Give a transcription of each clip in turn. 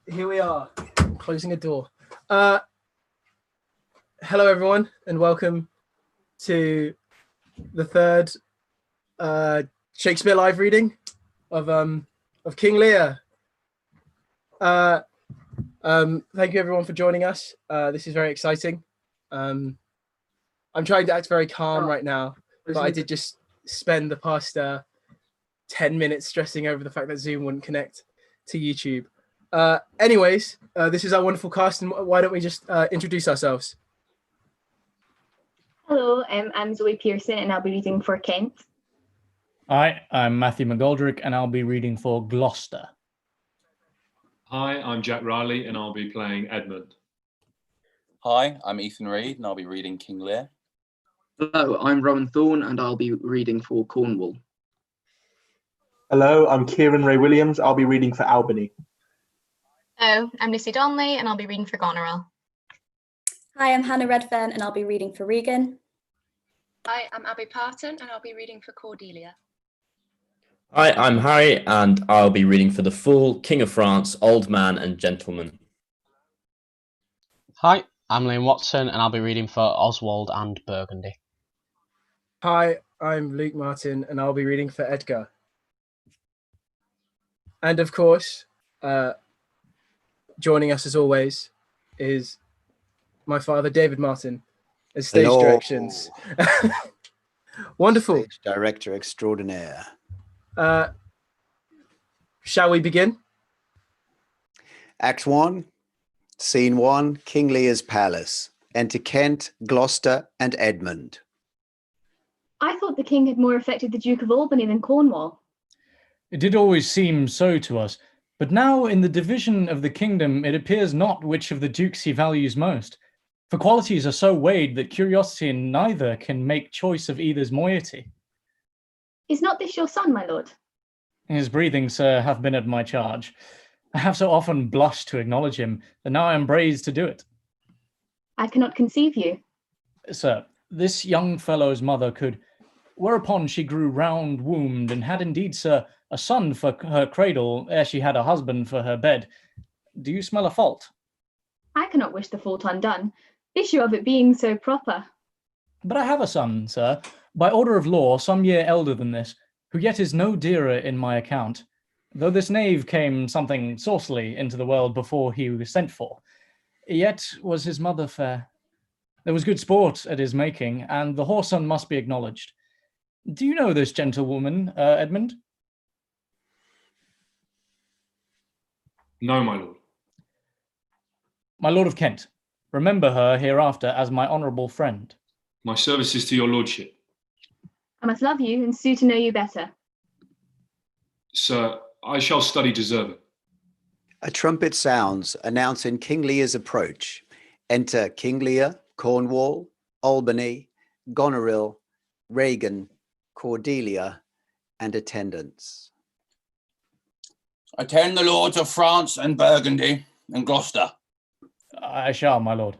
Here we are, closing a door. Hello, everyone, and welcome to the third Shakespeare live reading of King Lear. Thank you, everyone, for joining us. This is very exciting. I'm trying to act very calm right now, but I did just spend the past 10 minutes stressing over the fact that Zoom wouldn't connect to YouTube. Anyways, this is our wonderful cast, and why don't we just introduce ourselves? Hello, I'm Zoe Pearson, and I'll be reading for Kent. Hi, I'm Matthew McGoldrick, and I'll be reading for Gloucester. Hi, I'm Jack Reilly, and I'll be playing Edmund. Hi, I'm Ethan Reid, and I'll be reading King Lear. Hello, I'm Rowan Thorne, and I'll be reading for Cornwall. Hello, I'm Kiran Raywilliams. I'll be reading for Albany. Hello, I'm Lucy Donnelly, and I'll be reading for Goneril. Hi, I'm Hannah Redfern, and I'll be reading for Regan. Hi, I'm Abbey Parton, and I'll be reading for Cordelia. Hi, I'm Harry, and I'll be reading for the Fool, King of France, Old Man and Gentleman. Hi, I'm Liam Watson, and I'll be reading for Oswald and Burgundy. Hi, I'm Luke Martin, and I'll be reading for Edgar. And of course, joining us as always is my father, David Martin, as stage directions. Wonderful. Stage director extraordinaire. Shall we begin? Act 1, Scene 1, King Lear's palace. Enter Kent, Gloucester, and Edmund. I thought the king had more affected the Duke of Albany than Cornwall. It did always seem so to us, but now in the division of the kingdom, it appears not which of the dukes he values most. For qualities are so weighed that curiosity in neither can make choice of either's moiety. Is not this your son, my lord? His breathing, sir, hath been at my charge. I have so often blushed to acknowledge him, that now I am brazen to do it. I cannot conceive you. Sir, this young fellow's mother could, whereupon she grew round-wombed, and had indeed, sir, a son for her cradle, ere she had a husband for her bed. Do you smell a fault? I cannot wish the fault undone, issue of it being so proper. But I have a son, sir, by order of law, some year elder than this, who yet is no dearer in my account, though this knave came something saucily into the world before he was sent for. Yet was his mother fair. There was good sport at his making, and the whoreson must be acknowledged. Do you know this gentlewoman, Edmund? No, my lord. My lord of Kent, remember her hereafter as my honourable friend. My services to your lordship. I must love you and sue to know you better. Sir, I shall study deserving. A trumpet sounds, announcing King Lear's approach. Enter King Lear, Cornwall, Albany, Goneril, Regan, Cordelia, and attendants. Attend the lords of France and Burgundy and Gloucester. I shall, my lord.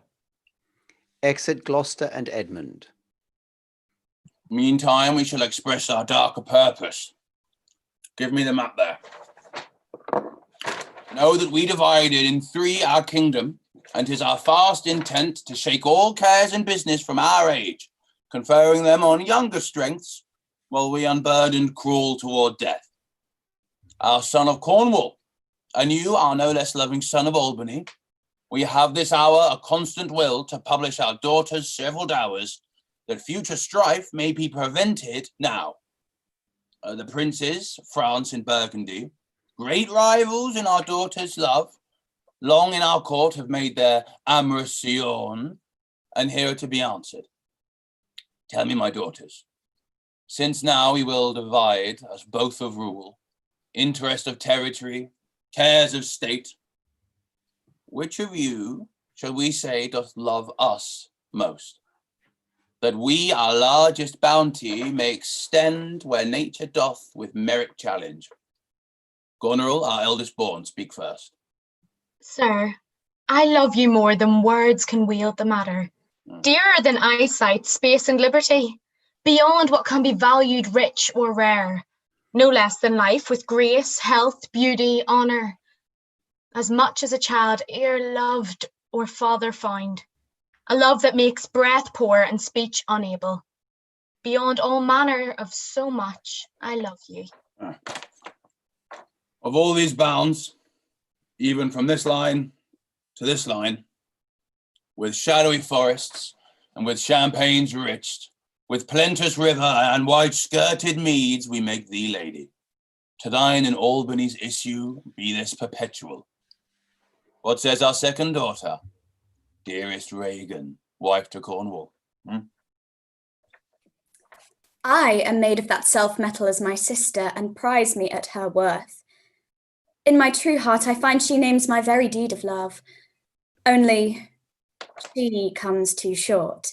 Exit Gloucester and Edmund. Meantime, we shall express our darker purpose. Give me the map there. Know that we divided in three our kingdom, and 'tis our fast intent to shake all cares and business from our age, conferring them on younger strengths, while we unburdened crawl toward death. Our son of Cornwall, and you are no less loving son of Albany, we have this hour a constant will to publish our daughter's several dowers, that future strife may be prevented now. The princes, France and Burgundy, great rivals in our daughter's love, long in our court have made their amorison, and here are to be answered. Tell me, my daughters, since now we will divide us both of rule, interest of territory, cares of state, which of you, shall we say, doth love us most? That we our largest bounty may extend where nature doth with merit challenge. Goneril, our eldest born, speak first. Sir, I love you more than words can wield the matter. Dearer than eyesight, space and liberty, beyond what can be valued rich or rare. No less than life with grace, health, beauty, honour. as much as a child e'er loved or father found, a love that makes breath poor and speech unable. Beyond all manner of so much, I love you. Of all these bounds, even from this line to this line, with shadowy forests and with champagnes rich, with plenteous river and wide-skirted meads, we make thee lady. To thine and Albany's issue be this perpetual. What says our second daughter, dearest Regan, wife to Cornwall? I am made of that self-metal as my sister, and prize me at her worth. In my true heart, I find she names my very deed of love. Only she comes too short,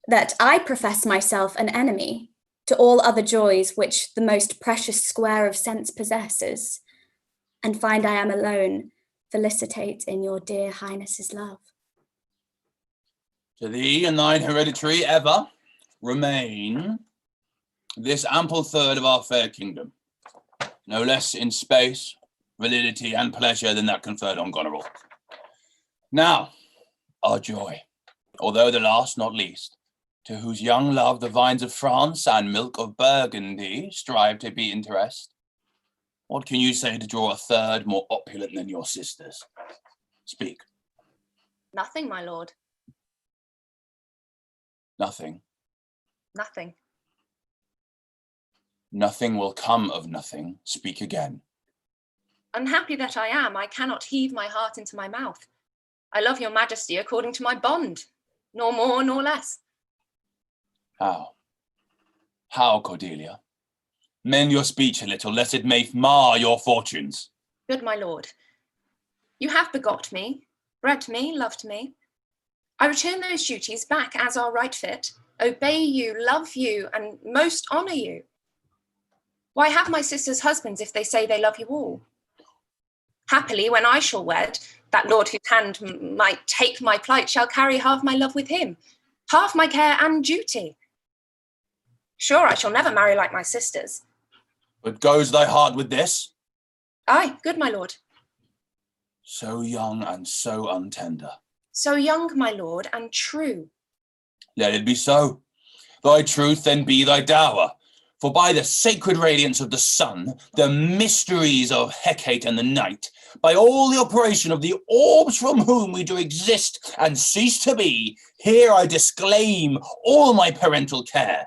that I profess myself an enemy to all other joys which the most precious square of sense possesses, and find I am alone, felicitate in your dear highness's love. To thee and thine hereditary ever remain this ample third of our fair kingdom, no less in space, validity, and pleasure than that conferred on Goneril. Now, our joy, although the last not least, to whose young love the vines of France and milk of Burgundy strive to be interest. What can you say to draw a third more opulent than your sisters? Speak. Nothing, my lord. Nothing. Nothing. Nothing will come of nothing. Speak again. Unhappy that I am, I cannot heave my heart into my mouth. I love your majesty according to my bond, nor more nor less. How? How, Cordelia? Mend your speech a little, lest it may mar your fortunes. Good my lord, you have begot me, bred me, loved me. I return those duties back as are right fit, obey you, love you, and most honour you. Why have my sisters husbands if they say they love you all? Happily, when I shall wed, that lord whose hand might take my plight shall carry half my love with him, half my care and duty. Sure, I shall never marry like my sisters. But goes thy heart with this? Aye, good my lord. So young and so untender. So young, my lord, and true. Let it be so. Thy truth then be thy dower. For by the sacred radiance of the sun, the mysteries of Hecate and the night, by all the operation of the orbs from whom we do exist and cease to be, here I disclaim all my parental care,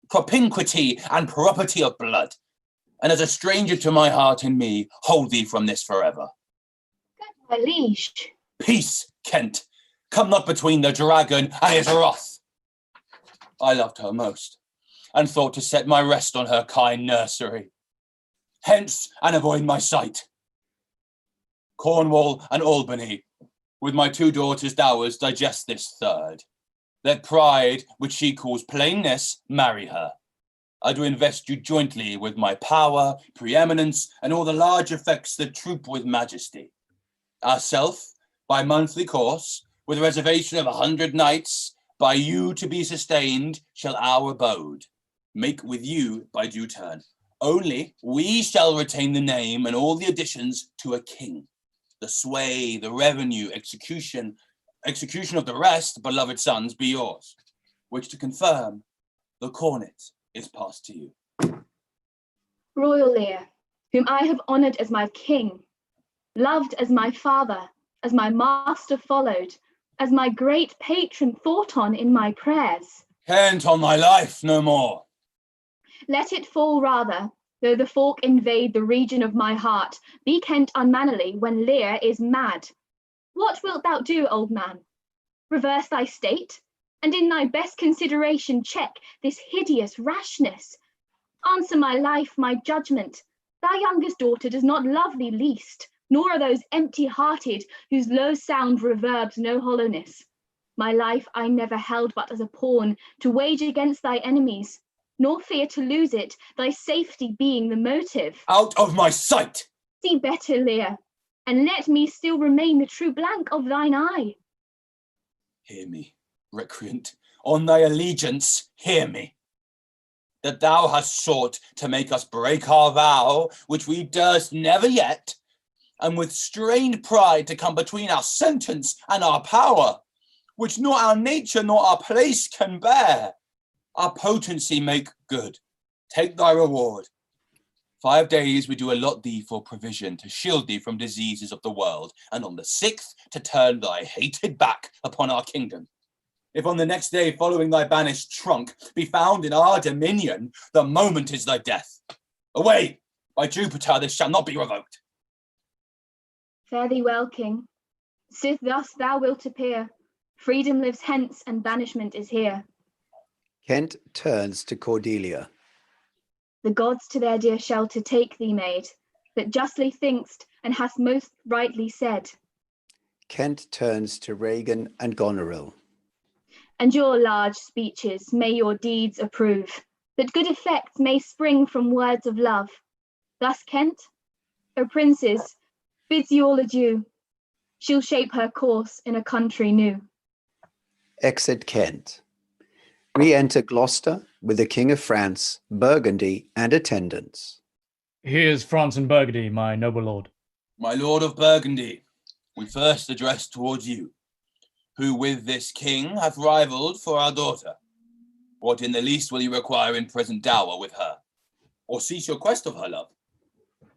propinquity and property of blood, and as a stranger to my heart and me, hold thee from this forever. My liege. Peace, Kent. Come not between the dragon and his wrath. I loved her most, and thought to set my rest on her kind nursery. Hence, and avoid my sight. Cornwall and Albany, with my two daughters' dowers, digest this third. Let pride, which she calls plainness, marry her. I do invest you jointly with my power, preeminence, and all the large effects that troop with majesty. Ourself, by monthly course, with reservation of 100 knights, by you to be sustained, shall our abode make with you by due turn. Only we shall retain the name and all the additions to a king. The sway, the revenue, execution of the rest, beloved sons, be yours, which to confirm, the cornet is passed to you. Royal Lear, whom I have honoured as my king, loved as my father, as my master followed, as my great patron thought on in my prayers. Kent on thy life, no more. Let it fall rather, though the folk invade the region of my heart, be Kent unmannerly when Lear is mad. What wilt thou do, old man? Reverse thy state, and in thy best consideration check this hideous rashness. Answer my life, my judgment. Thy youngest daughter does not love thee least, nor are those empty-hearted whose low sound reverbs no hollowness. My life I never held but as a pawn to wage against thy enemies, nor fear to lose it, thy safety being the motive. Out of my sight! See better, Lear, and let me still remain the true blank of thine eye. Hear me, recreant, on thy allegiance, hear me. That thou hast sought to make us break our vow, which we durst never yet, and with strained pride to come between our sentence and our power, which nor our nature nor our place can bear. Our potency make good. Take thy reward. 5 days we do allot thee for provision to shield thee from diseases of the world, and on the 6th to turn thy hated back upon our kingdom. If on the next day following thy banished trunk be found in our dominion, the moment is thy death. Away! By Jupiter, this shall not be revoked. Fare thee well, King. Sith thus thou wilt appear, freedom lives hence and banishment is here. Kent turns to Cordelia. The gods to their dear shelter take thee, maid, that justly think'st and hast most rightly said. Kent turns to Regan and Goneril. And your large speeches may your deeds approve, that good effects may spring from words of love. Thus Kent, O princes, bids you all adieu. She'll shape her course in a country new. Exit Kent. Re-enter Gloucester with the King of France, Burgundy, and attendants. Here's France and Burgundy, my noble lord. My lord of Burgundy, we first address towards you, who with this king hath rivalled for our daughter. What in the least will you require in present dower with her, or cease your quest of her love?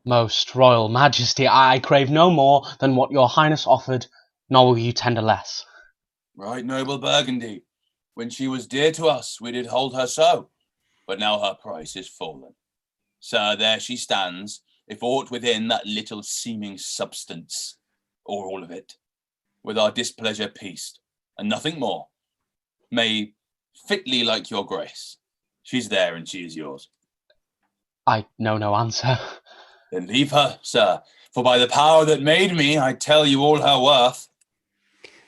Most royal majesty, I crave no more than what your highness offered, nor will you tender less. Right noble Burgundy, when she was dear to us, we did hold her so, but now her price is fallen. Sir, there she stands, if aught within that little seeming substance, or all of it, with our displeasure pieced, and nothing more, may fitly like your grace. She's there and she is yours. I know no answer. Then leave her, sir, for by the power that made me, I tell you all her worth.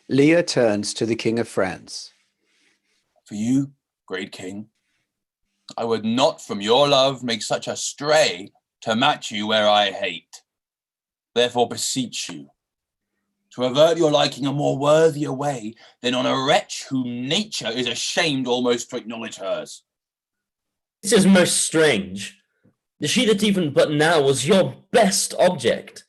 Lear turns to the King of France. For you, great king, I would not from your love make such a stray to match you where I hate. Therefore beseech you, to avert your liking a more worthier way than on a wretch whom nature is ashamed almost to acknowledge hers. This is most strange. She that even but now was your best object,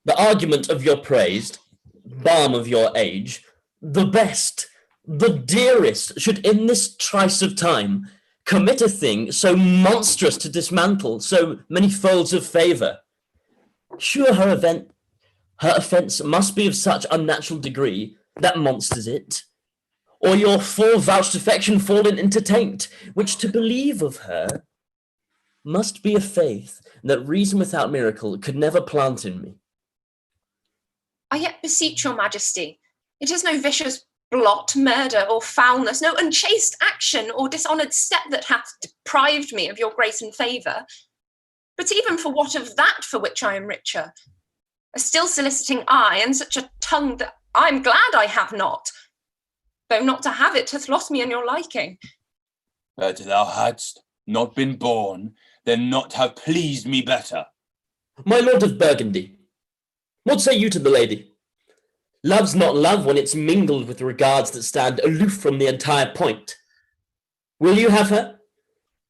the argument of your praise, balm of your age, the best, the dearest, should in this trice of time commit a thing so monstrous to dismantle so many folds of favour. Sure her offence must be of such unnatural degree that monsters it, or your fore-vouched affection fallen into taint, which to believe of her must be a faith that reason without miracle could never plant in me. I yet beseech your majesty, it is no vicious blot, murder, or foulness, no unchaste action or dishonoured step that hath deprived me of your grace and favour. But even for what of that for which I am richer? A still soliciting eye, and such a tongue that I am glad I have not, though not to have it hath lost me in your liking. That thou hadst not been born, then not have pleased me better. My lord of Burgundy, what say you to the lady? Love's not love when it's mingled with regards that stand aloof from the entire point. Will you have her?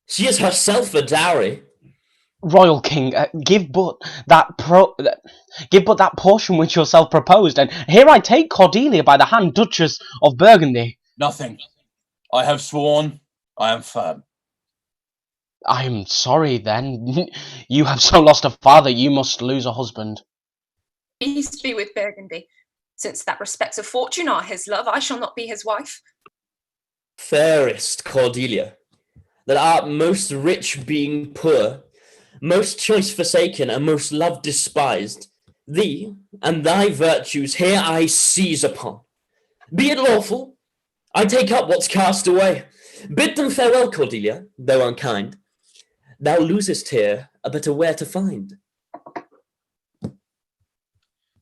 She is herself a dowry. Royal king, give but that portion which yourself proposed, and here I take Cordelia by the hand, Duchess of Burgundy. Nothing. I have sworn, I am firm. I am sorry, then. You have so lost a father, you must lose a husband. Peace be with Burgundy. Since that respects of fortune are his love, I shall not be his wife. Fairest Cordelia, that art most rich being poor, most choice forsaken, and most loved despised, thee and thy virtues here I seize upon. Be it lawful, I take up what's cast away. Bid them farewell, Cordelia, though unkind. Thou losest here a better where to find.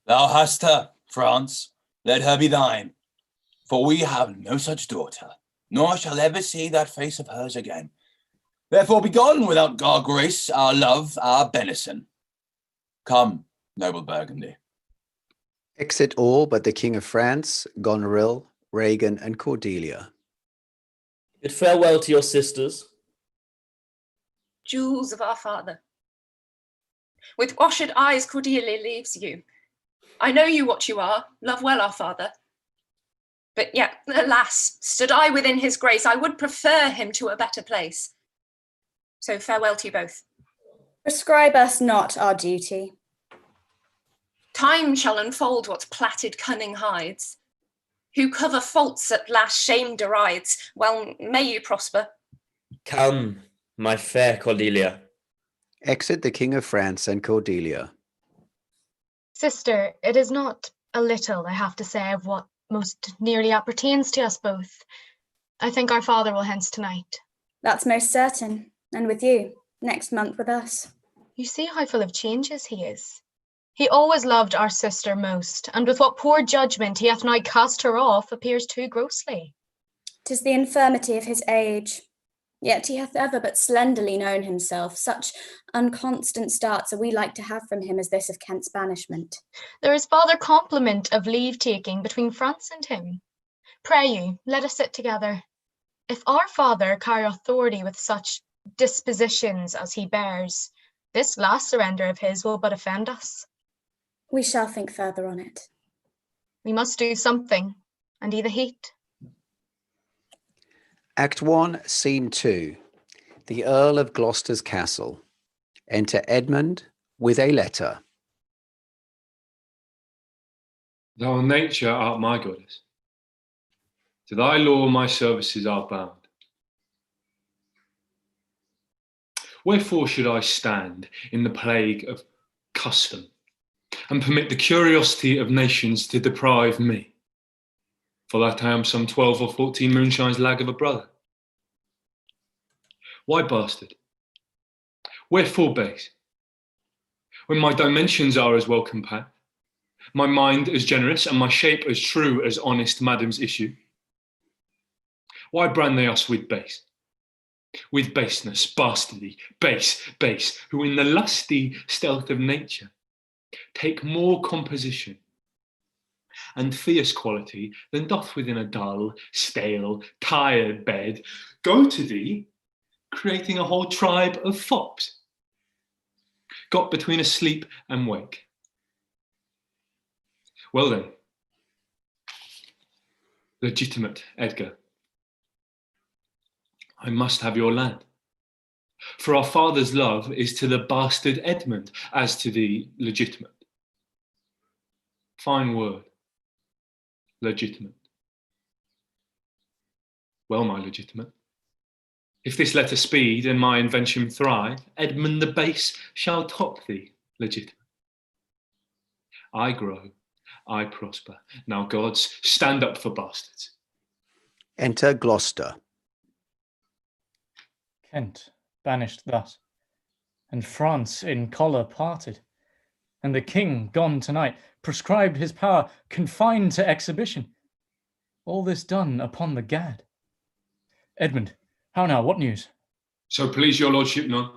Thou hast her, France, let her be thine. For we have no such daughter, nor shall ever see that face of hers again. Therefore be gone without our grace, our love, our benison. Come, noble Burgundy. Exit all but the King of France, Goneril, Regan, and Cordelia. Bid farewell to your sisters. Jewels of our father. With washed eyes Cordelia leaves you. I know you what you are, love well our father. But yet, alas, stood I within his grace, I would prefer him to a better place. So farewell to you both. Prescribe us not our duty. Time shall unfold what plaited cunning hides. Who cover faults at last shame derides. Well, may you prosper. Come, my fair Cordelia. Exit the King of France and Cordelia. Sister, it is not a little, I have to say, of what most nearly appertains to us both. I think our father will hence tonight. That's most certain. And with you, next month with us. You see how full of changes he is. He always loved our sister most, and with what poor judgment he hath now cast her off appears too grossly. 'Tis the infirmity of his age. Yet he hath ever but slenderly known himself. Such unconstant starts are we like to have from him as this of Kent's banishment. There is farther compliment of leave-taking between France and him. Pray you, let us sit together. If our father carry authority with such dispositions as he bears, this last surrender of his will but offend us. We shall think further on it. We must do something, and either heat. Act 1, Scene 2. The Earl of Gloucester's castle. Enter Edmund with a letter. Thou nature art my goddess. To thy law my services are bound. Wherefore should I stand in the plague of custom and permit the curiosity of nations to deprive me, for that I am some 12 or 14 moonshines lag of a brother? Why bastard? Wherefore base? When my dimensions are as well compact, my mind as generous, and my shape as true as honest madam's issue? Why brand they us with base? With baseness, bastardy, base, who in the lusty stealth of nature take more composition and fierce quality than doth within a dull, stale, tired bed go to thee, creating a whole tribe of fops, got between asleep and wake. Well then, legitimate Edgar, I must have your land. For our father's love is to the bastard Edmund as to the legitimate. Fine word, legitimate. Well, my legitimate, if this letter speed and my invention thrive, Edmund the base shall top thee, legitimate. I grow, I prosper. Now, gods, stand up for bastards. Enter Gloucester. Kent banished thus, and France in choler parted, and the king gone tonight, prescribed his power, confined to exhibition. All this done upon the gad. Edmund, how now, what news? So please your lordship none.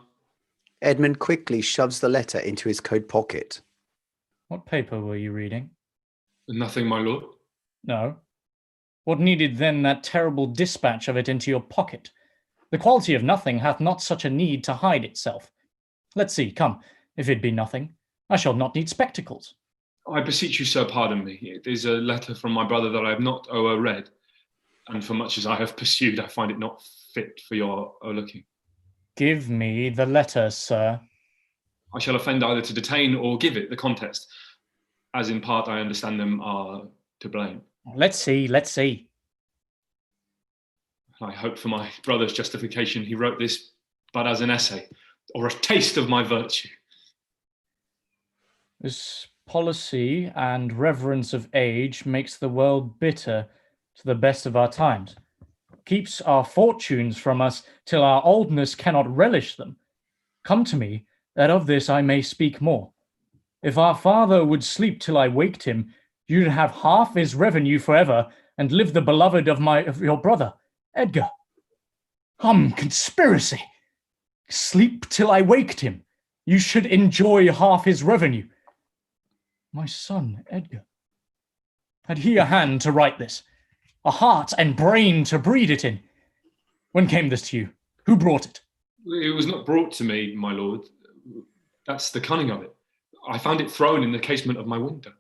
Edmund quickly shoves the letter into his coat pocket. What paper were you reading? Nothing, my lord. No. What needed then that terrible dispatch of it into your pocket? The quality of nothing hath not such a need to hide itself. Let's see, come, if it be nothing, I shall not need spectacles. I beseech you, sir, pardon me. It is a letter from my brother that I have not read, and for much as I have pursued, I find it not fit for your looking. Give me the letter, sir. I shall offend either to detain or give it the contest, as in part I understand them are to blame. Let's see, let's see. I hope for my brother's justification he wrote this but as an essay, or a taste of my virtue. This policy and reverence of age makes the world bitter to the best of our times, keeps our fortunes from us till our oldness cannot relish them. Come to me, that of this I may speak more. If our father would sleep till I waked him, you'd have half his revenue forever, and live the beloved of your brother, Edgar. Conspiracy! Sleep till I waked him. You should enjoy half his revenue. My son, Edgar. Had he a hand to write this? A heart and brain to breed it in? When came this to you? Who brought it? It was not brought to me, my lord. That's the cunning of it. I found it thrown in the casement of my window.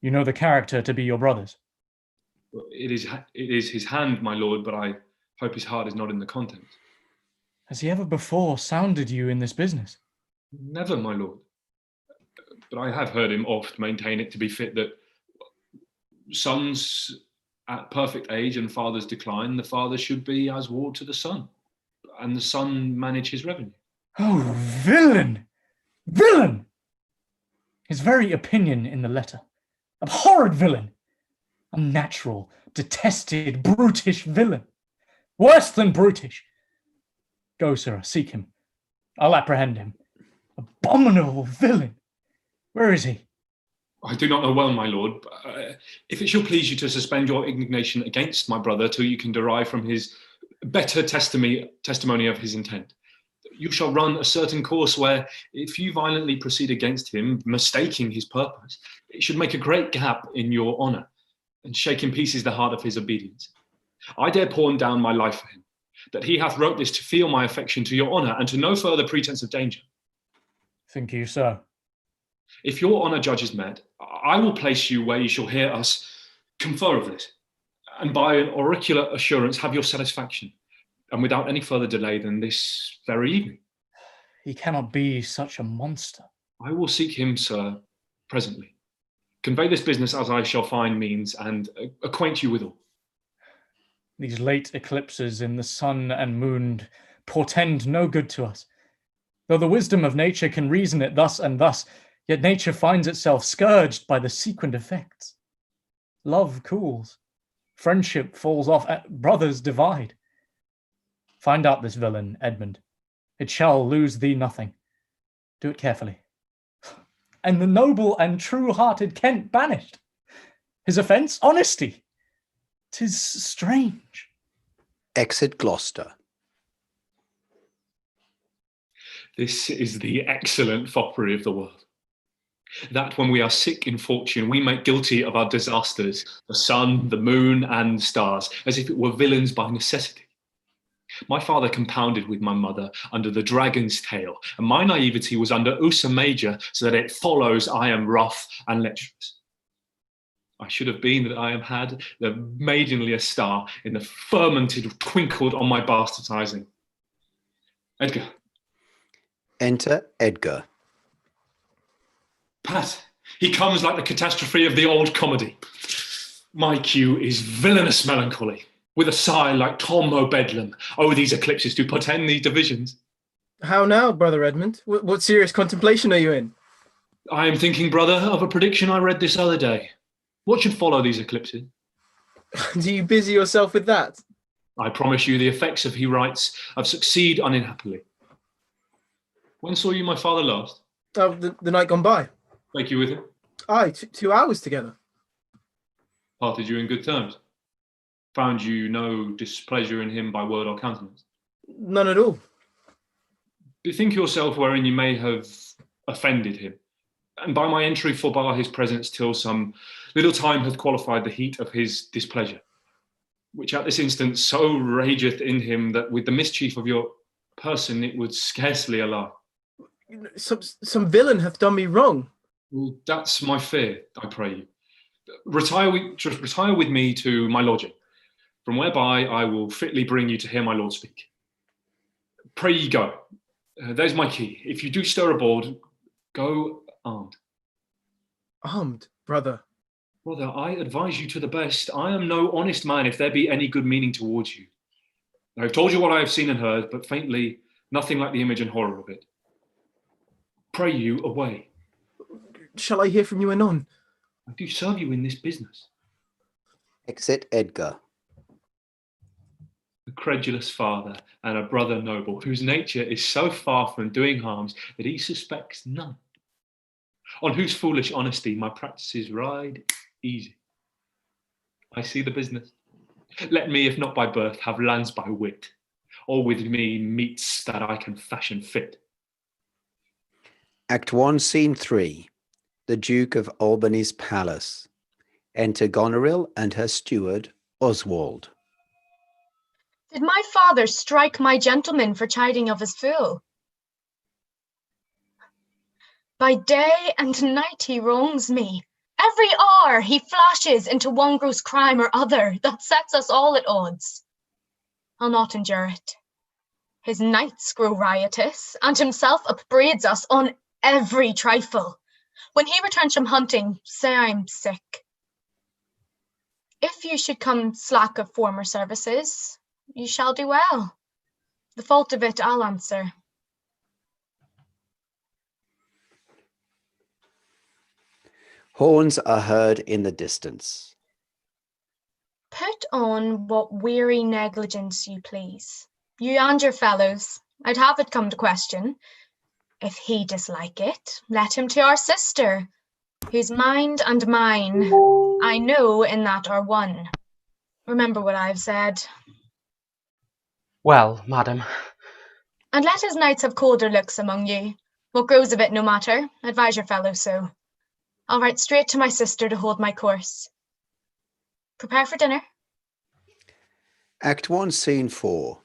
You know the character to be your brother's. It is his hand, my lord, but I hope his heart is not in the contents. Has he ever before sounded you in this business? Never, my lord. But I have heard him oft maintain it to be fit that sons at perfect age and fathers decline, the father should be as ward to the son, and the son manage his revenue. Oh, villain! Villain! His very opinion in the letter. Abhorred villain! Unnatural, detested, brutish villain! Worse than brutish! Go, sir, seek him. I'll apprehend him. Abominable villain! Where is he? I do not know well, my lord, but if it shall please you to suspend your indignation against my brother till you can derive from his better testimony of his intent. You shall run a certain course where, if you violently proceed against him, mistaking his purpose, it should make a great gap in your honour, and shake in pieces the heart of his obedience. I dare pawn down my life for him, that he hath wrote this to feel my affection to your honour, and to no further pretence of danger. Think you so? If your honour judges met, I will place you where you shall hear us confer of this, and by an oracular assurance have your satisfaction, and without any further delay than this very evening. He cannot be such a monster. I will seek him, sir, presently. Convey this business as I shall find means, and acquaint you with all. These late eclipses in the sun and moon portend no good to us. Though the wisdom of nature can reason it thus and thus, yet nature finds itself scourged by the sequent effects. Love cools, friendship falls off, brothers divide. Find out this villain, Edmund. It shall lose thee nothing. Do it carefully. And the noble and true-hearted Kent banished. His offence, honesty. 'Tis strange. Exit Gloucester. This is the excellent foppery of the world. That when we are sick in fortune, we make guilty of our disasters, the sun, the moon, and stars, as if it were villains by necessity. My father compounded with my mother under the dragon's tail, and my naivety was under Ursa Major, so that it follows I am rough and lecherous. I should have been that I am had the maidenliest star in the firmament twinkled on my bastardizing. Edgar. Enter Edgar. Pat, he comes like the catastrophe of the old comedy. My cue is villainous melancholy, with a sigh like Tom o' Bedlam. Oh, these eclipses do portend these divisions. How now, brother Edmund? What serious contemplation are you in? I am thinking, brother, of a prediction I read this other day. What should follow these eclipses? Do you busy yourself with that? I promise you the effects of, he writes, of succeed unhappily. When saw you my father last? Oh, the night gone by. Take you with him? Aye, 2 hours together. Parted you in good terms? Found you no displeasure in him by word or countenance? None at all. Bethink yourself wherein you may have offended him, and by my entry forbar his presence till some little time hath qualified the heat of his displeasure, which at this instant so rageth in him that with the mischief of your person it would scarcely allow. Some villain hath done me wrong. Well, that's my fear, I pray you. Retire with me to my lodging, from whereby I will fitly bring you to hear my lord speak. Pray ye go. There's my key. If you do stir aboard, go armed. Armed, brother? Brother, I advise you to the best. I am no honest man if there be any good meaning towards you. I have told you what I have seen and heard, but faintly, nothing like the image and horror of it. Pray you, away. Shall I hear from you anon? I do serve you in this business. Exit Edgar. A credulous father and a brother noble, whose nature is so far from doing harms that he suspects none, on whose foolish honesty my practices ride easy. I see the business. Let me, if not by birth, have lands by wit, or with me meets that I can fashion fit. Act 1, Scene 3. The Duke of Albany's palace. Enter Goneril and her steward, Oswald. Did my father strike my gentleman for chiding of his fool? By day and night he wrongs me. Every hour he flashes into one gross crime or other that sets us all at odds. I'll not endure it. His nights grow riotous, and himself upbraids us on every trifle. When he returns from hunting, say I'm sick. If you should come slack of former services, you shall do well. The fault of it I'll answer. Horns are heard in the distance. Put on what weary negligence you please. You and your fellows, I'd have it come to question. If he dislike it, let him to our sister, whose mind and mine, I know in that are one. Remember what I've said. Well, madam. And let his knights have colder looks among you. What grows of it no matter, advise your fellows so. I'll write straight to my sister to hold my course. Prepare for dinner. Act 1, Scene 4.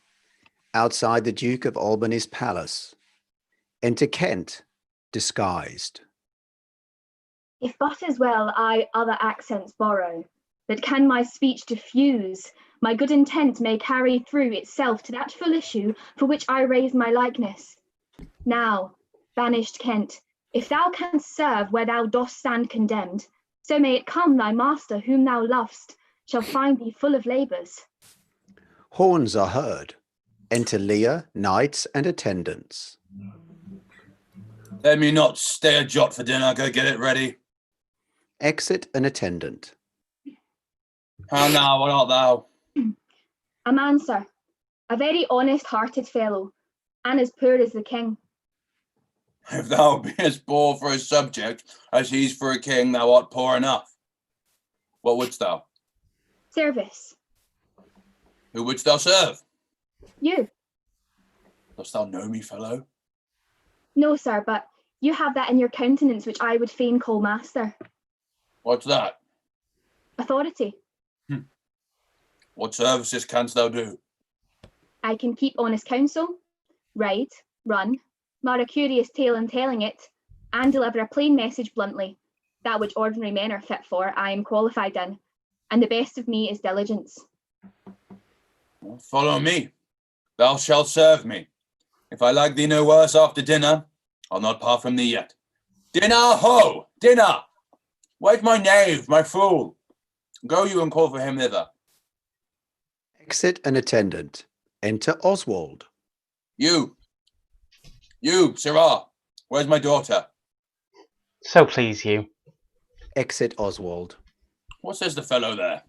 Outside the Duke of Albany's palace. Enter Kent, disguised. If but as well I other accents borrow, that can my speech diffuse, my good intent may carry through itself to that full issue for which I raise my likeness. Now, banished Kent, if thou canst serve where thou dost stand condemned, so may it come thy master whom thou lovest shall find thee full of labours. Horns are heard. Enter Lear, knights and attendants. Let me not stay a jot for dinner. Go get it ready. Exit an attendant. How now, what art thou? A man, sir, a very honest-hearted fellow, and as poor as the king. If thou be as poor for a subject as he's for a king, thou art poor enough. What wouldst thou? Service. Who wouldst thou serve? You. Dost thou know me, fellow? No, sir, but you have that in your countenance which I would fain call master. What's that? Authority. What services canst thou do? I can keep honest counsel, ride, run, mar a curious tale in telling it, and deliver a plain message bluntly. That which ordinary men are fit for, I am qualified in, and the best of me is diligence. Well, follow me. Thou shalt serve me. If I like thee no worse after dinner, I'll not part from thee yet. Dinner, ho! Dinner! Where's my knave, my fool? Go you and call for him thither. Exit an attendant. Enter Oswald. You, sirrah, where's my daughter? So please you. Exit Oswald. What says the fellow there?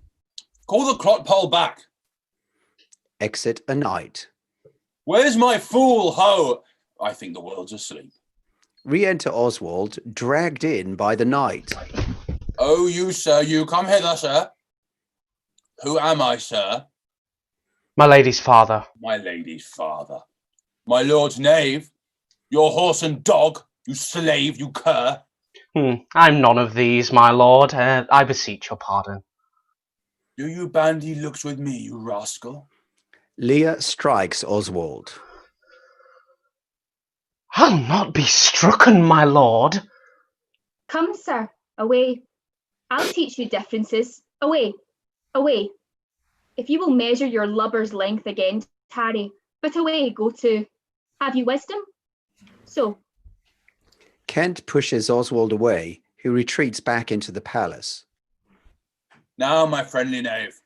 Call the clot pole back. Exit a knight. Where's my fool, ho? I think the world's asleep. Re-enter Oswald, dragged in by the knight. Oh, you, sir, you come hither, sir. Who am I, sir? My lady's father. My lady's father. My lord's knave. Your horse and dog, you slave, you cur. I'm none of these, my lord. I beseech your pardon. Do you bandy looks with me, you rascal? Lear strikes Oswald. I'll not be strucken, my lord. Come, sir, away. I'll teach you differences. Away, away. If you will measure your lubber's length again, tarry, but away go to. Have you wisdom? So. Kent pushes Oswald away, who retreats back into the palace. Now, my friendly knave,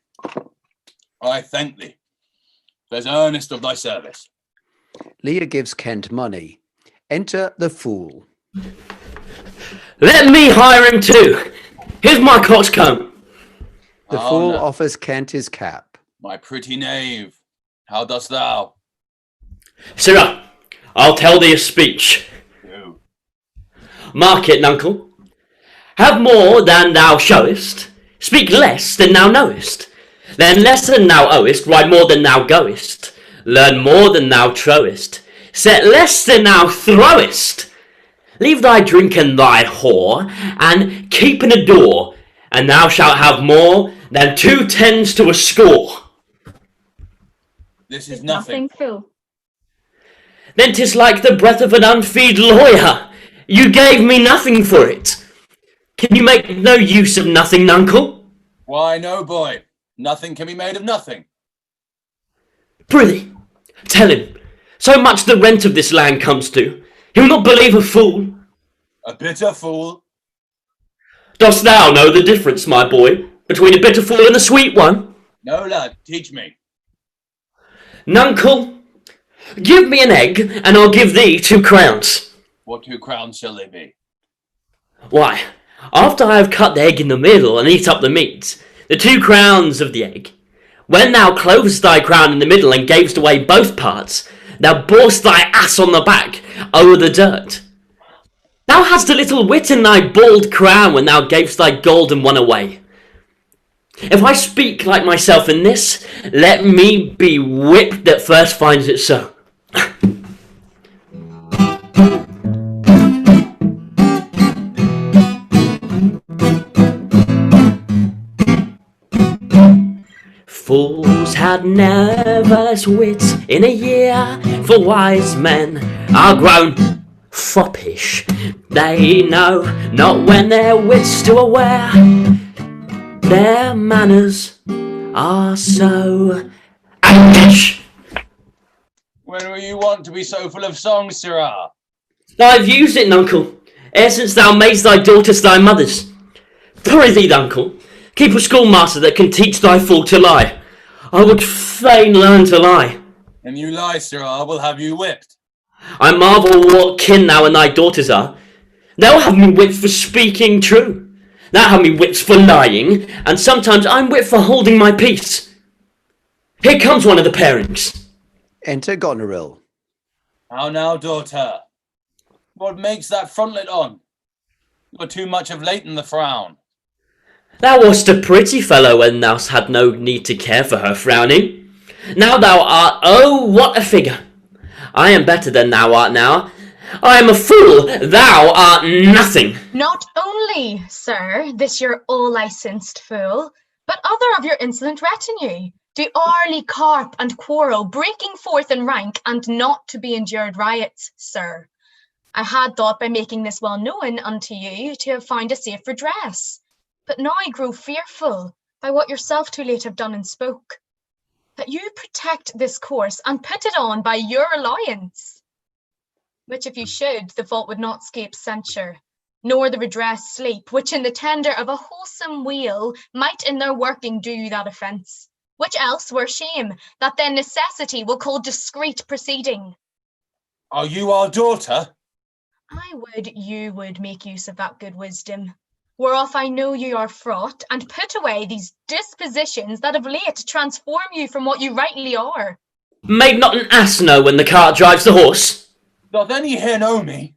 I thank thee. There's earnest of thy service. Lear gives Kent money. Enter the fool. Let me hire him too. Here's my coxcomb. The fool offers Kent his cap. My pretty knave, how dost thou? Sirrah, I'll tell thee a speech. Do. Mark it, nuncle. Have more than thou showest. Speak less than thou knowest. Then less than thou owest, ride more than thou goest. Learn more than thou trowest. Set less than thou throwest. Leave thy drink and thy whore, and keep in a door, and thou shalt have more than 2 tens to a score. This is nothing. Fool. Then 'tis like the breath of an unfeed lawyer. You gave me nothing for it. Can you make no use of nothing, nuncle? Why, no, boy. Nothing can be made of nothing. Prithee, tell him, so much the rent of this land comes to, he'll not believe a fool. A bitter fool? Dost thou know the difference, my boy, between a bitter fool and a sweet one? No, lad, teach me. Nuncle, give me an egg, and I'll give thee 2 crowns. What 2 crowns shall they be? Why, after I have cut the egg in the middle and eat up the meat, the 2 crowns of the egg, when thou clovest thy crown in the middle and gavest away both parts, thou borest thy ass on the back o'er the dirt. Thou hadst a little wit in thy bald crown when thou gavest thy golden one away. If I speak like myself in this, let me be whipped that first finds it so. Fools had never less wit in a year, for wise men are grown foppish. They know not when their wits to aware, their manners are so outlandish. When will you want to be so full of song, sirrah? I've used it, nuncle, ere since thou madest thy daughters thy mothers. Prithee, nuncle, keep a schoolmaster that can teach thy fool to lie. I would fain learn to lie. And you lie, sirrah, will have you whipped. I marvel what kin thou and thy daughters are. Thou have me whipped for speaking true. Thou have me whipped for lying, and sometimes I'm whipped for holding my peace. Here comes one of the pairings. Enter Goneril. How now, daughter? What makes that frontlet on? You're too much of late in the frown. Thou wast a pretty fellow when thou had no need to care for her frowning. Now thou art, oh, what a figure! I am better than thou art now. I am a fool, thou art nothing. Not only, sir, this your all-licensed fool, but other of your insolent retinue, do hourly carp and quarrel, breaking forth in rank, and not to be endured riots, sir. I had thought by making this well known unto you to have found a safe redress. But now I grow fearful, by what yourself too late have done and spoke, that you protect this course and put it on by your alliance. Which if you should, the fault would not scape censure, nor the redress sleep, which in the tender of a wholesome weal might in their working do you that offence, which else were shame, that then necessity will call discreet proceeding. Are you our daughter? I would you would make use of that good wisdom, whereof I know you are fraught, and put away these dispositions that of late transform you from what you rightly are. May not an ass know when the cart drives the horse? Doth any here know me?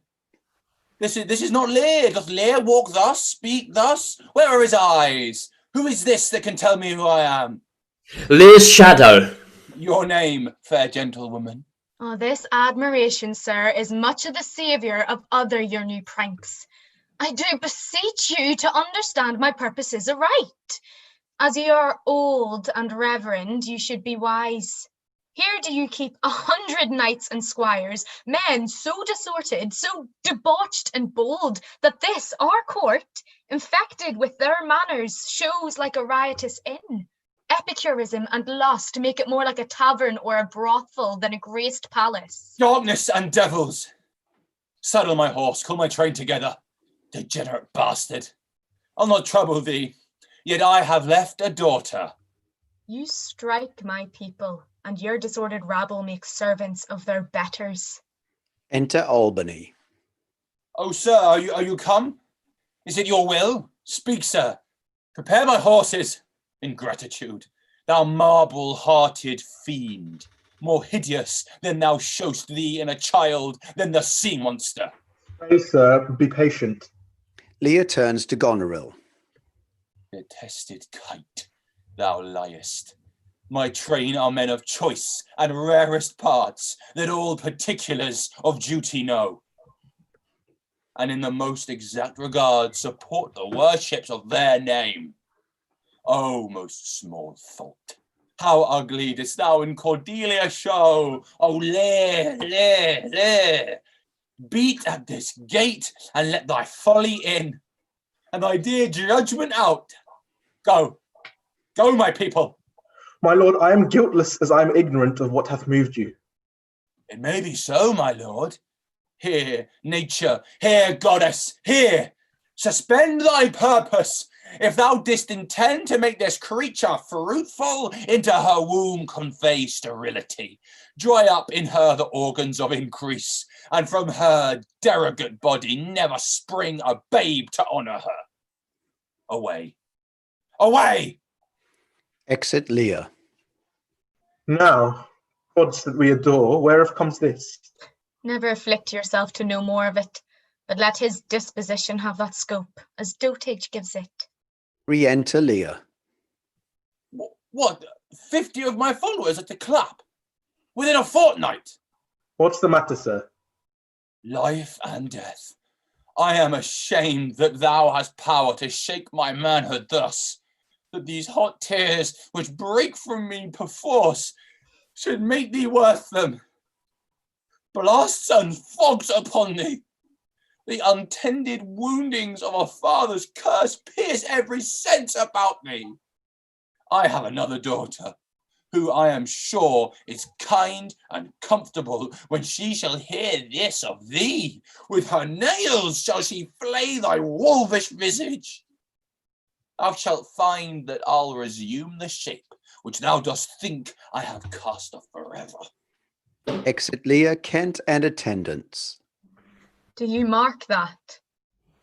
This is not Lear. Doth Lear walk thus, speak thus? Where are his eyes? Who is this that can tell me who I am? Lear's shadow. Your name, fair gentlewoman. Oh, this admiration, sir, is much of the saviour of other your new pranks. I do beseech you to understand my purposes aright. As you are old and reverend, you should be wise. Here do you keep 100 knights and squires, men so disordered, so debauched and bold, that this, our court, infected with their manners, shows like a riotous inn. Epicurism and lust make it more like a tavern or a brothel than a graced palace. Darkness and devils! Saddle my horse, call my train together. Degenerate bastard! I'll not trouble thee, yet I have left a daughter. You strike my people, and your disordered rabble make servants of their betters. Enter Albany. Oh, sir, are you come? Is it your will? Speak, sir. Prepare my horses. Ingratitude, thou marble-hearted fiend, more hideous than thou show'st thee in a child than the sea monster. Pray, sir, be patient. Lear turns to Goneril. Detested kite, thou liest. My train are men of choice and rarest parts, that all particulars of duty know, and in the most exact regard support the worships of their name. Oh, most small fault, how ugly didst thou in Cordelia show! Oh, Lear, Lear, Lear! Beat at this gate and let thy folly in, and thy dear judgment out. Go, go, my people. My lord, I am guiltless as I am ignorant of what hath moved you. It may be so, my lord. Here, nature, here, goddess, here. Suspend thy purpose. If thou didst intend to make this creature fruitful, into her womb convey sterility. Dry up in her the organs of increase, and from her derogate body never spring a babe to honour her. Away. Away! Exit Lear. Now, gods that we adore, whereof comes this? Never afflict yourself to know more of it, but let his disposition have that scope, as dotage gives it. Re-enter Lear. What? 50 of my followers at the clap? Within a fortnight? What's the matter, sir? Life and death. I am ashamed that thou hast power to shake my manhood thus, that these hot tears which break from me perforce should make thee worth them. Blasts and fogs upon thee. The untended woundings of a father's curse pierce every sense about me. I have another daughter, who I am sure is kind and comfortable when she shall hear this of thee. With her nails shall she flay thy wolvish visage. Thou shalt find that I'll resume the shape which thou dost think I have cast off forever. Exit Lear, Kent, and attendants. Do you mark that?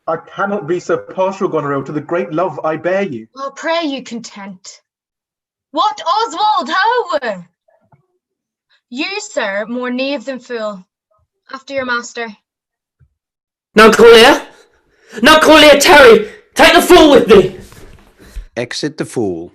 I cannot be so partial, Goneril, to the great love I bear you. Oh, pray you content. What, Oswald, how? You, sir, more knave than fool. After your master. Now, Cordelia! Now, Cordelia, tarry! Take the fool with thee! Exit the fool.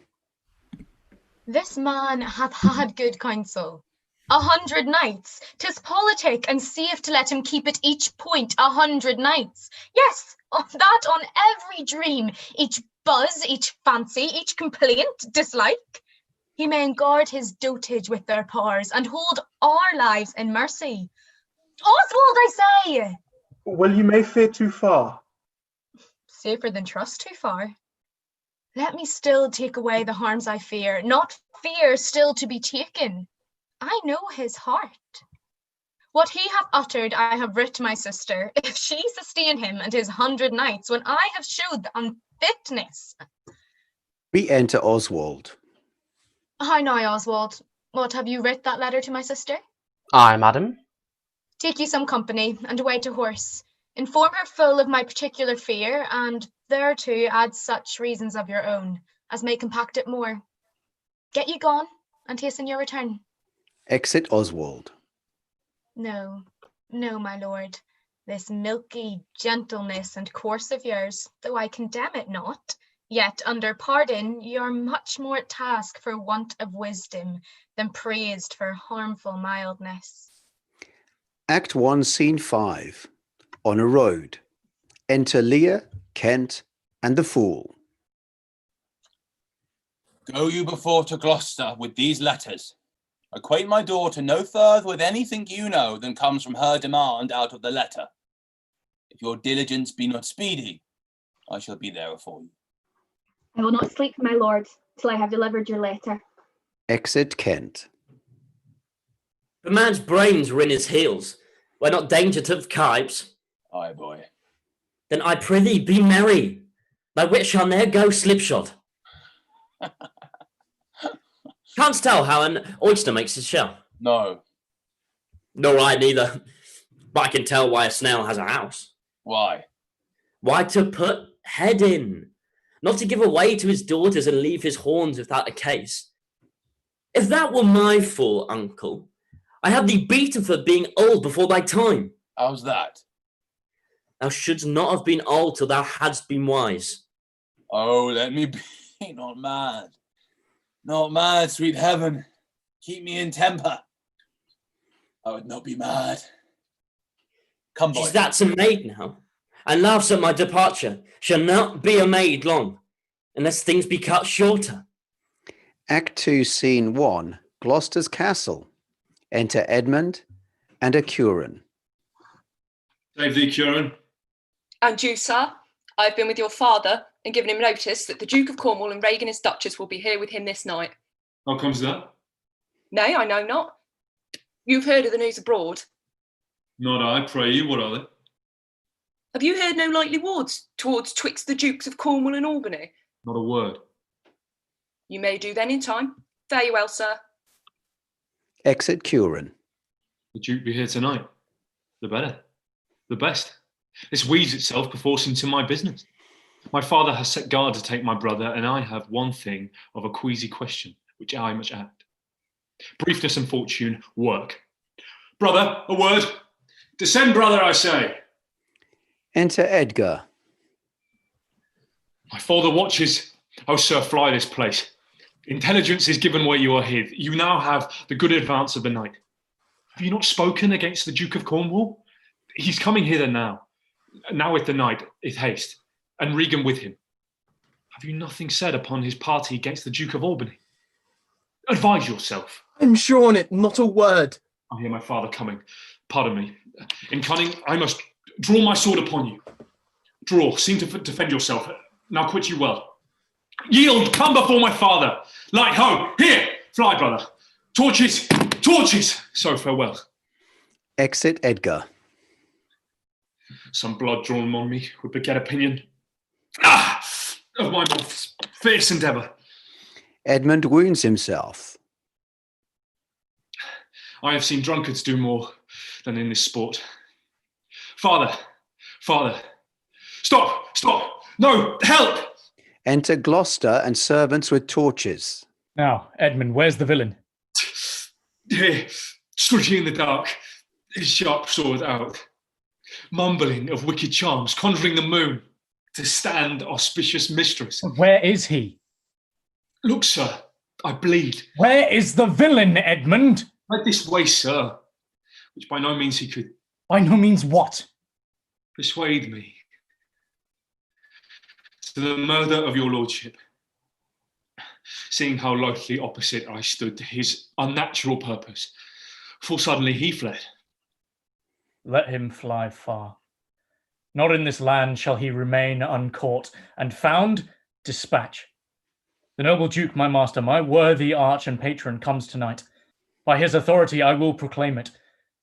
This man hath had good counsel. 100 knights. 'Tis politic and safe to let him keep at each point 100 knights. Yes, that on every dream, each buzz, each fancy, each complaint, dislike. He may guard his dotage with their powers and hold our lives in mercy. Oswald, I say! Well, you may fear too far. Safer than trust too far. Let me still take away the harms I fear, not fear still to be taken. I know his heart. What he hath uttered I have writ my sister, if she sustain him and his 100 knights, when I have showed the unfitness. Re-enter Oswald. How now, Oswald? What, have you writ that letter to my sister? Aye, madam. Take you some company, and away to horse. Inform her full of my particular fear, and thereto add such reasons of your own, as may compact it more. Get ye gone, and hasten your return. Exit Oswald. No, no, my lord. This milky gentleness and course of yours, though I condemn it not, yet under pardon you're much more at task for want of wisdom than praised for harmful mildness. Act 1, Scene 5. On a road. Enter Lear, Kent, and the fool. Go you before to Gloucester with these letters. Acquaint my daughter no further with anything you know than comes from her demand out of the letter. If your diligence be not speedy, I shall be there for you. I will not sleep, my lord, till I have delivered your letter. Exit Kent. The man's brains are in his heels. We're not danger to the kipes. Aye, boy. Then I prithee be merry. Thy wit shall ne'er go slipshod. Canst tell how an oyster makes his shell? No. Nor I neither. But I can tell why a snail has a house. Why? Why, to put head in. Not to give away to his daughters and leave his horns without a case. If that were my fault, uncle, I had thee beaten for being old before thy time. How's that? Thou shouldst not have been old till thou hadst been wise. Oh, let me be not mad. Not mad, sweet heaven. Keep me in temper. I would not be mad. Come, boy. She's that's a maid now, and laughs at my departure. Shall not be a maid long, unless things be cut shorter. Act 2, Scene 1. Gloucester's castle. Enter Edmund and a Curan. Save thee, Curan. And you, sir, I have been with your father and given him notice that the Duke of Cornwall and Regan his Duchess will be here with him this night. How comes that? Nay, I know not. You've heard of the news abroad. Not I, pray you, what are they? Have you heard no lightly wards towards twixt the Dukes of Cornwall and Albany? Not a word. You may do then in time. Fare you well, sir. Exit Curan. The Duke be here tonight. The better. The best. This weaves itself perforce into my business. My father has set guard to take my brother, and I have one thing of a queasy question, which I must act. Briefness and fortune, work. Brother, a word. Descend, brother, I say. Enter Edgar. My father watches. Oh, sir, fly this place. Intelligence is given where you are hid. You now have the good advance of the night. Have you not spoken against the Duke of Cornwall? He's coming hither now. Now with the night is haste, and Regan with him. Have you nothing said upon his party against the Duke of Albany? Advise yourself. I'm sure on it, not a word. I hear my father coming. Pardon me. In cunning, I must draw my sword upon you. Draw, seem to defend yourself. Now quit you well. Yield, come before my father. Light, ho, here, fly, brother. Torches, torches. So farewell. Exit Edgar. Some blood drawn on me would beget opinion. Ah! Of my most fierce endeavour. Edmund wounds himself. I have seen drunkards do more than in this sport. Father, father. Stop, stop. No, help. Enter Gloucester and servants with torches. Now, Edmund, where's the villain? Here, stretching in the dark, his sharp sword out. Mumbling of wicked charms, conjuring the moon to stand auspicious mistress. Where is he? Look, sir, I bleed. Where is the villain, Edmund? Right this way, sir, which by no means he could. By no means what? Persuade me to the murder of your lordship, seeing how lightly opposite I stood to his unnatural purpose, for suddenly he fled. Let him fly far. Not in this land shall he remain uncaught, and found, dispatch. The noble Duke, my master, my worthy arch and patron, comes tonight. By his authority I will proclaim it,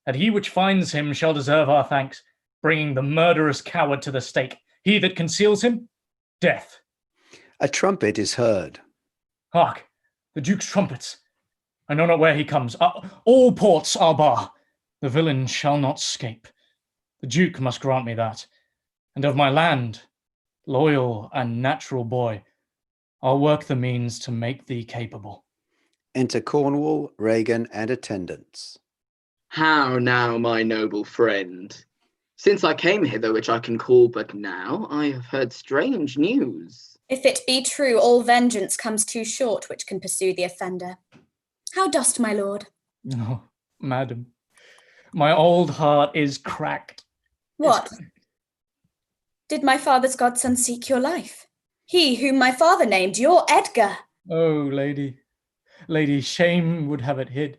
that he which finds him shall deserve our thanks, bringing the murderous coward to the stake. He that conceals him, death. A trumpet is heard. Hark, the Duke's trumpets. I know not where he comes. All ports are bar. The villain shall not scape. The Duke must grant me that. And of my land, loyal and natural boy, I'll work the means to make thee capable. Enter Cornwall, Regan, and attendants. How now, my noble friend? Since I came hither, which I can call but now, I have heard strange news. If it be true, all vengeance comes too short which can pursue the offender. How dost, my lord? Oh, madam, my old heart is cracked. What? Did my father's godson seek your life? He whom my father named, your Edgar. Oh, lady, shame would have it hid.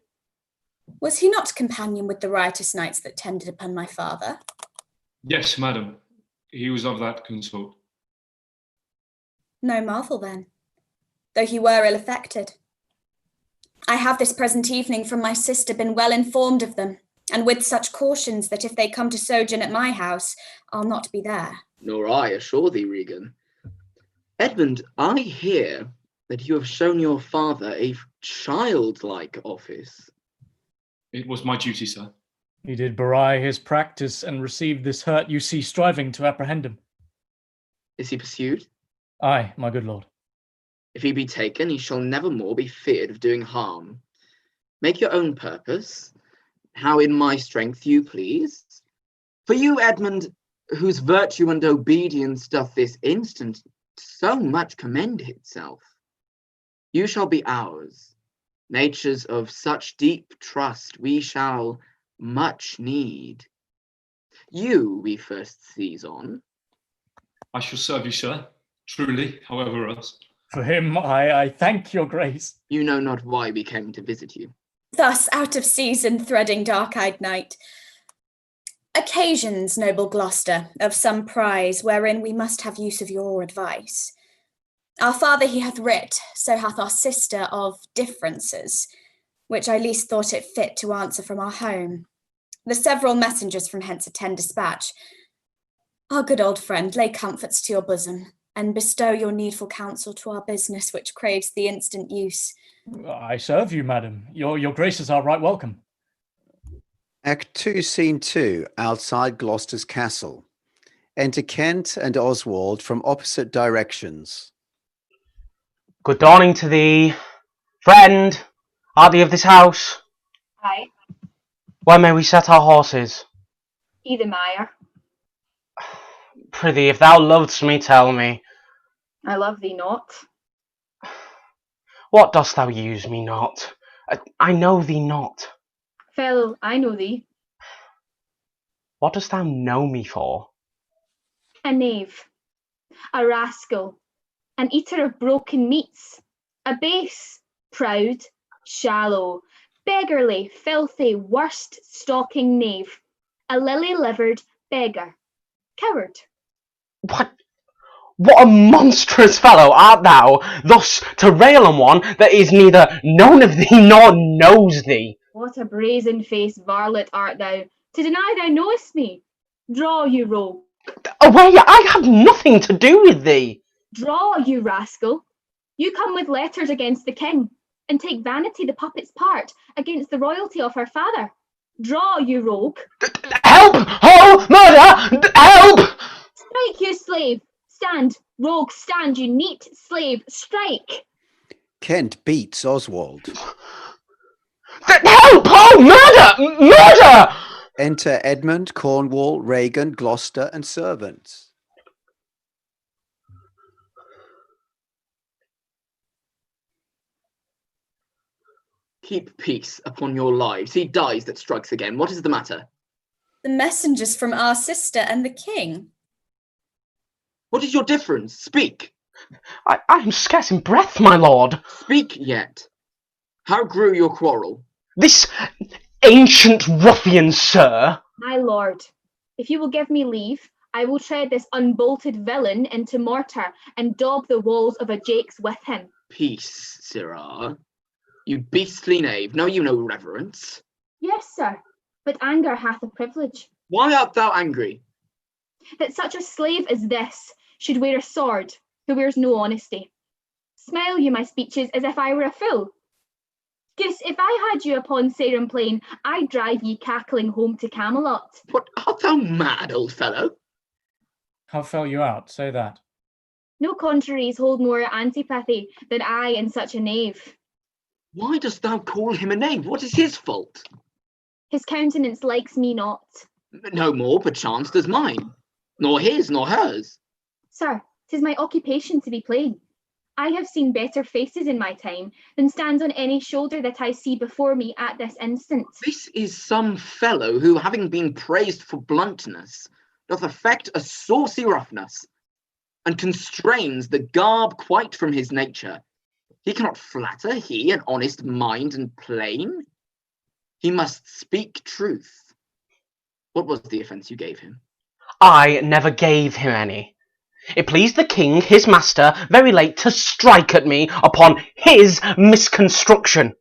Was he not companion with the riotous knights that tended upon my father? Yes, madam, he was of that consort. No marvel then, though he were ill affected. I have this present evening from my sister been well informed of them, and with such cautions that if they come to sojourn at my house, I'll not be there. Nor I, assure thee, Regan. Edmund, I hear that you have shown your father a childlike office. It was my duty, sir. He did belie his practice and received this hurt you see striving to apprehend him. Is he pursued? Aye, my good lord. If he be taken, he shall never more be feared of doing harm. Make your own purpose, how in my strength you please. For you, Edmund, whose virtue and obedience doth this instant so much commend itself, you shall be ours. Natures of such deep trust we shall much need. You we first seize on. I shall serve you, sir, truly, however else. For him I thank your grace. You know not why we came to visit you. Thus out of season threading dark-eyed night. Occasions, noble Gloucester, of some prize, wherein we must have use of your advice. Our father he hath writ, so hath our sister, of differences, which I least thought it fit to answer from our home. The several messengers from hence attend dispatch. Our good old friend, lay comforts to your bosom, and bestow your needful counsel to our business, which craves the instant use. I serve you, madam. Your graces are right welcome. Act 2, Scene 2, outside Gloucester's castle. Enter Kent and Oswald from opposite directions. Good dawning to thee. Friend, art thee of this house? Aye, Where may we set our horses? either mire. Prithee, if thou lov'dst me, tell me. I love thee not. What dost thou use me not? I know thee not. Fellow, I know thee. What dost thou know me for? A knave, a rascal, an eater of broken meats, a base, proud, shallow, beggarly, filthy, worst stalking knave, a lily-livered beggar, coward. What a monstrous fellow art thou, thus to rail on one that is neither known of thee nor knows thee. What a brazen-faced varlet art thou, to deny thou knowest me. Draw, you rogue. Away, I have nothing to do with thee. Draw, you rascal. You come with letters against the king, and take Vanity the puppet's part against the royalty of her father. Draw, you rogue. Help! Oh, murder! Help! Strike, you slave! Stand, rogue, stand, you neat slave, strike! Kent beats Oswald. Help! Oh, murder! Murder! Enter Edmund, Cornwall, Regan, Gloucester, and servants. Keep peace upon your lives. He dies that strikes again. What is the matter? The messengers from our sister and the king. What is your difference? Speak. I am scarce in breath, my lord. Speak yet. How grew your quarrel? This ancient ruffian, sir. My lord, if you will give me leave, I will tread this unbolted villain into mortar and daub the walls of a Jakes with him. Peace, sirrah. You beastly knave, know you no reverence? Yes, sir, but anger hath a privilege. Why art thou angry? That such a slave as this should wear a sword, who wears no honesty. Smile you my speeches as if I were a fool. Goose, if I had you upon Sarum Plain, I'd drive ye cackling home to Camelot. What, art thou mad, old fellow? How fell you out? Say that. No contraries hold more antipathy than I in such a knave. Why dost thou call him a knave? What is his fault? His countenance likes me not. No more, perchance, does mine. Nor his, nor hers. Sir, 'tis my occupation to be plain. I have seen better faces in my time than stands on any shoulder that I see before me at this instant. This is some fellow who, having been praised for bluntness, doth affect a saucy roughness, and constrains the garb quite from his nature. He cannot flatter, he, an honest mind and plain. He must speak truth. What was the offence you gave him? I never gave him any. It pleased the king, his master, very late to strike at me upon his misconstruction,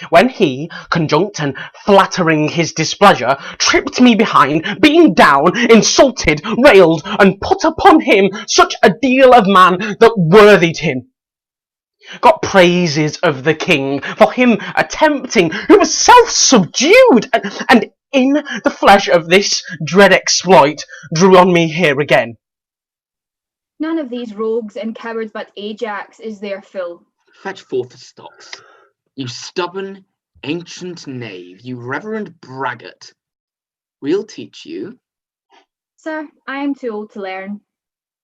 when he, conjunct and flattering his displeasure, tripped me behind, being down, insulted, railed, and put upon him such a deal of man that worthied him. Got praises of the king for him attempting, who was self-subdued, and in the flesh of this dread exploit drew on me here again. None of these rogues and cowards but Ajax is their fill. Fetch forth the stocks. You stubborn, ancient knave, you reverend braggart. We'll teach you. Sir, I am too old to learn.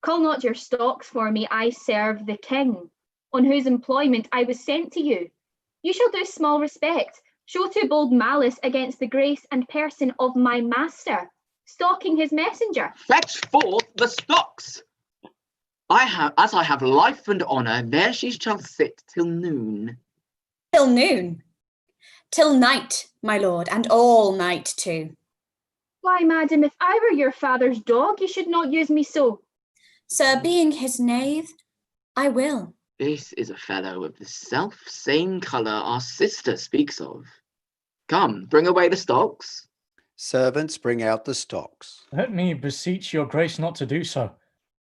Call not your stocks for me, I serve the king, on whose employment I was sent to you. You shall do small respect, show too bold malice against the grace and person of my master, stalking his messenger. Fetch forth the stocks. As I have life and honour, there she shall sit till noon. Till noon? Till night, my lord, and all night too. Why, madam, if I were your father's dog, you should not use me so. Sir, being his knave, I will. This is a fellow of the self-same colour our sister speaks of. Come, bring away the stocks. Servants bring out the stocks. Let me beseech your grace not to do so.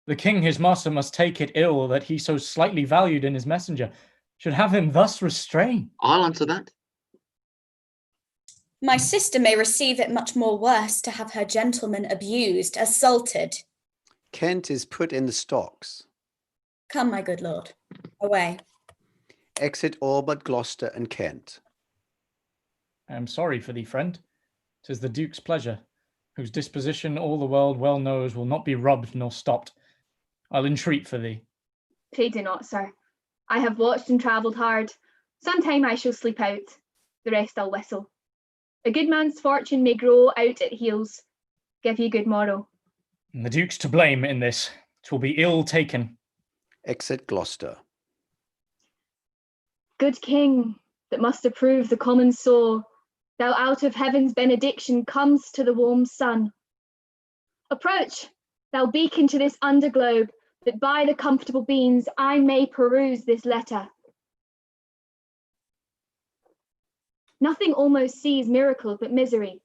The king, his master, must take it ill that he so slightly valued in his messenger should have him thus restrained. I'll answer that. My sister may receive it much more worse to have her gentleman abused, assaulted. Kent is put in the stocks. Come, my good lord, away. Exit all but Gloucester and Kent. I am sorry for thee, friend. 'Tis the Duke's pleasure, whose disposition all the world well knows will not be rubbed nor stopped. I'll entreat for thee. Pray do not, sir. I have watched and travelled hard. Sometime I shall sleep out. The rest I'll whistle. A good man's fortune may grow out at heels. Give you good morrow. And the Duke's to blame in this. 'Twill be ill taken. Exit Gloucester. Good king, that must approve the common soul, thou out of heaven's benediction comes to the warm sun. Approach, thou beacon to this underglobe, that by the comfortable beams I may peruse this letter. Nothing almost sees miracles but misery.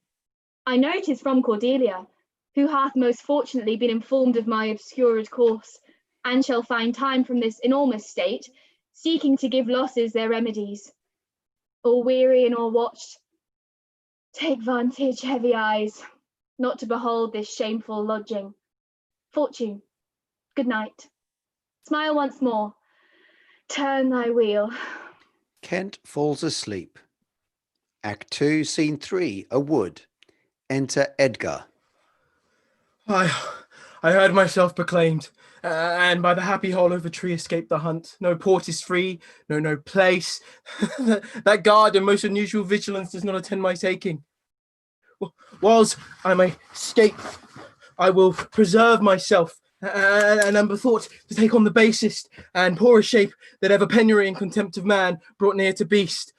I know 'tis from Cordelia, who hath most fortunately been informed of my obscured course, and shall find time from this enormous state, seeking to give losses their remedies. All weary and all watched, take vantage, heavy eyes, not to behold this shameful lodging. Fortune, good night. Smile once more. Turn thy wheel. Kent falls asleep. Act 2, Scene 3, a wood. Enter Edgar. I heard myself proclaimed, and by the happy hollow of a tree escaped the hunt. No port is free, no place. That guard and most unusual vigilance does not attend my taking. Whilst I may escape, I will preserve myself, and am bethought to take on the basest and poorest shape that ever penury and contempt of man brought near to beast.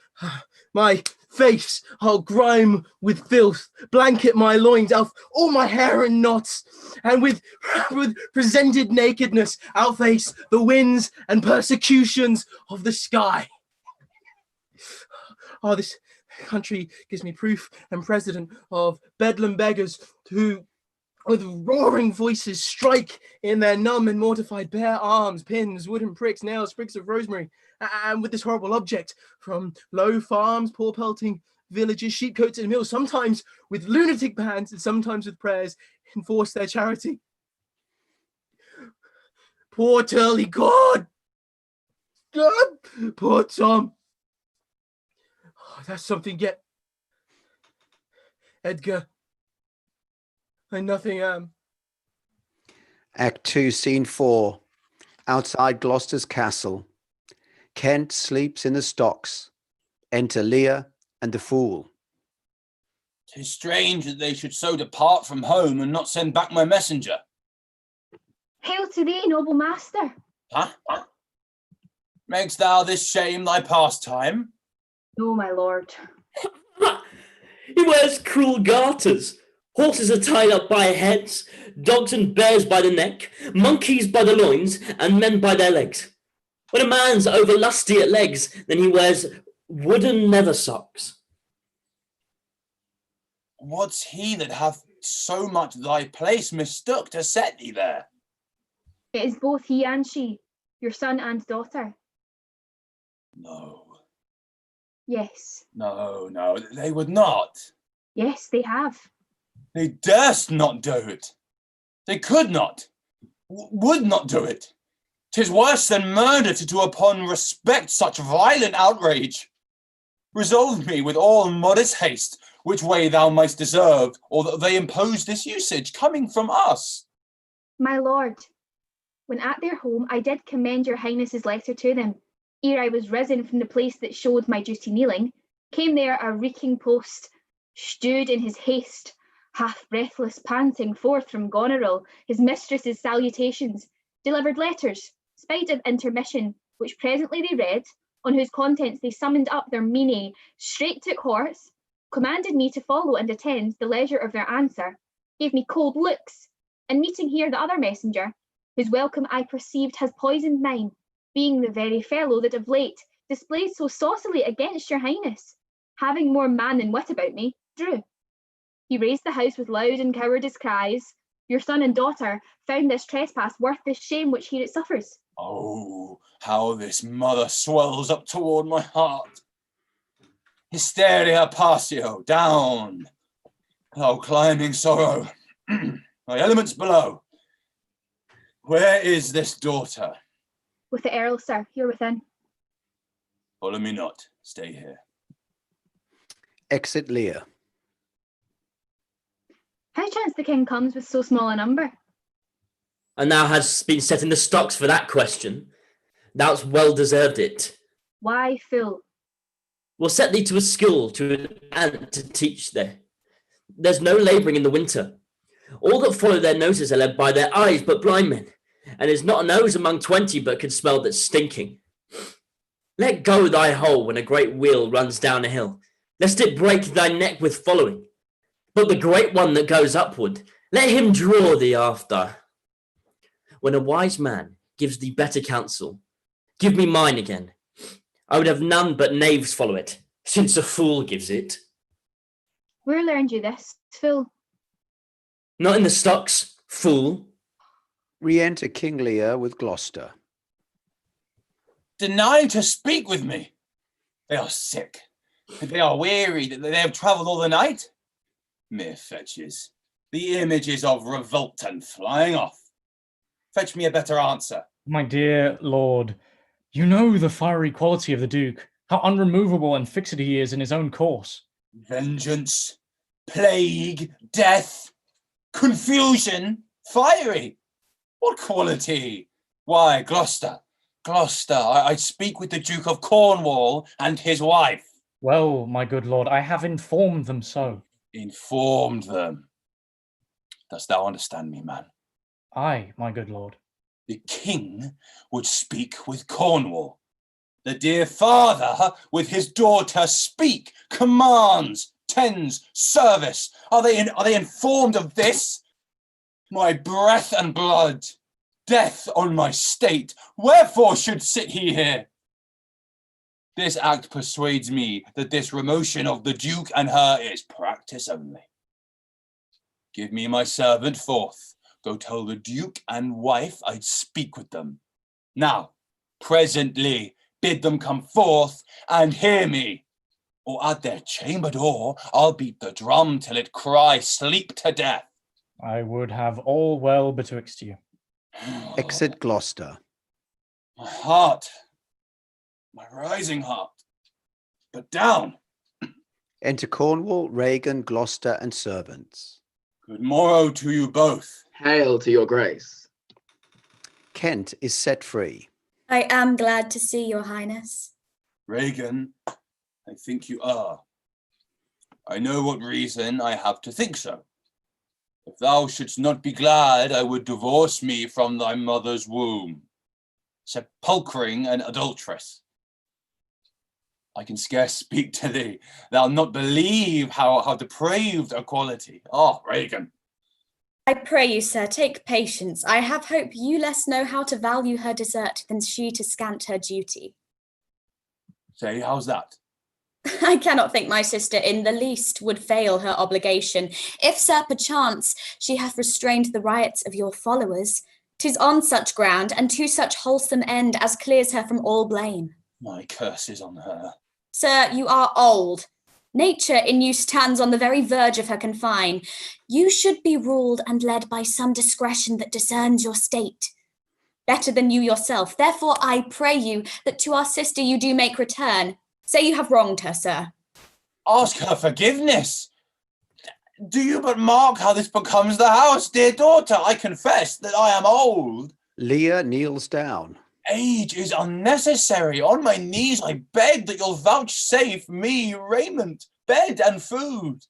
My face I'll grime with filth, blanket my loins, all my hair in knots, and with presented nakedness outface the winds and persecutions of the sky. Oh, this country gives me proof and precedent of bedlam beggars who with roaring voices strike in their numb and mortified bare arms, pins, wooden pricks, nails, sprigs of rosemary, and with this horrible object from low farms, poor pelting villages, sheepcotes and mills, sometimes with lunatic bands and sometimes with prayers, enforce their charity. Poor Turley, God! Poor Tom! Oh, that's something yet. Edgar, I nothing am. Act 2, Scene 4, outside Gloucester's castle. Kent sleeps in the stocks. Enter Lear and the fool. 'Tis strange that they should so depart from home and not send back my messenger. Hail to thee, noble master. Huh? Makes thou this shame thy pastime? No, my lord. He wears cruel garters. Horses are tied up by heads, dogs and bears by the neck, monkeys by the loins, and men by their legs. When a man's over lusty at legs, then he wears wooden nether socks. What's he that hath so much thy place mistook to set thee there? It is both he and she, your son and daughter. No, Yes, no, they would not. yes, they have. They durst not do it. They could not, would not do it. 'Tis worse than murder to do upon respect such violent outrage. Resolve me with all modest haste which way thou mightst deserve, or that they impose this usage coming from us. My lord, when at their home I did commend your highness's letter to them, ere I was risen from the place that showed my duty kneeling, came there a reeking post, stewed in his haste, half breathless panting forth from Goneril, his mistress's salutations, delivered letters, spite of intermission, which presently they read, on whose contents they summoned up their meaning, straight took horse, commanded me to follow and attend the leisure of their answer, gave me cold looks, and meeting here the other messenger, whose welcome I perceived has poisoned mine, being the very fellow that of late displayed so saucily against your highness, having more man than wit about me, drew. He raised the house with loud and cowardice cries. Your son and daughter found this trespass worth the shame which here it suffers. Oh, how this mother swells up toward my heart. Hysteria passio, down. Thou climbing sorrow, my elements below. Where is this daughter? With the Earl, sir, here within. Follow me not, stay here. Exit Lear. How chance the king comes with so small a number? And thou hast been set in the stocks for that question. Thou'st well deserved it. Why, fool? We'll set thee to a school to an aunt to teach there. There's no labouring in the winter. All that follow their noses are led by their eyes but blind men, and is not a nose among 20 but can smell that's stinking. Let go thy hole when a great wheel runs down a hill, lest it break thy neck with following. But the great one that goes upward, let him draw thee after. When a wise man gives thee better counsel, give me mine again. I would have none but knaves follow it, since a fool gives it. Where learned you this, fool? Not in the stocks, fool. Re-enter King Lear with Gloucester. Deny to speak with me. They are sick. They are weary. They have travelled all the night. Mere fetches. The images of revolt and flying off. Fetch me a better answer. My dear lord, you know the fiery quality of the Duke, how unremovable and fixed he is in his own course. Vengeance, plague, death, confusion, fiery. What quality? Why, Gloucester, I speak with the Duke of Cornwall and his wife. Well, my good lord, I have informed them so. Informed them. Dost thou understand me, man? Aye, my good lord. The king would speak with Cornwall. The dear father with his daughter speak, commands, tends, service. Are they informed of this? My breath and blood, death on my state, wherefore should sit he here? This act persuades me that this remotion of the Duke and her is practice only. Give me my servant forth. Go tell the Duke and wife I'd speak with them. Now, presently, bid them come forth and hear me, or at their chamber door I'll beat the drum till it cry sleep to death. I would have all well betwixt you. Exit Gloucester. My heart, my rising heart, but down. Enter Cornwall, Regan, Gloucester, and servants. Good morrow to you both. Hail to your grace. Kent is set free. I am glad to see your highness. Regan, I think you are. I know what reason I have to think so. If thou shouldst not be glad, I would divorce me from thy mother's womb, sepulchring an adulteress. I can scarce speak to thee. Thou not believe how depraved a quality. Oh, Regan. I pray you, sir, take patience. I have hope you less know how to value her desert than she to scant her duty. Say, how's that? I cannot think my sister in the least would fail her obligation. If, sir, perchance she hath restrained the riots of your followers, 'tis on such ground and to such wholesome end as clears her from all blame. My curse is on her. Sir, you are old. Nature in you stands on the very verge of her confine. You should be ruled and led by some discretion that discerns your state. Better than you yourself. Therefore, I pray you that to our sister you do make return. Say you have wronged her, sir. Ask her forgiveness. Do you but mark how this becomes the house, dear daughter? I confess that I am old. Lear kneels down. Age is unnecessary. On my knees I beg that you'll vouchsafe me raiment, bed, and food.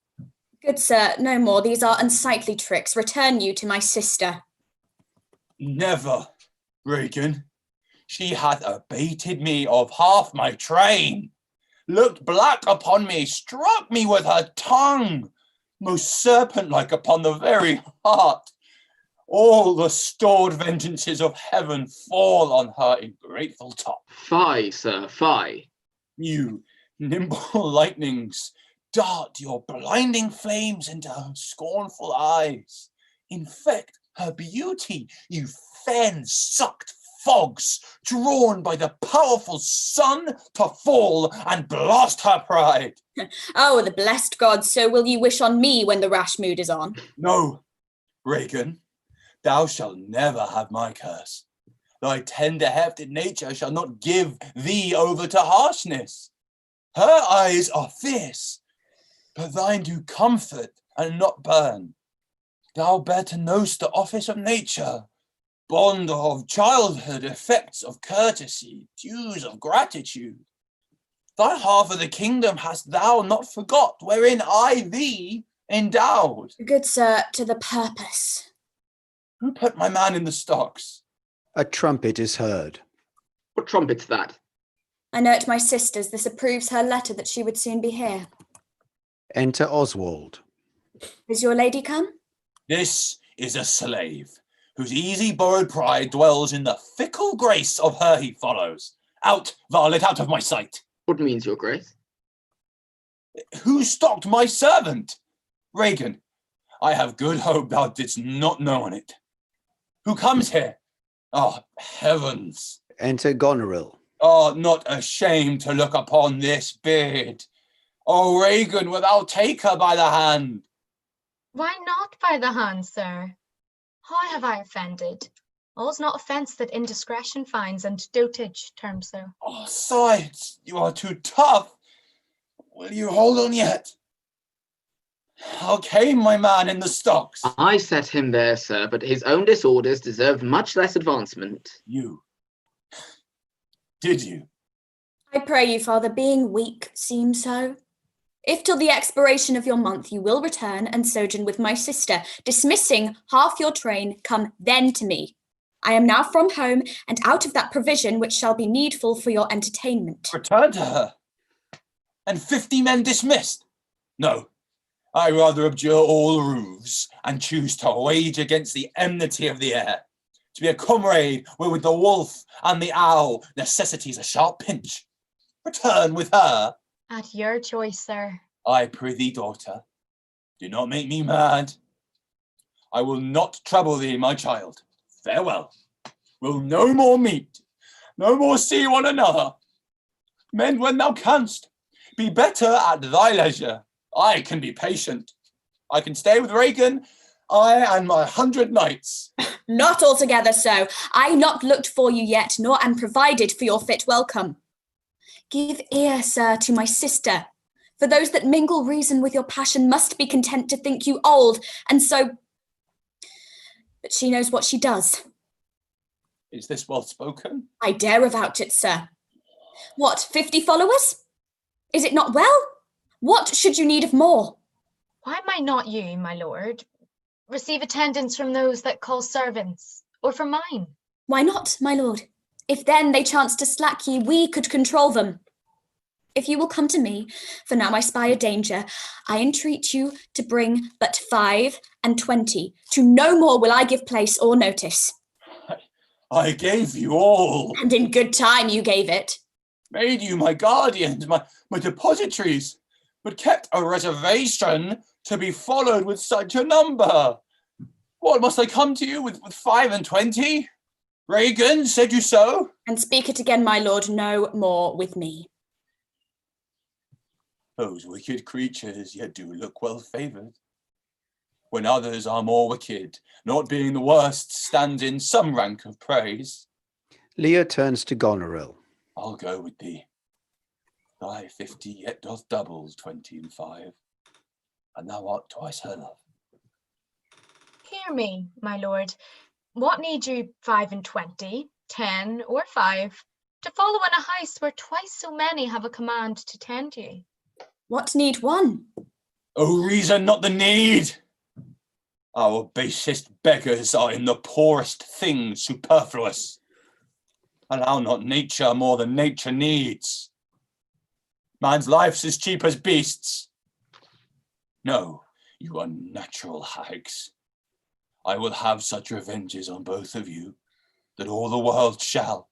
Good sir, no more. These are unsightly tricks. Return you to my sister. Never, Regan. She hath abated me of half my train, looked black upon me, struck me with her tongue, most serpent-like upon the very heart. All the stored vengeances of heaven fall on her ingrateful top. Fie, sir, fie. You nimble lightnings, dart your blinding flames into her scornful eyes. Infect her beauty, you fen-sucked fogs, drawn by the powerful sun to fall and blast her pride. Oh, the blessed gods, so will you wish on me when the rash mood is on? No, Regan, thou shalt never have my curse. Thy tender-hefted nature shall not give thee over to harshness. Her eyes are fierce, but thine do comfort and not burn. Thou better know'st the office of nature, bond of childhood, effects of courtesy, dues of gratitude. Thy half of the kingdom hast thou not forgot, wherein I thee endowed. Good sir, to the purpose. Who put my man in the stocks? A trumpet is heard. What trumpet's that? I know at my sister's this approves her letter that she would soon be here. Enter Oswald. Is your lady come? This is a slave, whose easy borrowed pride dwells in the fickle grace of her he follows. Out, varlet, out of my sight. What means your grace? Who stocked my servant? Regan, I have good hope thou didst not know on it. Who comes here? Ah, heavens. Enter Goneril. Ah, not ashamed to look upon this beard. Oh, Regan, wilt thou take her by the hand? Why not by the hand, sir? How have I offended? All's not offence that indiscretion finds, and dotage terms so. Oh, sides, you are too tough. Will you hold on yet? How came my man in the stocks? I set him there, sir, but his own disorders deserved much less advancement. You? Did you? I pray you, father, being weak, seem so. If till the expiration of your month you will return and sojourn with my sister, dismissing half your train, come then to me. I am now from home and out of that provision which shall be needful for your entertainment. Return to her? And 50 men dismissed? No, I rather abjure all roofs and choose to wage against the enmity of the air. To be a comrade where with the wolf and the owl necessity's a sharp pinch. Return with her. At your choice, sir. I prithee, daughter, do not make me mad. I will not trouble thee, my child. Farewell. We'll no more meet, no more see one another. Mend when thou canst. Be better at thy leisure. I can be patient. I can stay with Regan, I and my 100 knights. Not altogether so. I not looked for you yet, nor am provided for your fit welcome. Give ear, sir, to my sister. For those that mingle reason with your passion must be content to think you old, and so... But she knows what she does. Is this well spoken? I dare avouch it, sir. What, 50 followers? Is it not well? What should you need of more? Why might not you, my lord, receive attendance from those that call servants, or from mine? Why not, my lord? If then they chance to slack ye, we could control them. If you will come to me, for now I spy a danger, I entreat you to bring but 5 and 20. To no more will I give place or notice. I gave you all. And in good time you gave it. Made you my guardians, my depositories, but kept a reservation to be followed with such a number. What, must I come to you with 5 and 20? Regan, said you so? And speak it again, my lord, no more with me. Those wicked creatures yet do look well favoured. When others are more wicked, not being the worst, stands in some rank of praise. Lear turns to Goneril. I'll go with thee. Thy 50 yet doth double 20 and 5, and thou art twice her love. Hear me, my lord. What need you 5 and 20, 10 or 5, to follow in a house where twice so many have a command to tend you? What need one? Oh, reason, not the need. Our basest beggars are in the poorest things superfluous. Allow not nature more than nature needs. Man's life's as cheap as beasts. No, You unnatural hags. I will have such revenges on both of you that all the world shall.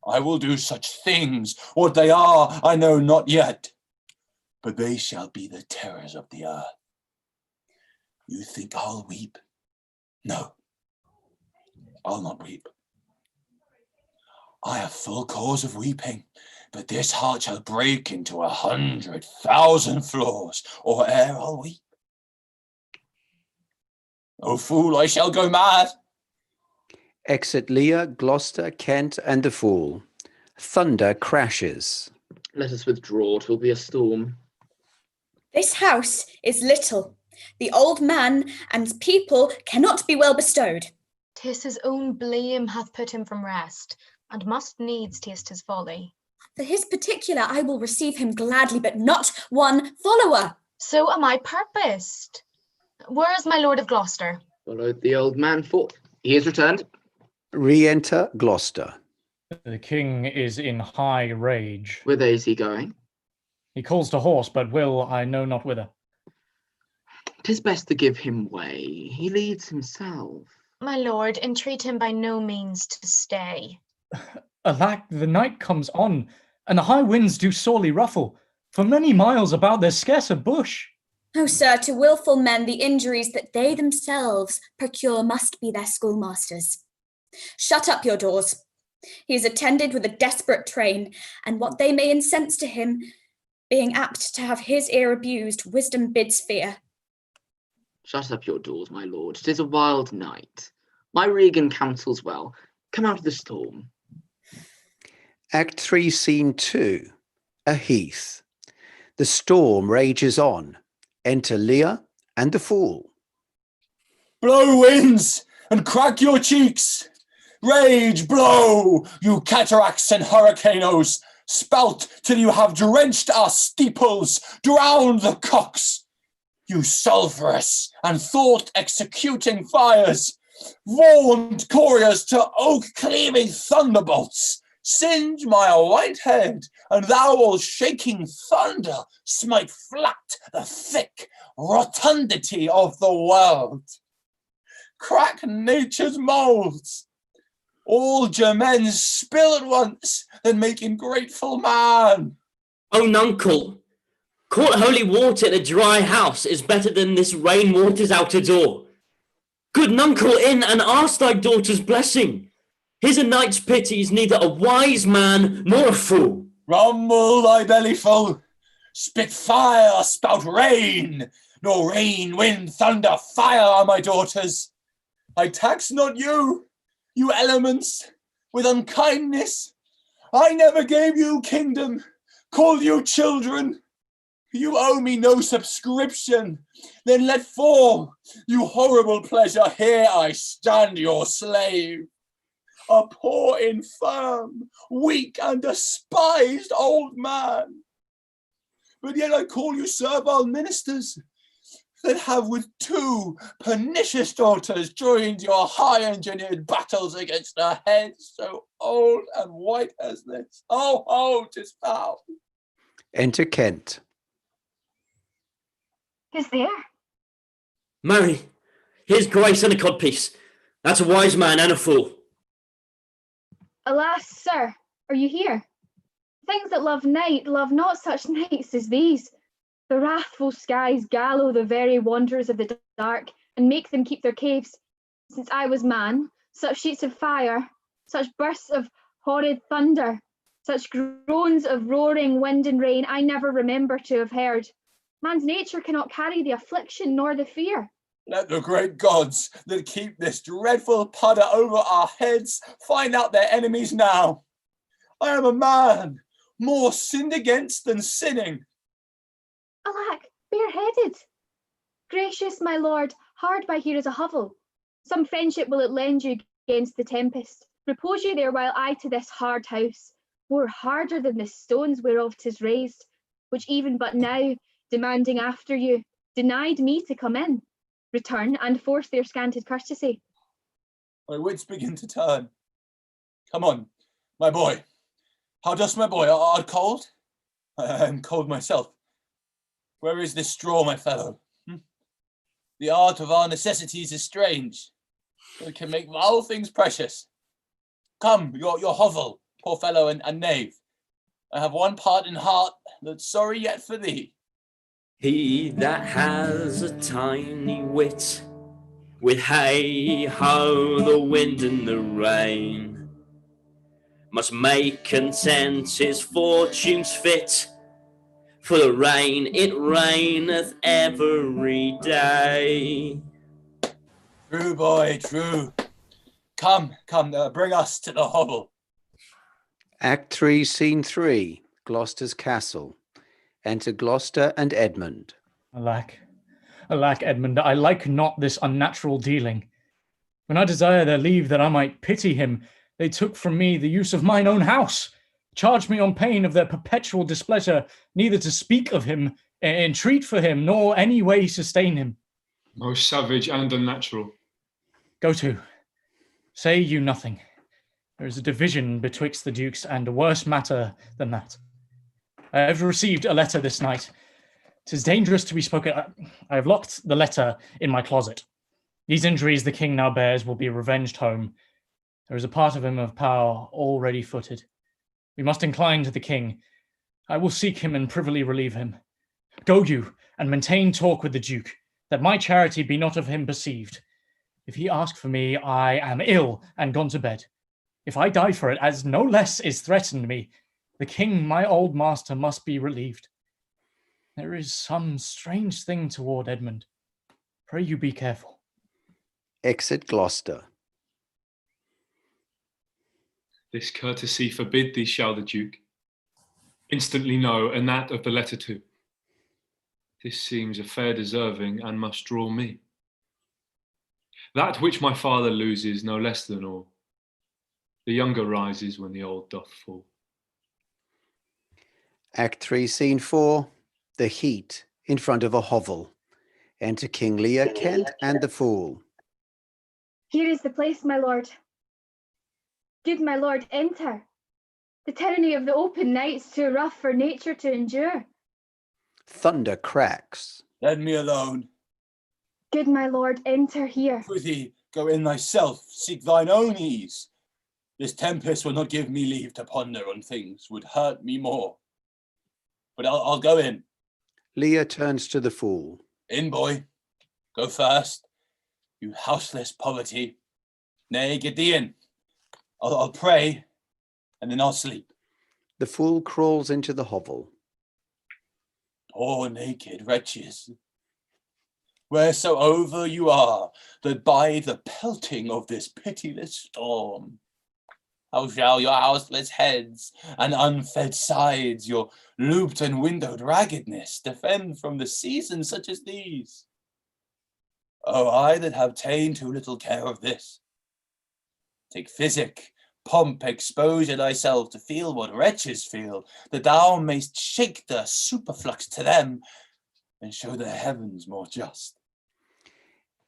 I will do such things, what they are I know not yet, but they shall be the terrors of the earth. You think I'll weep? No, I'll not weep. I have full cause of weeping, but this heart shall break into 100,000 flaws, or ere I'll weep. O fool, I shall go mad. Exit Lear, Gloucester, Kent, and the Fool. Thunder crashes. Let us withdraw, 'twill be a storm. This house is little. The old man and people cannot be well bestowed. 'Tis his own blame hath put him from rest, and must needs taste his folly. For his particular I will receive him gladly, but not one follower. So am I purposed. Where is my lord of Gloucester? Followed the old man forth. He is returned. Re-enter Gloucester. The king is in high rage. Whither is he going? He calls to horse, but will I know not whither. 'Tis best to give him way. He leads himself. My lord, entreat him by no means to stay. Alack, the night comes on, and the high winds do sorely ruffle. For many miles about there's scarce a bush. Oh, sir, to wilful men the injuries that they themselves procure must be their schoolmasters. Shut up your doors. He is attended with a desperate train, and what they may incense to him, being apt to have his ear abused, wisdom bids fear. Shut up your doors, my lord. 'Tis a wild night. My Regan counsels well. Come out of the storm. Act 3, Scene 2. A heath. The storm rages on. Enter Lear and the Fool. Blow winds and crack your cheeks. Rage, blow, you cataracts and hurricanos. Spout till you have drenched our steeples, drowned the cocks. You sulphurous and thought-executing fires, vaunt couriers to oak-cleaving thunderbolts, singe my white head, and thou all shaking thunder smite flat the thick rotundity of the world. Crack nature's moulds, all germens spill at once, then make ingrateful man. Oh, nuncle, court holy water in a dry house is better than this rain waters out a door. Good nuncle, in and ask thy daughter's blessing. Here's a knight's pities, neither a wise man nor a fool. Rumble thy belly full, spit fire, spout rain, nor rain, wind, thunder, fire are my daughters. I tax not you, you elements, with unkindness. I never gave you kingdom, called you children. You owe me no subscription. Then let fall, you horrible pleasure. Here I stand your slave. A poor, infirm, weak, and despised old man. But yet I call you servile ministers that have with 2 pernicious daughters joined your high-engineered battles against a head so old and white as this. Oh, oh, 'tis foul. Enter Kent. Who's there? Marry, here's grace and a codpiece. That's a wise man and a fool. Alas, sir, are you here? Things that love night love not such nights as these. The wrathful skies gallow the very wanderers of the dark, and make them keep their caves. Since I was man, such sheets of fire, such bursts of horrid thunder, such groans of roaring wind and rain, I never remember to have heard. Man's nature cannot carry the affliction nor the fear. Let the great gods that keep this dreadful pudder over our heads find out their enemies now. I am a man, more sinned against than sinning. Alack, bareheaded! Gracious my lord, hard by here is a hovel. Some friendship will it lend you against the tempest. Repose you there while I to this hard house, more harder than the stones whereof 'tis raised, which even but now, demanding after you, denied me to come in, return and force their scanted courtesy. My wits begin to turn. Come on, my boy. How dost my boy? Art cold? I am cold myself. Where is this straw, my fellow? The art of our necessities is strange. It can make all things precious. Come, your hovel, poor fellow and knave. I have one part in heart that's sorry yet for thee. He that has a tiny wit, with hey ho, the wind and the rain, must make content his fortunes fit. For the rain, it raineth every day. True, boy, true. Come, bring us to the hovel. Act 3, Scene 3, Gloucester's Castle. Enter Gloucester and Edmund. Alack, Edmund, I like not this unnatural dealing. When I desire their leave that I might pity him, they took from me the use of mine own house, charged me on pain of their perpetual displeasure, neither to speak of him, entreat for him, nor any way sustain him. Most savage and unnatural. Go to. Say you nothing. There is a division betwixt the dukes, and a worse matter than that. I have received a letter this night. 'Tis dangerous to be spoken. I have locked the letter in my closet. These injuries the king now bears will be revenged home. There is a part of him of power already footed. We must incline to the king. I will seek him and privily relieve him. Go you, and maintain talk with the duke, that my charity be not of him perceived. If he ask for me, I am ill and gone to bed. If I die for it, as no less is threatened me, the king, my old master, must be relieved. There is some strange thing toward Edmund. Pray you be careful. Exit Gloucester. This courtesy forbid thee, shall the Duke. Instantly no, and that of the letter too. This seems a fair deserving, and must draw me. That which my father loses no less than all. The younger rises when the old doth fall. Act 3, Scene 4, The Heat, in front of a hovel. Enter King Lear, Kent, and the Fool. Here is the place, my lord. Good my lord, enter. The tyranny of the open night's too rough for nature to endure. Thunder cracks. Let me alone. Good my lord, enter here. Prithee, go in thyself, seek thine own ease. This tempest will not give me leave to ponder on things would hurt me more. But I'll go in. Lear turns to the Fool. In, boy. Go first. You houseless poverty. Nay, get thee in. I'll pray, and then I'll sleep. The Fool crawls into the hovel. Poor naked wretches. Wheresoever you are, that by the pelting of this pitiless storm, how shall your houseless heads and unfed sides, your looped and windowed raggedness, defend from the seasons such as these? Oh, I that have ta'en too little care of this. Take physic, pomp, exposure thyself to feel what wretches feel, that thou mayst shake the superflux to them, and show the heavens more just.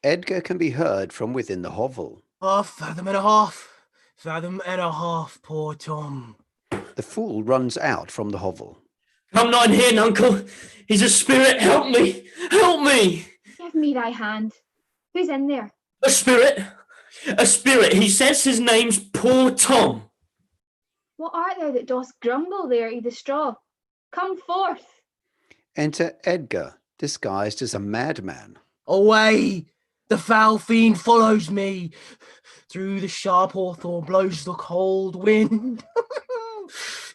Edgar can be heard from within the hovel. Fathom and a half. Fathom and a half, poor Tom. The Fool runs out from the hovel. Come not in here, uncle. He's a spirit. Help me. Help me. Give me thy hand. Who's in there? A spirit. A spirit. He says his name's poor Tom. What art thou that dost grumble there i' the straw? Come forth. Enter Edgar, disguised as a madman. Away! The foul fiend follows me. Through the sharp hawthorn blows the cold wind.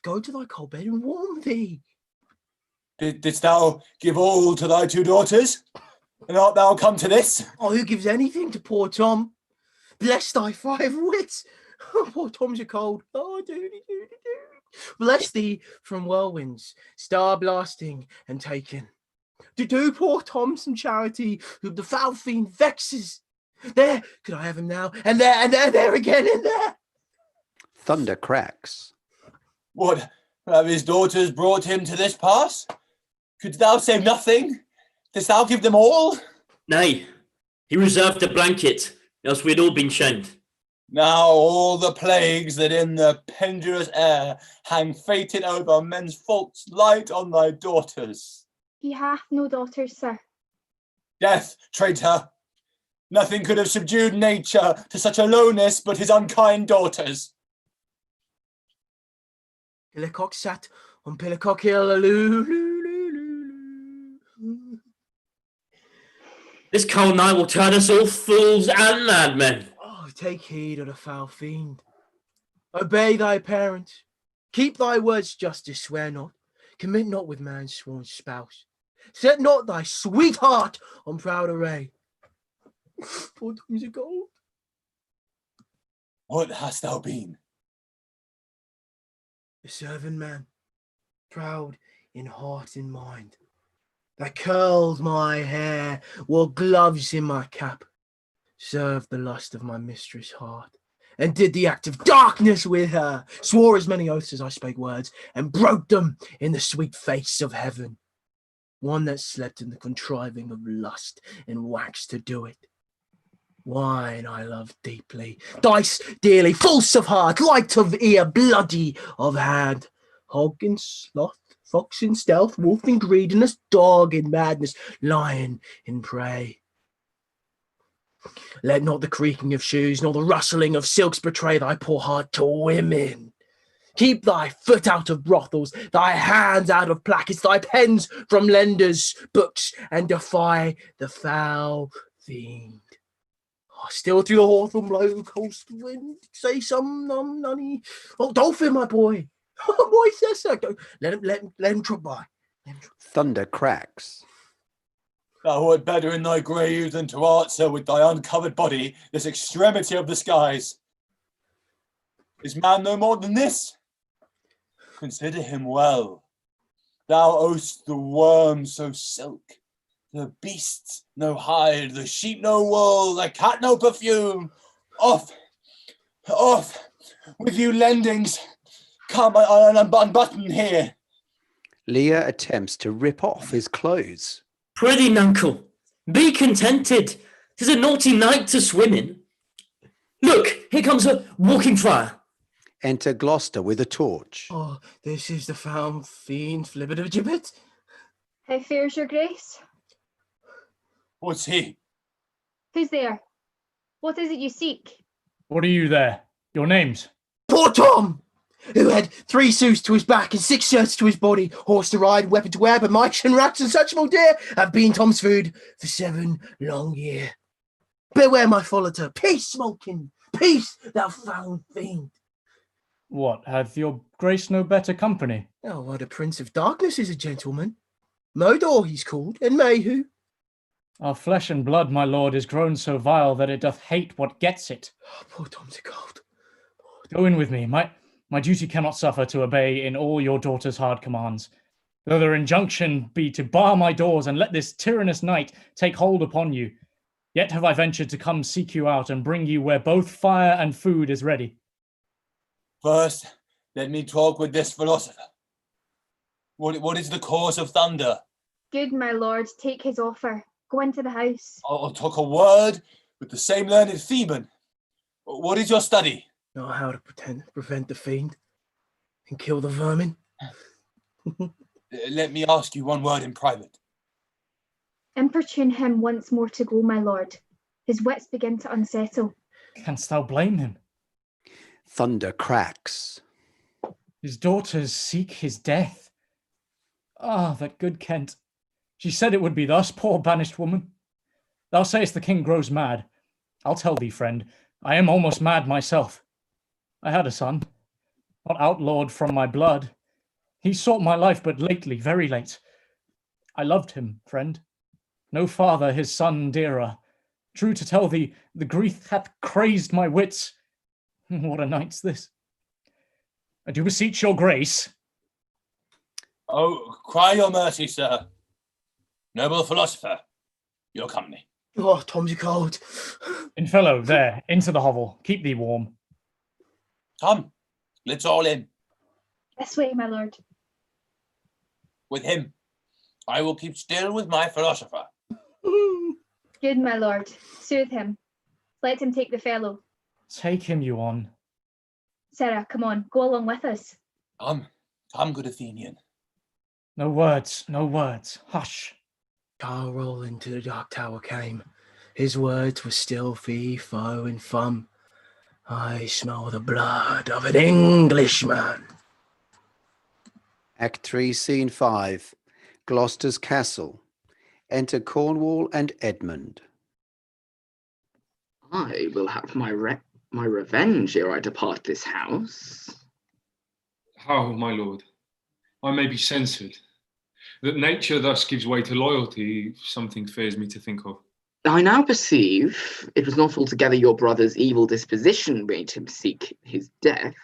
Go to thy cold bed and warm thee. Didst thou give all to thy two daughters? And art thou come to this? Oh, who gives anything to poor Tom? Bless thy 5 wits. Oh, poor Tom's a cold. Oh, doody. Bless thee from whirlwinds, star blasting and taken. Do poor Tom some charity, whom the foul fiend vexes. There, could I have him now? And there again, and there. Thunder cracks. What, have his daughters brought him to this pass? Couldst thou say nothing? Didst thou give them all? Nay, he reserved a blanket, else we'd all been shamed. Now all the plagues that in the pendulous air hang fated over men's faults light on thy daughters. He hath no daughters, sir. Death, traitor! Nothing could have subdued nature to such a lowness but his unkind daughters. Pillicock sat on Pillicock Hill. This cold night will turn us all fools and madmen. Oh, take heed of the foul fiend. Obey thy parents. Keep thy words justice, swear not. Commit not with man's sworn spouse. Set not thy sweetheart on proud array. 4 times of gold. What hast thou been? A servant man, proud in heart and mind. That curled my hair, wore gloves in my cap, served the lust of my mistress' heart, and did the act of darkness with her, swore as many oaths as I spake words, and broke them in the sweet face of heaven. One that slept in the contriving of lust, and waxed to do it. Wine I love deeply, dice dearly, false of heart, light of ear, bloody of hand, hog in sloth, fox in stealth, wolf in greediness, dog in madness, lion in prey. Let not the creaking of shoes nor the rustling of silks betray thy poor heart to women. Keep thy foot out of brothels, thy hands out of plackets, thy pens from lenders' books, and defy the foul fiend. Still through the hawthorn blow, coast wind, say some nunny. Oh, Dolphin, my boy. Oh, boy, says so. Let him trot by. Thunder cracks. Thou wert better in thy grave than to answer with thy uncovered body this extremity of the skies. Is man no more than this? Consider him well. Thou owest the worm so silk, the beasts no hide, the sheep no wool, the cat no perfume. Off with you lendings. Come, unbutton here. Lear attempts to rip off his clothes. Prithee, nuncle, be contented. 'Tis a naughty night to swim in. Look, here comes a walking friar. Enter Gloucester with a torch. Oh, this is the foul fiend, flibbit of gibbet. How fares your grace? What's he? Who's there? What is it you seek? What are you there? Your names? Poor Tom, who had 3 suits to his back and 6 shirts to his body, horse to ride, weapon to wear, but mice and rats and such more dear have been Tom's food for 7 long year. Beware my follower, peace, smoking, peace, thou foul fiend. What, hath your grace no better company? Oh, what a prince of darkness is a gentleman. Modor he's called, and Mayhew. Our flesh and blood, my lord, is grown so vile that it doth hate what gets it. Oh, poor Tom's a cold. Go in with me. My duty cannot suffer to obey in all your daughter's hard commands. Though their injunction be to bar my doors and let this tyrannous night take hold upon you, yet have I ventured to come seek you out and bring you where both fire and food is ready. First, let me talk with this philosopher. What is the cause of thunder? Good, my lord, take his offer. Go into the house. I'll talk a word with the same learned Theban. What is your study? Know how to prevent the fiend and kill the vermin. Let me ask you one word in private. Importune him once more to go, my lord. His wits begin to unsettle. Canst thou blame him? Thunder cracks. His daughters seek his death. Ah, that good Kent. She said it would be thus, poor banished woman. Thou sayest the king grows mad. I'll tell thee, friend, I am almost mad myself. I had a son, not outlawed from my blood. He sought my life but lately, very late. I loved him, friend. No father his son dearer. True to tell thee, the grief hath crazed my wits. What a night's this. I do beseech your grace. Oh, cry your mercy, sir. Noble philosopher, your company. Oh, Tom's a cold. In fellow, there, into the hovel. Keep thee warm. Come, let's all in. This way, my lord. With him, I will keep still with my philosopher. Good, my lord. Soothe him. Let him take the fellow. Take him, you on. Sarah, come on, go along with us. Come, good Athenian. No words, no words. Hush. Carl into the dark tower came. His words were still fee, foe, and fum. I smell the blood of an Englishman. Act 3, Scene 5. Gloucester's Castle. Enter Cornwall and Edmund. I will have my revenge ere I depart this house. How, my lord? I may be censored. That nature thus gives way to loyalty, something fears me to think of. I now perceive it was not altogether your brother's evil disposition made him seek his death,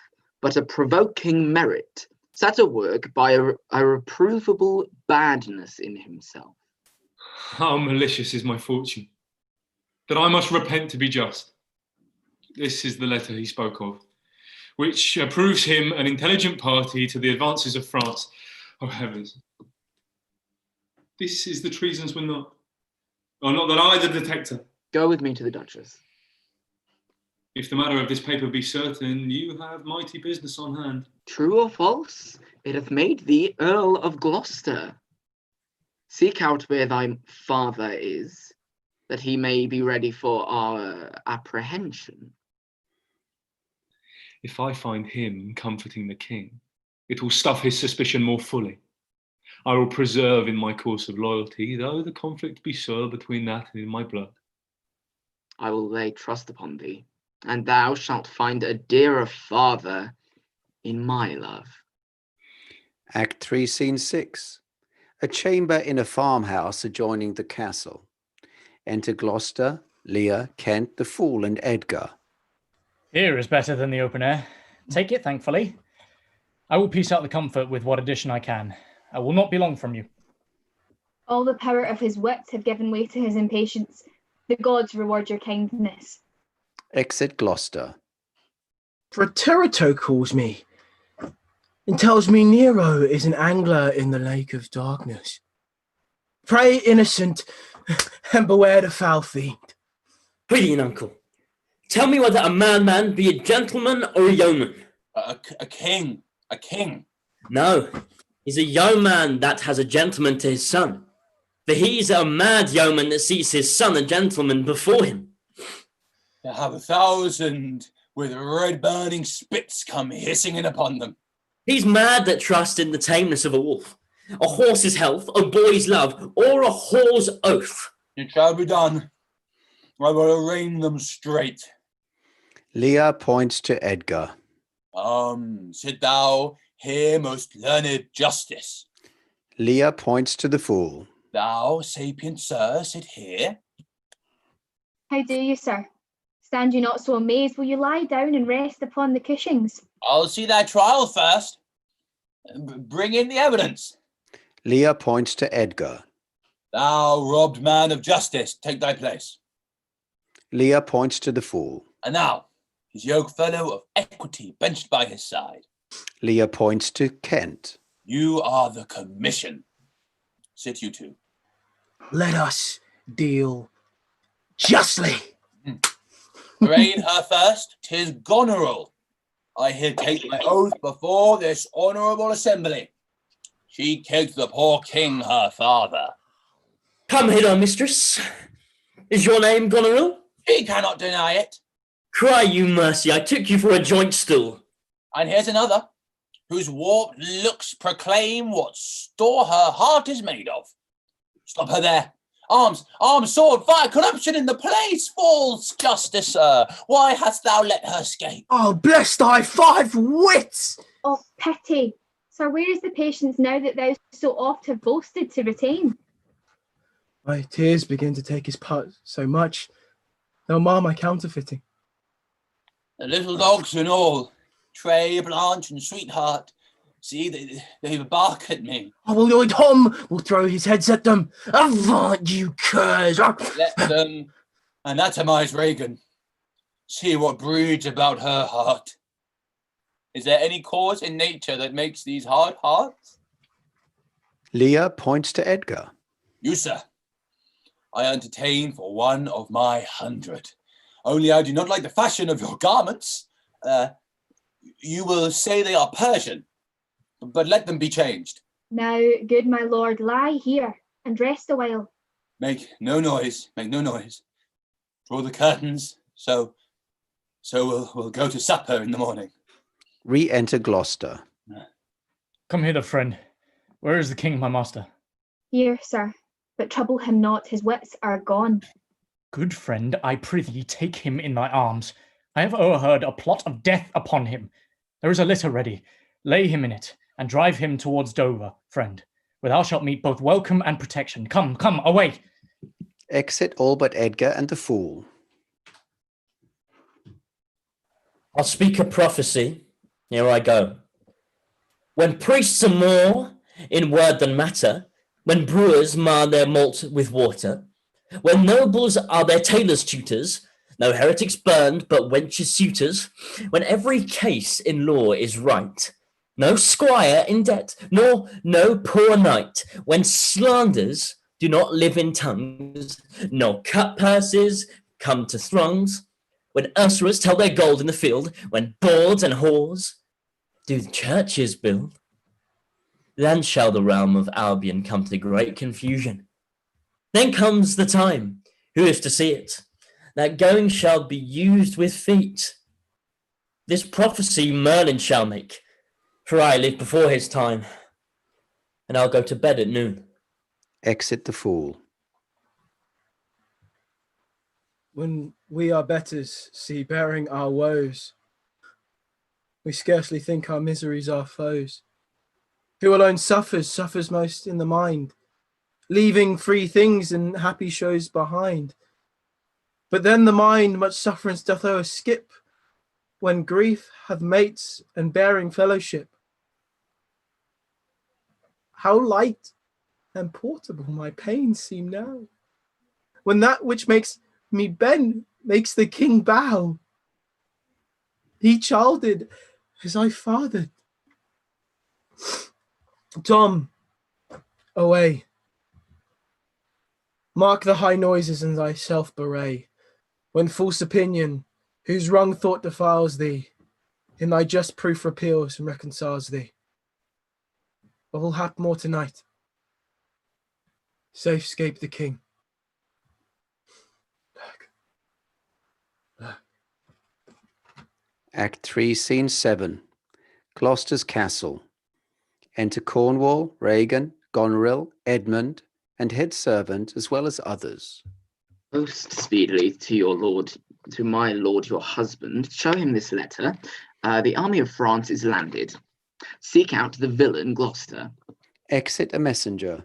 but a provoking merit, set at work by a reprovable badness in himself. How malicious is my fortune, that I must repent to be just. This is the letter he spoke of, which proves him an intelligent party to the advances of France. Oh, heavens. This is the treasons we're not. Oh, not that I, the detector. Go with me to the Duchess. If the matter of this paper be certain, you have mighty business on hand. True or false, it hath made thee Earl of Gloucester. Seek out where thy father is, that he may be ready for our apprehension. If I find him comforting the king, it will stuff his suspicion more fully. I will preserve in my course of loyalty, though the conflict be sore between that and in my blood. I will lay trust upon thee, and thou shalt find a dearer father in my love. Act 3, Scene 6. A chamber in a farmhouse adjoining the castle. Enter Gloucester, Lear, Kent, the Fool, and Edgar. Here is better than the open air. Take it, thankfully. I will piece out the comfort with what addition I can. I will not be long from you. All the power of his wits have given way to his impatience. The gods reward your kindness. Exit Gloucester. Praeterito calls me and tells me Nero is an angler in the lake of darkness. Pray, innocent, and beware the foul fiend. Brilliant, uncle. Tell me whether a madman be a gentleman or a yeoman. A king. A king. No, he's a yeoman that has a gentleman to his son. For he's a mad yeoman that sees his son a gentleman before him. To have 1,000 with red burning spits come hissing in upon them. He's mad that trusts in the tameness of a wolf, a horse's health, a boy's love, or a whore's oath. It shall be done. I will arraign them straight. Lear points to Edgar. Sit thou here, most learned justice. Lear points to the Fool. Thou, sapient sir, sit here. How do you, sir? Stand you not so amazed, will you lie down and rest upon the cushions? I'll see thy trial first. Bring in the evidence. Lear points to Edgar. Thou robbed man of justice, take thy place. Lear points to the Fool. And now, his yoke fellow of equity benched by his side. Lear points to Kent. You are the commission. Sit you two. Let us deal justly. Arraign her first. 'Tis Goneril. I here take my oath before this honourable assembly. She kicked the poor king, her father. Come hither, mistress. Is your name Goneril? He cannot deny it. Cry you mercy, I took you for a joint stool. And here's another, whose warped looks proclaim what store her heart is made of. Stop her there. Arms, sword, fire, corruption in the place. False justice, sir. Why hast thou let her escape? Oh, bless thy 5 wits! Oh, pity. Sir, where is the patience now that thou so oft have boasted to retain? My tears begin to take his part so much, they'll mar my counterfeiting. The little dogs and all, Tray, Blanche, and Sweetheart. See, they bark at me. Oh, well, Lord Tom will throw his heads at them. Avaunt, you curs! Let them anatomize Regan. See what breeds about her heart. Is there any cause in nature that makes these hard hearts? Lear points to Edgar. You, sir. I entertain for one of my 100. Only I do not like the fashion of your garments. You will say they are Persian, but let them be changed. Now, good my lord, lie here and rest a while. Make no noise, make no noise. Draw the curtains, so we'll go to supper in the morning. Re-enter Gloucester. Come hither, friend. Where is the king, my master? Here, sir, but trouble him not, his wits are gone. Good friend, I prithee take him in thy arms. I have overheard a plot of death upon him. There is a litter ready. Lay him in it, and drive him towards Dover, friend, where thou shalt meet both welcome and protection. Come, come, away! Exit all but Edgar and the fool. I'll speak a prophecy. Here I go. When priests are more in word than matter, when brewers mar their malt with water, when nobles are their tailors' tutors, no heretics burned but wenches suitors, when every case in law is right, no squire in debt, nor no poor knight, when slanders do not live in tongues, nor cut purses come to throngs, when usurers tell their gold in the field, when bawds and whores do the churches build, then shall the realm of Albion come to great confusion. Then comes the time, who is to see it, that going shall be used with feet. This prophecy Merlin shall make, for I live before his time, and I'll go to bed at noon. Exit the fool. When we our betters see bearing our woes, we scarcely think our miseries our foes. Who alone suffers most in the mind, leaving free things and happy shows behind. But then the mind much sufferance doth o'erskip, when grief hath mates and bearing fellowship. How light and portable my pains seem now, when that which makes me bend makes the king bow. He childed as I fathered. Tom, away. Mark the high noises and thyself bewray, when false opinion, whose wrong thought defiles thee, in thy just proof repeals and reconciles thee. What will hap more tonight? Safe scape the king. Act 3, Scene 7. Gloucester's Castle. Enter Cornwall, Regan, Goneril, Edmund, and head servant, as well as others. Most speedily to your lord, to my lord your husband, show him this letter. The army of France is landed. Seek out the villain Gloucester. Exit a messenger.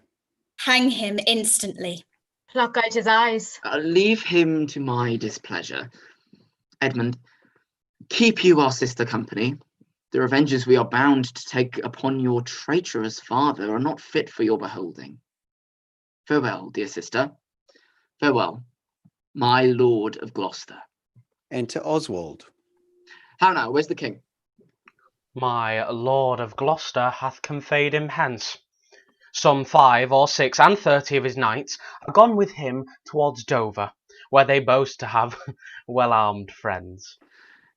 Hang him instantly. Pluck out his eyes. Leave him to my displeasure. Edmund, keep you our sister company. The revenges we are bound to take upon your traitorous father are not fit for your beholding. Farewell, dear sister. Farewell, my lord of Gloucester. Enter Oswald. How now, where's the king? My lord of Gloucester hath conveyed him hence. Some 5 or 6 and 30 of his knights are gone with him towards Dover, where they boast to have well-armed friends.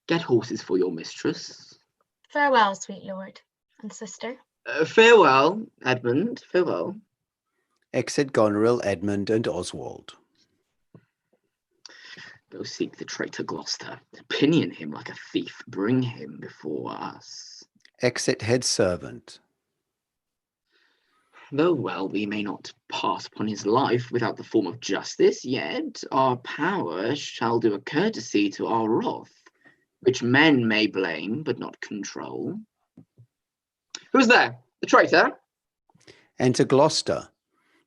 Get horses for your mistress. Farewell, sweet lord and sister. Farewell, Edmund, farewell. Exit Goneril, Edmund, and Oswald. Go seek the traitor Gloucester. Pinion him like a thief. Bring him before us. Exit head servant. Though well we may not pass upon his life without the form of justice, yet our power shall do a courtesy to our wrath, which men may blame but not control. Who's there? The traitor? Enter Gloucester,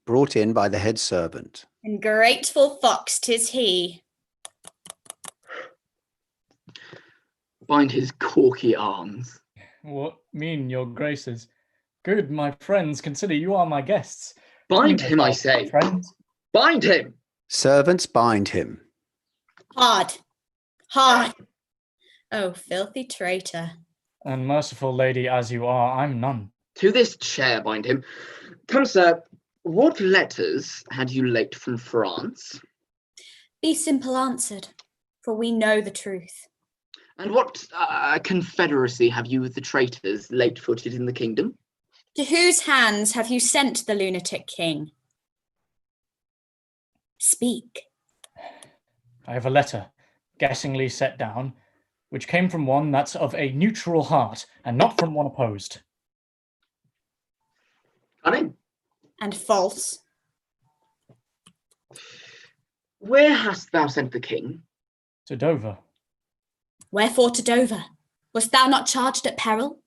brought in by the head servant. And grateful fox 'tis he. Bind his corky arms. What mean your graces? Good, my friends, consider you are my guests. Bind him, I say. Friends. Bind him! Servants bind him. Hard. Hard. Oh, filthy traitor. And merciful lady as you are, I'm none. To this chair bind him. Come, sir, what letters had you late from France? Be simple answered, for we know the truth. And what confederacy have you with the traitors late footed in the kingdom? To whose hands have you sent the lunatic king? Speak. I have a letter, guessingly set down, which came from one that's of a neutral heart, and not from one opposed. Cunning. And false. Where hast thou sent the king? To Dover. Wherefore to Dover? Wast thou not charged at peril?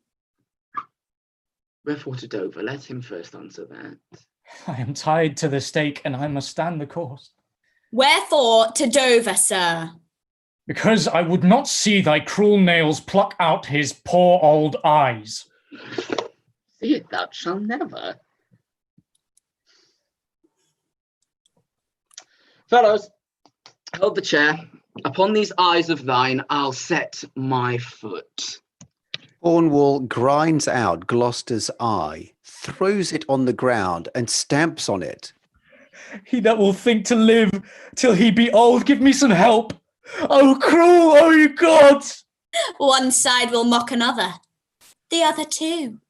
Wherefore to Dover? Let him first answer that. I am tied to the stake, and I must stand the course. Wherefore to Dover, sir? Because I would not see thy cruel nails pluck out his poor old eyes. See it thou shalt never. Fellows, hold the chair. Upon these eyes of thine, I'll set my foot. Cornwall grinds out Gloucester's eye, throws it on the ground, and stamps on it. He that will think to live till he be old, give me some help. Oh, cruel, oh, you gods! One side will mock another, the other too.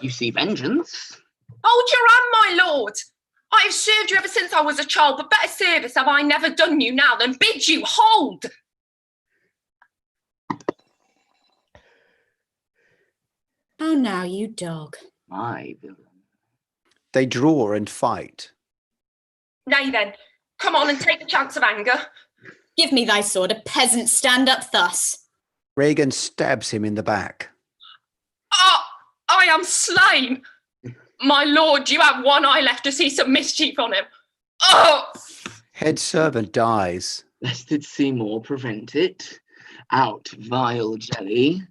You see vengeance? Hold your hand, my lord. I have served you ever since I was a child, but better service have I never done you now than bid you hold. Oh, now, you dog. My villain. They draw and fight. Nay then, come on and take the chance of anger. Give me thy sword, a peasant, stand up thus. Regan stabs him in the back. Ah, I am slain. My lord, you have one eye left to see some mischief on him. Oh! Head servant dies. Lest it see more, prevent it. Out, vile jelly.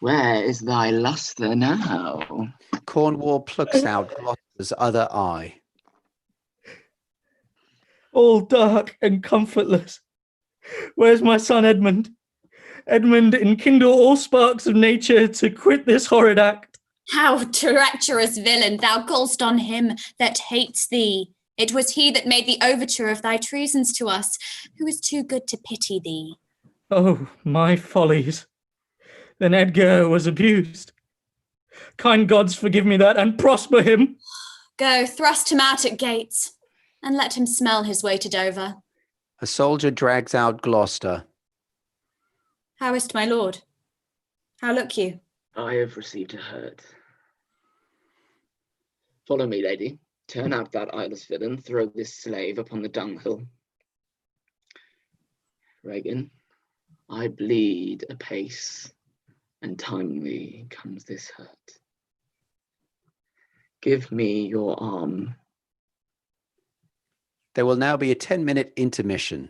Where is thy lustre now? Cornwall plucks out Gloucester's other eye. All dark and comfortless. Where's my son Edmund? Edmund, enkindle all sparks of nature to quit this horrid act. How treacherous villain, thou call'st on him that hates thee. It was he that made the overture of thy treasons to us, who is too good to pity thee. Oh, my follies. Then Edgar was abused. Kind gods forgive me that, and prosper him. Go, thrust him out at gates, and let him smell his way to Dover. A soldier drags out Gloucester. How is't, my lord? How look you? I have received a hurt. Follow me, lady. Turn out that eyeless villain, throw this slave upon the dunghill. Regan, I bleed apace, and timely comes this hurt. Give me your arm. There will now be a 10-minute intermission.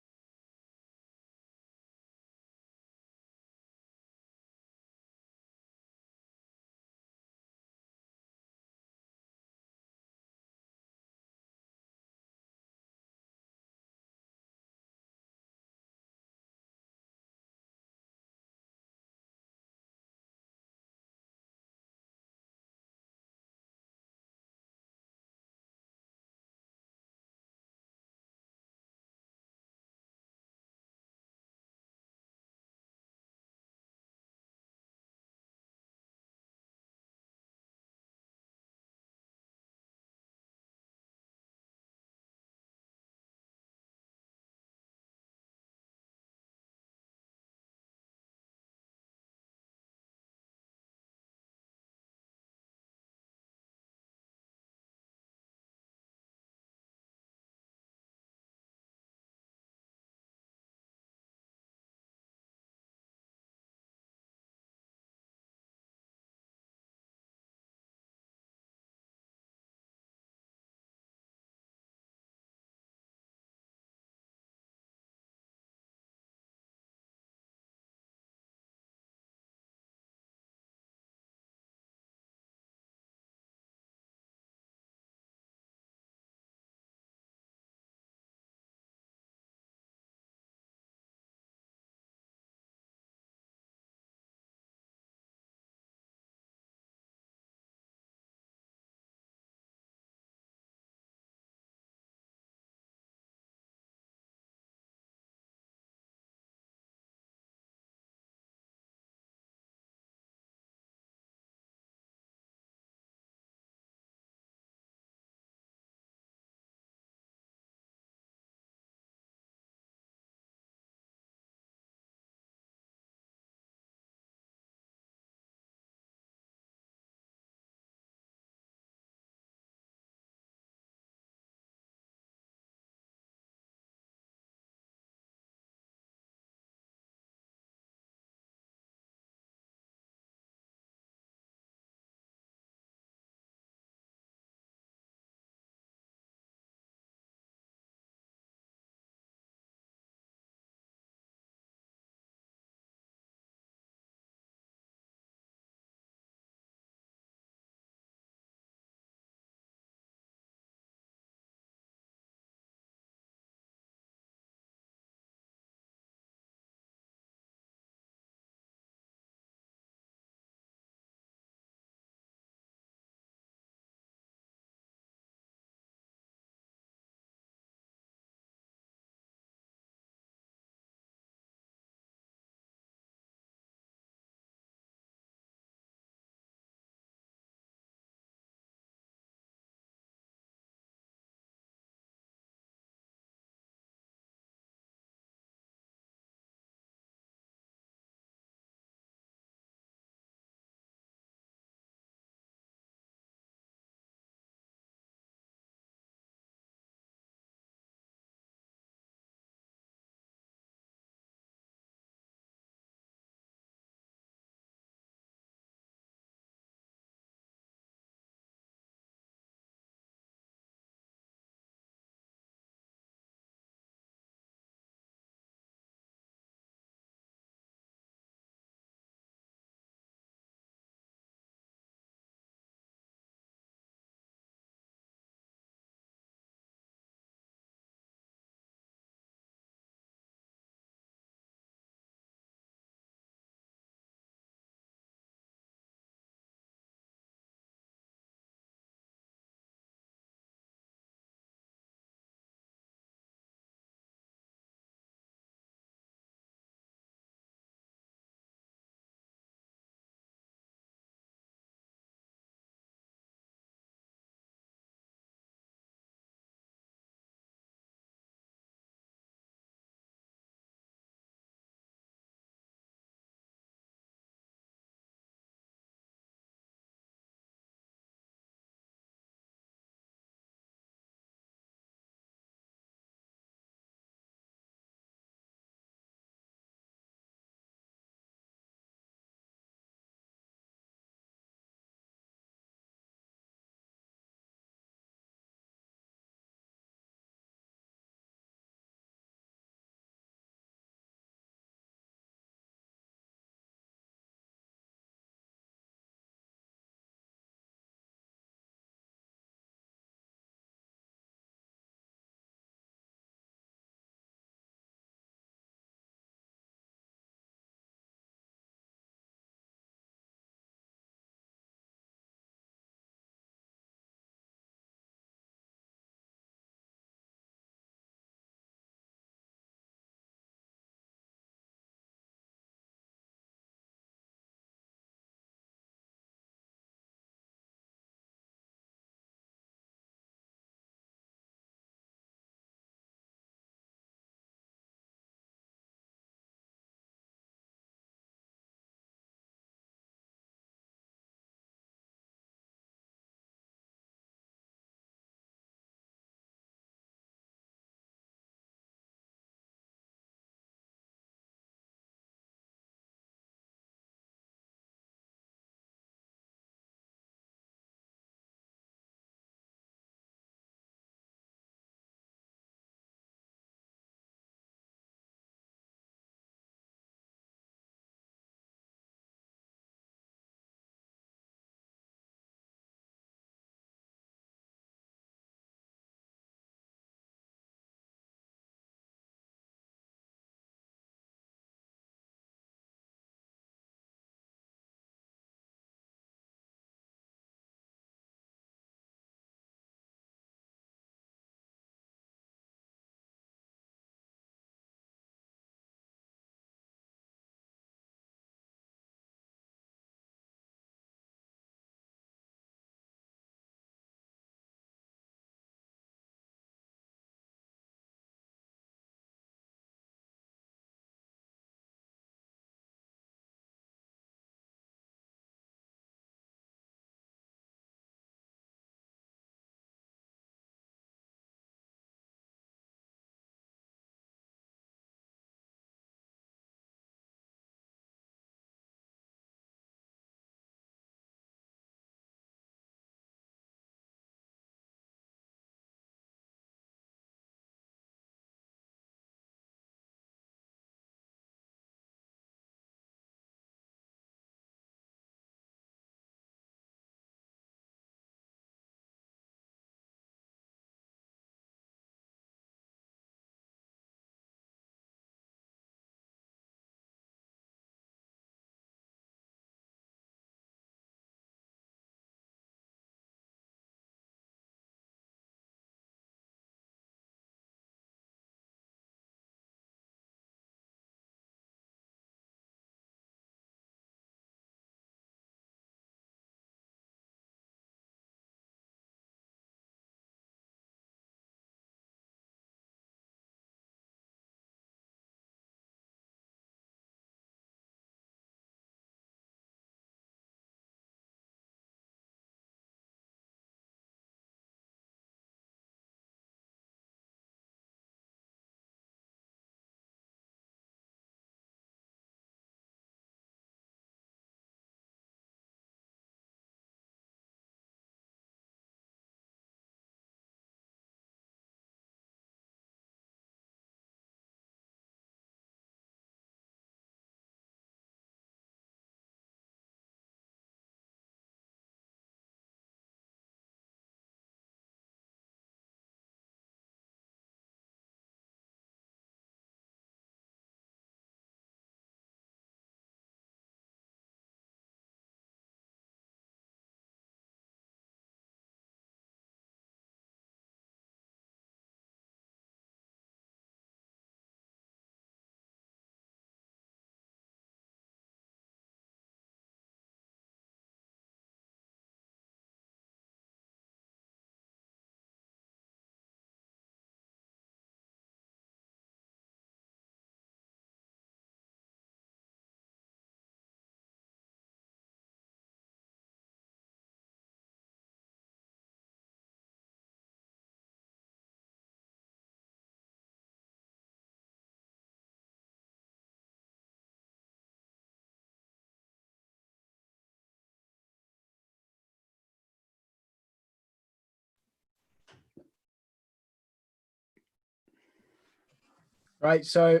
Right, so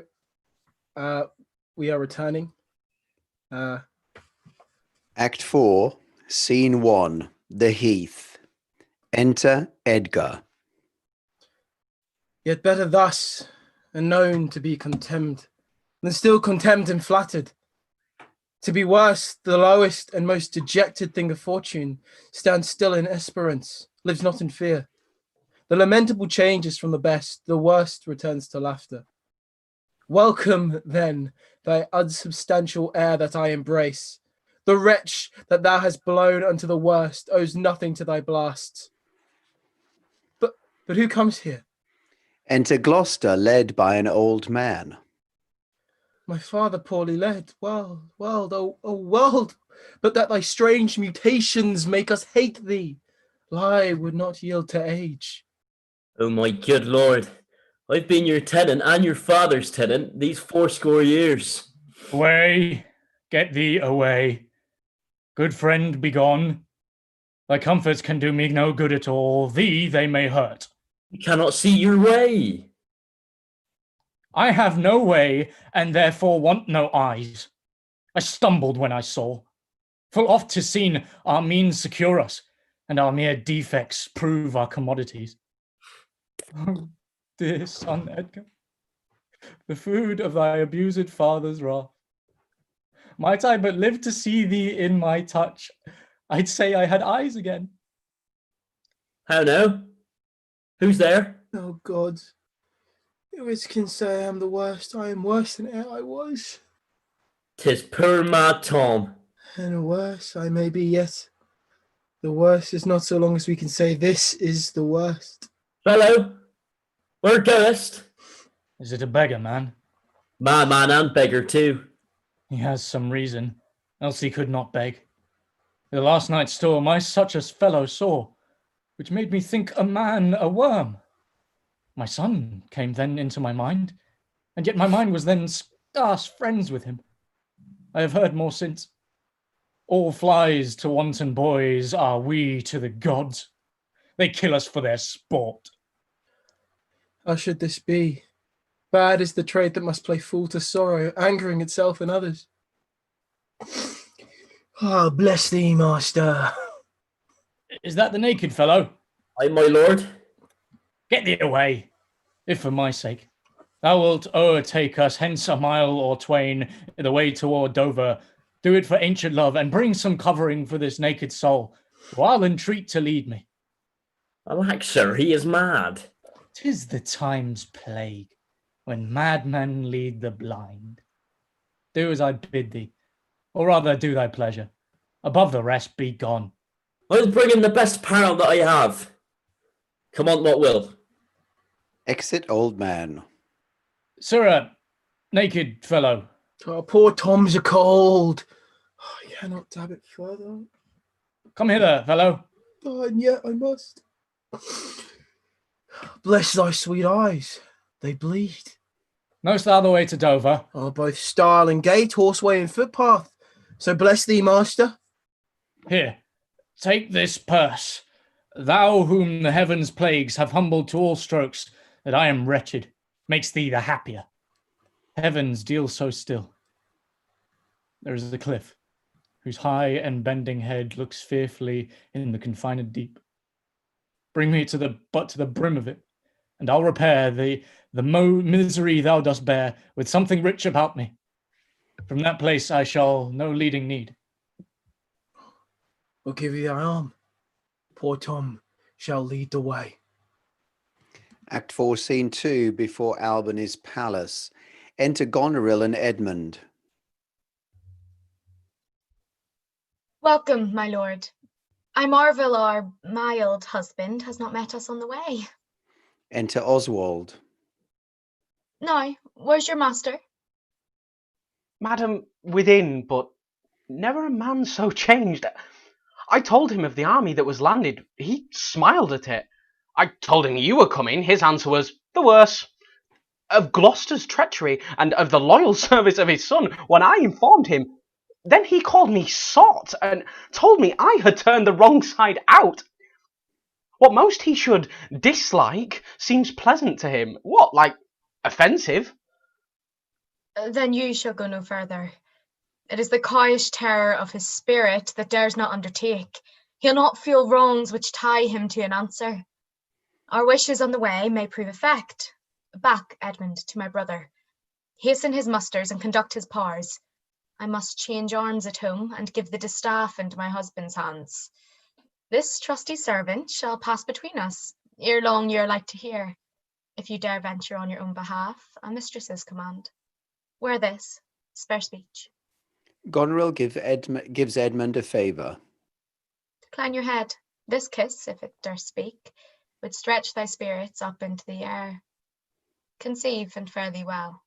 we are returning. Act 4, Scene 1, The Heath. Enter Edgar. Yet better thus, and known to be contemned, than still contemned and flattered. To be worse, the lowest and most dejected thing of fortune, stands still in esperance, lives not in fear. The lamentable changes from the best, the worst returns to laughter. Welcome, then, thy unsubstantial air that I embrace. The wretch that thou hast blown unto the worst owes nothing to thy blasts. But who comes here? Enter Gloucester, led by an old man. My father poorly led, world, oh world, but that thy strange mutations make us hate thee. Lie would not yield to age. Oh my good lord, I've been your tenant and your father's tenant these 80 years. Away, get thee away. Good friend, be gone. Thy comforts can do me no good at all, thee they may hurt. You cannot see your way. I have no way, and therefore want no eyes. I stumbled when I saw. Full oft 'tis seen our means secure us, and our mere defects prove our commodities. Oh, dear son Edgar, the food of thy abused father's wrath. Might I but live to see thee in my touch, I'd say I had eyes again. How now? Who's there? Oh God, who is can say I am the worst? I am worse than e'er I was. 'Tis poor mad Tom. And worse I may be yet. The worst is not so long as we can say this is the worst. Fellow, where goest? Is it a beggar, man? Man and beggar too. He has some reason, else he could not beg. The last night's storm I such a fellow saw, which made me think a man a worm. My son came then into my mind, and yet my mind was then scarce friends with him. I have heard more since. All flies to wanton boys are we to the gods. They kill us for their sport. How should this be? Bad is the trade that must play fool to sorrow, angering itself in others. Ah, bless thee, master. Is that the naked fellow? Aye, my lord. Get thee away, if for my sake. Thou wilt o'ertake us hence a mile or twain in the way toward Dover. Do it for ancient love, and bring some covering for this naked soul, who I'll entreat to lead me. Alack, sir, he is mad. 'Tis the time's plague, when madmen lead the blind. Do as I bid thee, or rather do thy pleasure. Above the rest, be gone. I'll bring in the best apparel that I have. Come on, what will. Exit old man. Sirrah, naked fellow. Oh, poor Tom's a cold. I cannot dab it further. Come hither, fellow. Oh, and yet I must. Bless thy sweet eyes. They bleed. Knowst thou the way to Dover? Oh, both stile and gate, horseway and footpath. So bless thee, master. Here, take this purse. Thou whom the heavens' plagues have humbled to all strokes, that I am wretched, makes thee the happier. Heavens deal so still. There is a cliff, whose high and bending head looks fearfully in the confined deep. Bring me to the brim of it, and I'll repair the misery thou dost bear with something rich about me. From that place I shall no leading need. I'll give you thy arm. Poor Tom shall lead the way. Act 4, Scene 2, before Albany's palace. Enter Goneril and Edmund. Welcome, my lord. I marvel our mild husband has not met us on the way. Enter Oswald. Now, where's your master? Madam, within, but never a man so changed. I told him of the army that was landed. He smiled at it. I told him you were coming. His answer was, the worse. Of Gloucester's treachery and of the loyal service of his son, when I informed him, then he called me sot and told me I had turned the wrong side out. What most he should dislike seems pleasant to him. What, like offensive? Then you shall go no further. It is the coyish terror of his spirit that dares not undertake. He'll not feel wrongs which tie him to an answer. Our wishes on the way may prove effect. Back, Edmund, to my brother. Hasten his musters and conduct his powers. I must change arms at home and give the distaff into my husband's hands. This trusty servant shall pass between us, ere long you're like to hear, if you dare venture on your own behalf, a mistress's command. Wear this, spare speech. Goneril gives Edmund a favour. Decline your head. This kiss, if it durst speak, would stretch thy spirits up into the air. Conceive and fare thee well.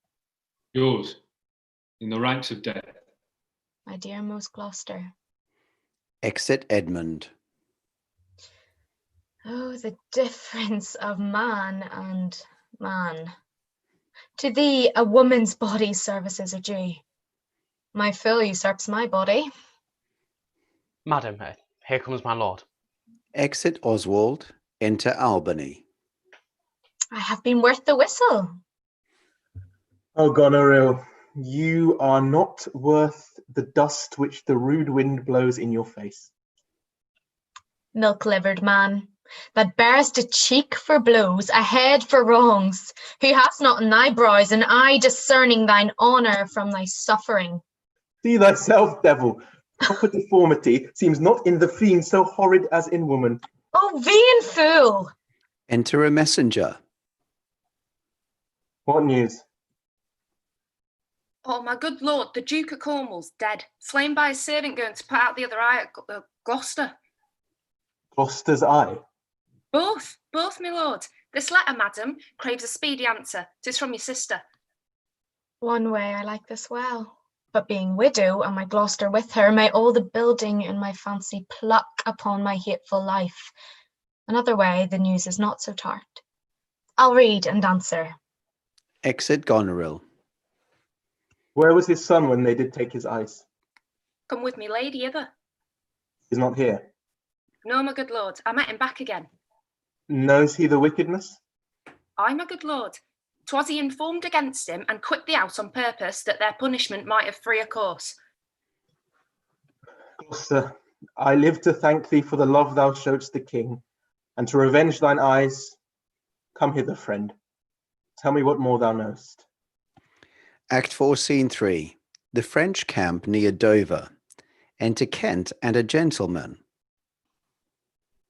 Yours, in the ranks of death. My dear most Gloucester. Exit Edmund. Oh, the difference of man and man. To thee, a woman's body services are due. My fill usurps my body. Madam, here comes my lord. Exit Oswald. Enter Albany. I have been worth the whistle. Oh, Goneril, you are not worth the dust which the rude wind blows in your face. Milk-livered man, that bearest a cheek for blows, a head for wrongs, who hast not in thy brows an eye discerning thine honour from thy suffering. See thyself, devil. Proper deformity seems not in the fiend so horrid as in woman. Oh, vain fool! Enter a messenger. What news? Oh, my good lord, the Duke of Cornwall's dead, slain by his servant going to put out the other eye at Gloucester. Gloucester's eye? Both, my lord. This letter, madam, craves a speedy answer. 'Tis from your sister. One way I like this well, but being widow and my Gloucester with her, may all the building in my fancy pluck upon my hateful life. Another way the news is not so tart. I'll read and answer. Exit Goneril. Where was his son when they did take his eyes? Come with me, lady, hither. He's not here. No, my good lord, I met him back again. Knows he the wickedness? Ay, my good lord. 'Twas he informed against him and quit thee out on purpose that their punishment might have freer course. Gloucester, I live to thank thee for the love thou showedst the king, and to revenge thine eyes. Come hither, friend. Tell me what more thou knowest. Act 4, Scene 3. The French camp near Dover. Enter Kent and a gentleman.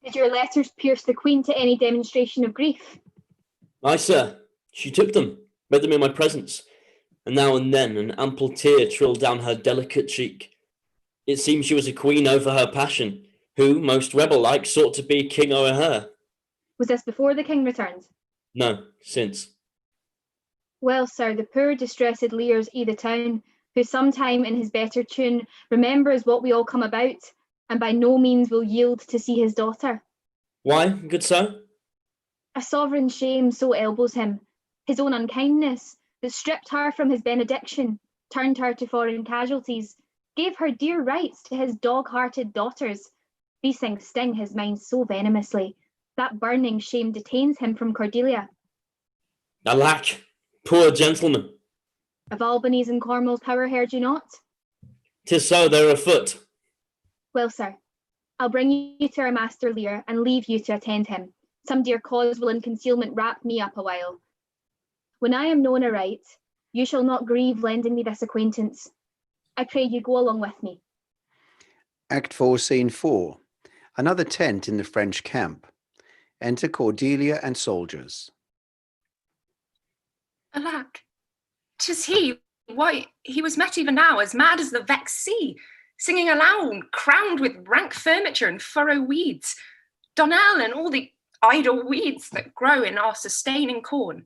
Did your letters pierce the Queen to any demonstration of grief? Aye, sir. She took them, read them in my presence, and now and then an ample tear trilled down her delicate cheek. It seemed she was a queen over her passion, who, most rebel-like, sought to be king o'er her. Was this before the king returned? No, since. Well, sir, the poor distressed Lear's i' the town, who sometime in his better tune remembers what we all come about, and by no means will yield to see his daughter. Why, good sir? A sovereign shame so elbows him, his own unkindness, that stripped her from his benediction, turned her to foreign casualties, gave her dear rights to his dog-hearted daughters. These things sting his mind so venomously, that burning shame detains him from Cordelia. Alack, poor gentleman. Of Albany's and Cornwall's power heard you not? 'Tis so, they're afoot. Well, sir, I'll bring you to our master Lear and leave you to attend him. Some dear cause will in concealment wrap me up a while. When I am known aright, you shall not grieve lending me this acquaintance. I pray you go along with me. Act 4, Scene 4. Another tent in the French camp. Enter Cordelia and soldiers. Alack, 'tis he. Why, he was met even now as mad as the vexed sea, singing aloud, crowned with rank furniture and furrow weeds, Donnelly and all the idle weeds that grow in our sustaining corn.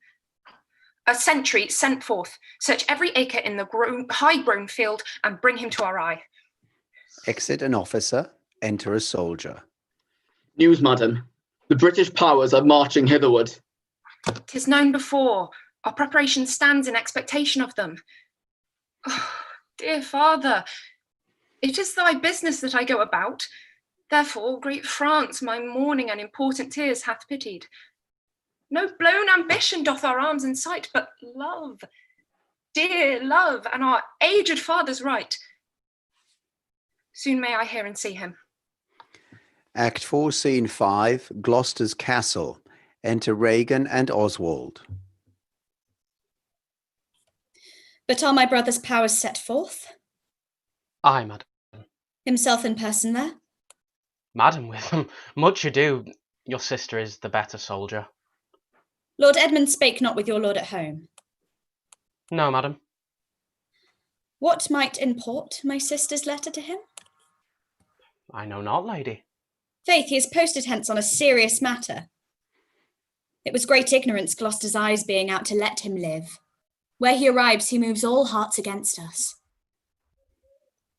A sentry sent forth, search every acre in the high-grown field and bring him to our eye. Exit an officer. Enter a soldier. News, madam. The British powers are marching hitherward. 'Tis known before. Our preparation stands in expectation of them. Oh, dear father, it is thy business that I go about. Therefore, great France my mourning and important tears hath pitied. No blown ambition doth our arms incite, but love. dear love, and our aged father's right. Soon may I hear and see him. Act 4, Scene 5, Gloucester's Castle. Enter Regan and Oswald. But are my brother's powers set forth? Aye, madam. Himself in person there? Madam, with much ado, your sister is the better soldier. Lord Edmund spake not with your lord at home. No, madam. What might import my sister's letter to him? I know not, lady. Faith, he is posted hence on a serious matter. It was great ignorance Gloucester's eyes being out to let him live. Where he arrives, he moves all hearts against us.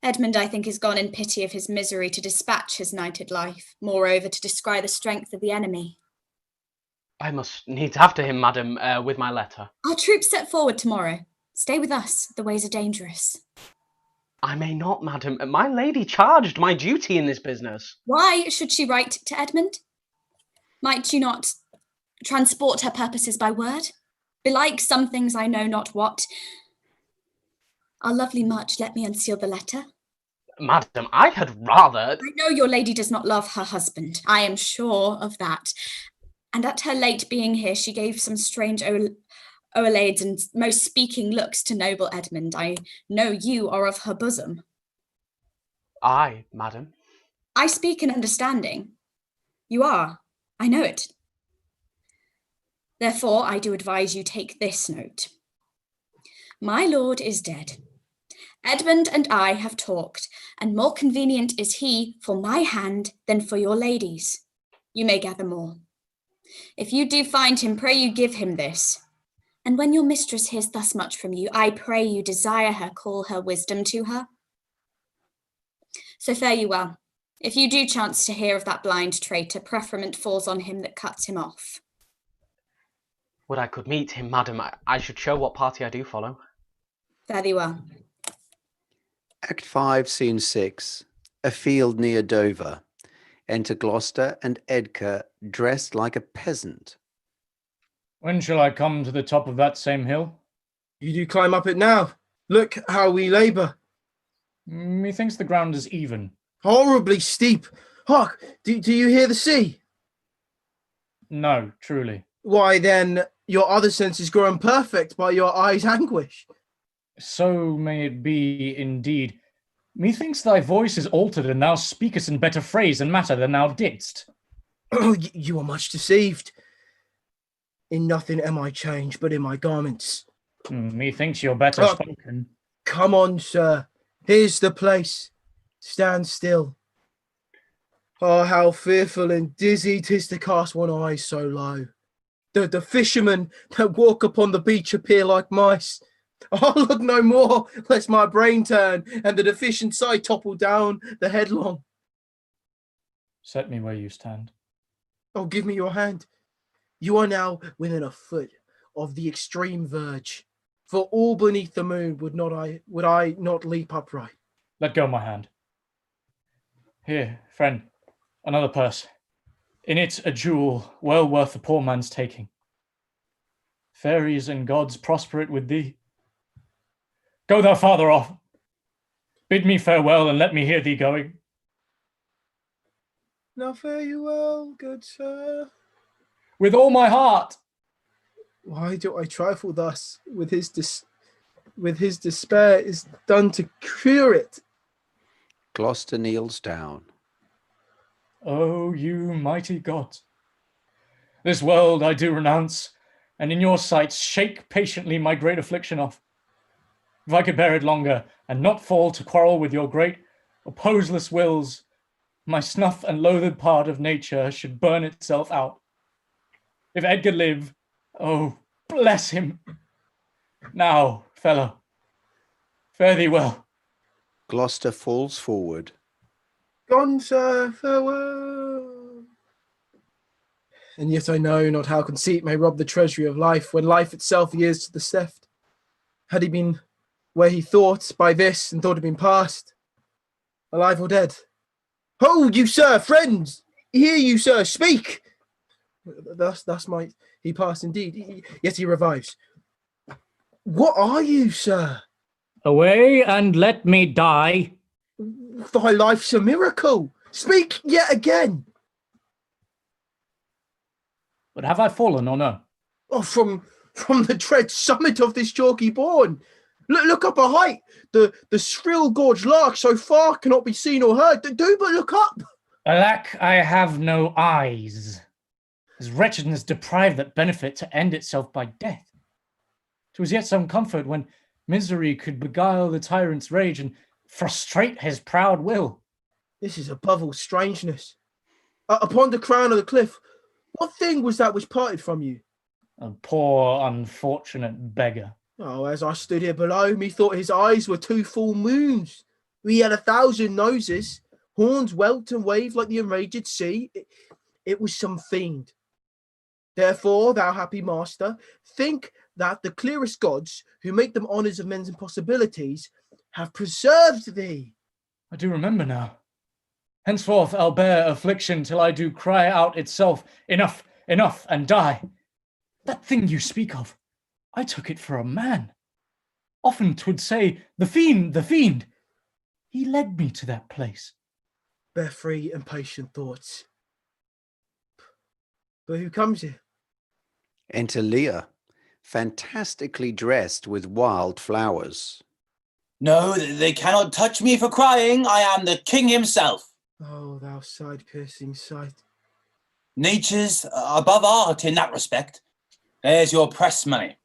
Edmund, I think, is gone in pity of his misery to dispatch his knighted life, moreover to descry the strength of the enemy. I must needs after him, madam, with my letter. Our troops set forward tomorrow. Stay with us, the ways are dangerous. I may not, madam. My lady charged my duty in this business. Why should she write to Edmund? Might you not transport her purposes by word? Belike some things I know not what. Our lovely March, let me unseal the letter. Madam, I had rather... I know your lady does not love her husband. I am sure of that. And at her late being here, she gave some strange oelades and most speaking looks to noble Edmund. I know you are of her bosom. Aye, madam. I speak in understanding. You are. I know it. Therefore, I do advise you take this note. My lord is dead. Edmund and I have talked, and more convenient is he for my hand than for your lady's. You may gather more. If you do find him, pray you give him this. And when your mistress hears thus much from you, I pray you desire her, call her wisdom to her. So fare you well. If you do chance to hear of that blind traitor, preferment falls on him that cuts him off. Would I could meet him, madam, I should show what party I do follow. Fare thee well. Act 5, Scene 6, a field near Dover. Enter Gloucester and Edgar, dressed like a peasant. When shall I come to the top of that same hill? You do climb up it now. Look how we labour. Methinks the ground is even. Horribly steep. Hark, do you hear the sea? No, truly. Why then, your other senses grow imperfect by your eyes' anguish. So may it be indeed. Methinks thy voice is altered, and thou speakest in better phrase and matter than thou didst. Oh, you are much deceived. In nothing am I changed, but in my garments. Methinks you're better spoken. Come on, sir. Here's the place. Stand still. Oh, how fearful and dizzy 'tis to cast one eye so low. The fishermen that walk upon the beach appear like mice. I'll look no more, lest my brain turn and the deficient sight topple down the headlong. Set me where you stand. Oh, give me your hand. You are now within a foot of the extreme verge. For all beneath the moon would I not leap upright. Let go my hand. Here, friend, another purse. In it a jewel well worth the poor man's taking. Fairies and gods prosper it with thee. Go thou farther off. Bid me farewell and let me hear thee going. Now fare you well, good sir. With all my heart. Why do I trifle thus with his despair is done to cure it? Gloucester kneels down. O you mighty God, this world I do renounce, and in your sight shake patiently my great affliction off. If I could bear it longer, and not fall to quarrel with your great opposeless wills, my snuff and loathed part of nature should burn itself out. If Edgar live, oh, bless him. Now, fellow, fare thee well. Gloucester falls forward. Gone, sir, farewell. And yet I know not how conceit may rob the treasury of life, when life itself he is to the theft. Had he been where he thought by this, and thought had been past, alive or dead. Ho, you, sir, friends! Hear you, sir, speak! Thus might he pass indeed, yet he revives. What are you, sir? Away and let me die. Thy life's a miracle. Speak yet again. But have I fallen or no? Oh, from the dread summit of this chalky bourne. Look up a height. The shrill gorged lark so far cannot be seen or heard. Do but look up. Alack, I have no eyes. Is wretchedness deprived that benefit to end itself by death? 'Twas yet some comfort when misery could beguile the tyrant's rage and frustrate his proud will. This is above all strangeness. Upon the crown of the cliff, what thing was that which parted from you? A poor, unfortunate beggar. Oh, as I stood here below, methought his eyes were two full moons. He had 1,000 noses, horns welt and waved like the enraged sea. It was some fiend. Therefore, thou happy master, think that the clearest gods, who make them honours of men's impossibilities, have preserved thee. I do remember now. Henceforth I'll bear affliction till I do cry out itself, enough, enough, and die. That thing you speak of, I took it for a man. Often 'twould say, the fiend, the fiend. He led me to that place. Bear free and patient thoughts. But who comes here? Enter Lear, fantastically dressed with wild flowers. No, they cannot touch me for crying. I am the king himself. Oh, thou side-piercing sight. Nature's above art in that respect. There's your press money.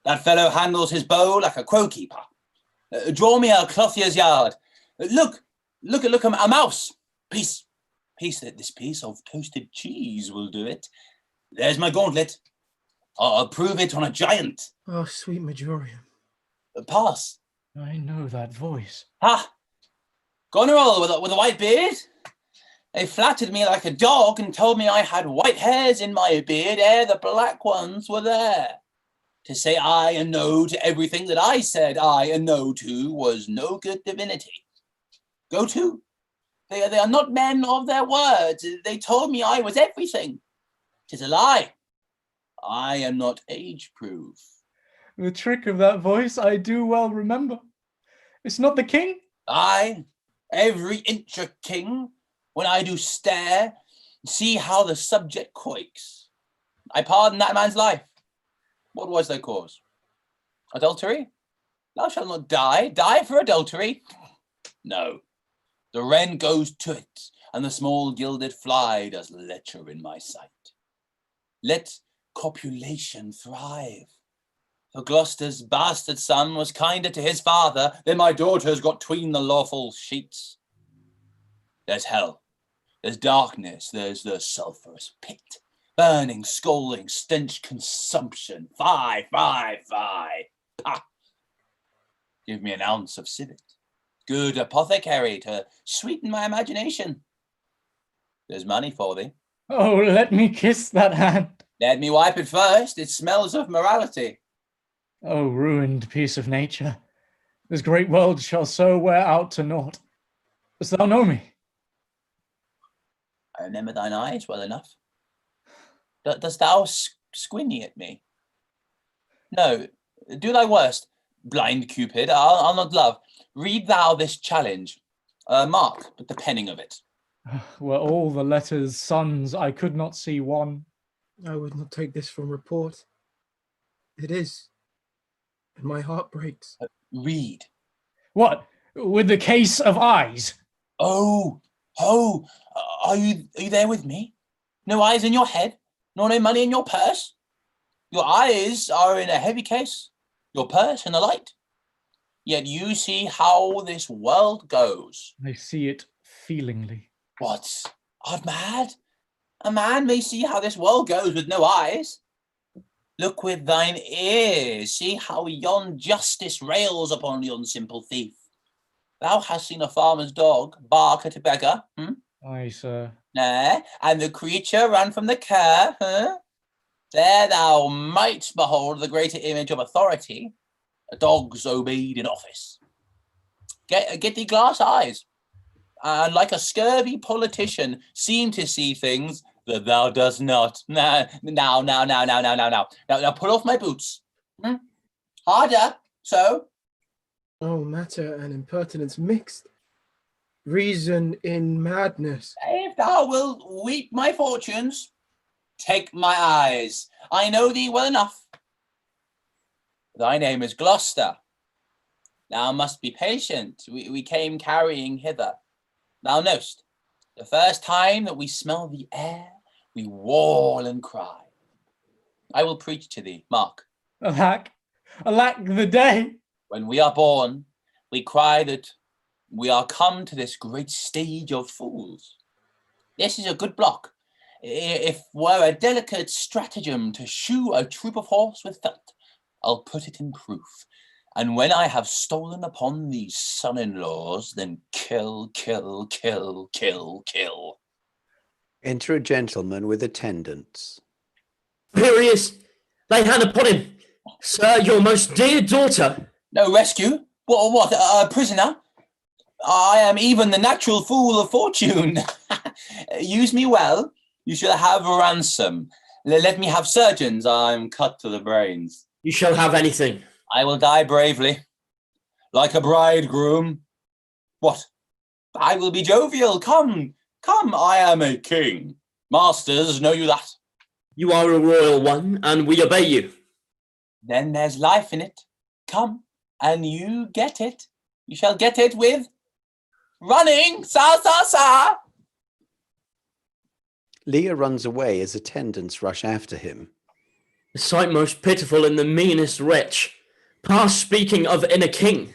That fellow handles his bow like a crow-keeper. Draw me a clothier's yard. Look, a mouse. Piece, this piece of toasted cheese will do it. There's my gauntlet. I'll prove it on a giant. Oh, sweet Majorium. Pass. I know that voice. Ha! Goneril with a white beard? They flattered me like a dog and told me I had white hairs in my beard ere the black ones were there. To say aye and no to everything that I said aye and no to was no good divinity. Go to. They are not men of their words. They told me I was everything. 'Tis a lie. I am not age-proof. The trick of that voice I do well remember. It's not the king? Aye, every inch a king. When I do stare, see how the subject quakes. I pardon that man's life. What was their cause? Adultery? Thou shalt not die. Die for adultery? No. The wren goes to it, and the small gilded fly does lecher in my sight. Let copulation thrive. For Gloucester's bastard son was kinder to his father than my daughters got 'tween the lawful sheets. There's hell, there's darkness, there's the sulphurous pit, burning, scalding, stench, consumption. Fie, fie, fie. Pah. Give me an ounce of civet, good apothecary to sweeten my imagination. There's money for thee. Oh, let me kiss that hand. Let me wipe it first, it smells of morality. Oh, ruined piece of nature, this great world shall so wear out to naught. Dost thou know me? I remember thine eyes well enough. Dost thou squinny at me? No, do thy worst, blind Cupid, I'll not love. Read thou this challenge. Mark but the penning of it. Were all the letters sons, I could not see one. I would not take this from report. It is, and my heart breaks. Read. What, with the case of eyes? Oh, are you there with me? No eyes in your head, nor no money in your purse? Your eyes are in a heavy case, your purse in the light. Yet you see how this world goes. I see it feelingly. What? Art mad? A man may see how this world goes with no eyes. Look with thine ears, see how yon justice rails upon yon simple thief. Thou hast seen a farmer's dog bark at a beggar, Aye, sir. Nay, and the creature run from the cur, There thou might behold the greater image of authority, a dog's obeyed in office. Get thee glass eyes, and like a scurvy politician, seem to see things that thou dost not. Now, pull off my boots. Harder, so. Oh, matter and impertinence mixed. Reason in madness. If thou wilt weep my fortunes, take my eyes. I know thee well enough. Thy name is Gloucester. Thou must be patient. We came carrying hither. Thou know'st, the first time that we smell the air, we wail and cry. I will preach to thee, mark. Alack the day. When we are born, we cry that we are come to this great stage of fools. This is a good block. If were a delicate stratagem to shoe a troop of horse with felt, I'll put it in proof. And when I have stolen upon these son-in-laws, then kill, kill, kill, kill, kill. Enter a gentleman with attendants. Here he is. Lay hand upon him. Sir, your most dear daughter. No rescue? What, a prisoner? I am even the natural fool of fortune. Use me well, you shall have a ransom. Let me have surgeons, I'm cut to the brains. You shall have anything. I will die bravely, like a bridegroom. What? I will be jovial. Come, I am a king. Masters, know you that? You are a royal one, and we obey you. Then there's life in it. Come, and you get it. You shall get it with running, sa. Lear runs away as attendants rush after him. The sight most pitiful in the meanest wretch. Past speaking of in a king.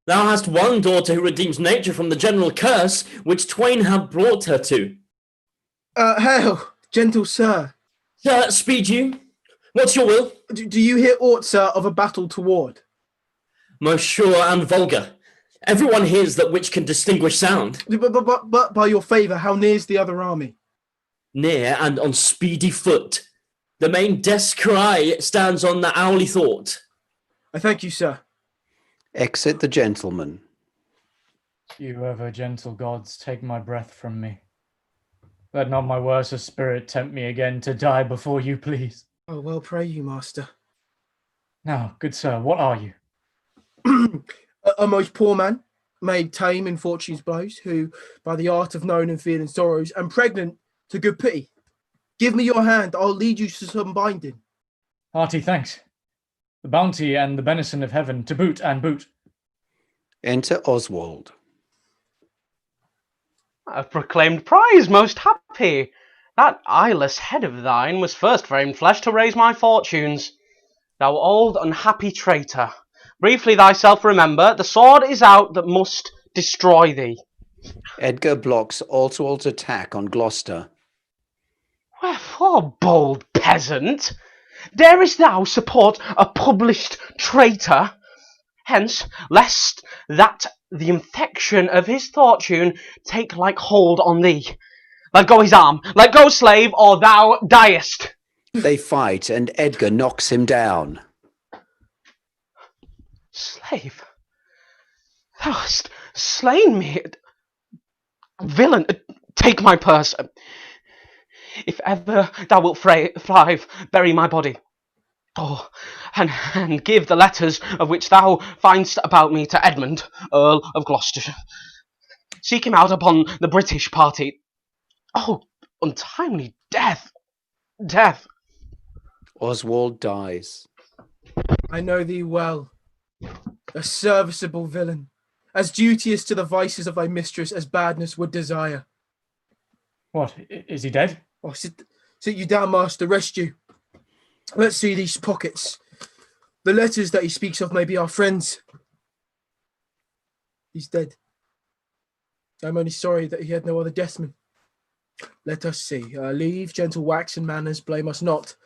Thou hast one daughter who redeems nature from the general curse, which twain have brought her to. Hail, gentle sir. Sir, speed you. What's your will? Do you hear aught, sir, of a battle toward? Most sure and vulgar. Everyone hears that which can distinguish sound. But by your favour, how near's the other army? Near and on speedy foot. The main desk cry stands on the owly thought. I thank you, sir. Exit the gentleman. You ever gentle gods, take my breath from me. Let not my worser spirit tempt me again to die before you, please. Oh, well, pray you, master. Now, good sir, what are you? a most poor man, made tame in fortune's blows, who, by the art of knowing and feeling sorrows, and pregnant to good pity. Give me your hand, I'll lead you to some binding. Hearty thanks. The bounty and the benison of heaven, to boot and boot. Enter Oswald. I've proclaimed prize most happy. That eyeless head of thine was first framed flesh to raise my fortunes. Thou old unhappy traitor, briefly thyself remember, the sword is out that must destroy thee. Edgar blocks Oswald's attack on Gloucester. Wherefore, bold peasant, darest thou support a published traitor? Hence, lest that the infection of his fortune take like hold on thee. Let go his arm, let go, slave, or thou diest. They fight, and Edgar knocks him down. Slave, thou hast slain me. Villain, take my purse. If ever thou wilt thrive, bury my body. Oh, and give the letters of which thou find'st about me to Edmund, Earl of Gloucester. Seek him out upon the British party. Oh, untimely death! Death! Oswald dies. I know thee well, a serviceable villain, as duteous to the vices of thy mistress as badness would desire. What, is he dead? Oh, sit you down, master, rest you. Let's see these pockets. The letters that he speaks of may be our friends. He's dead. I'm only sorry that he had no other deathman. Let us see. Leave gentle wax and manners, blame us not.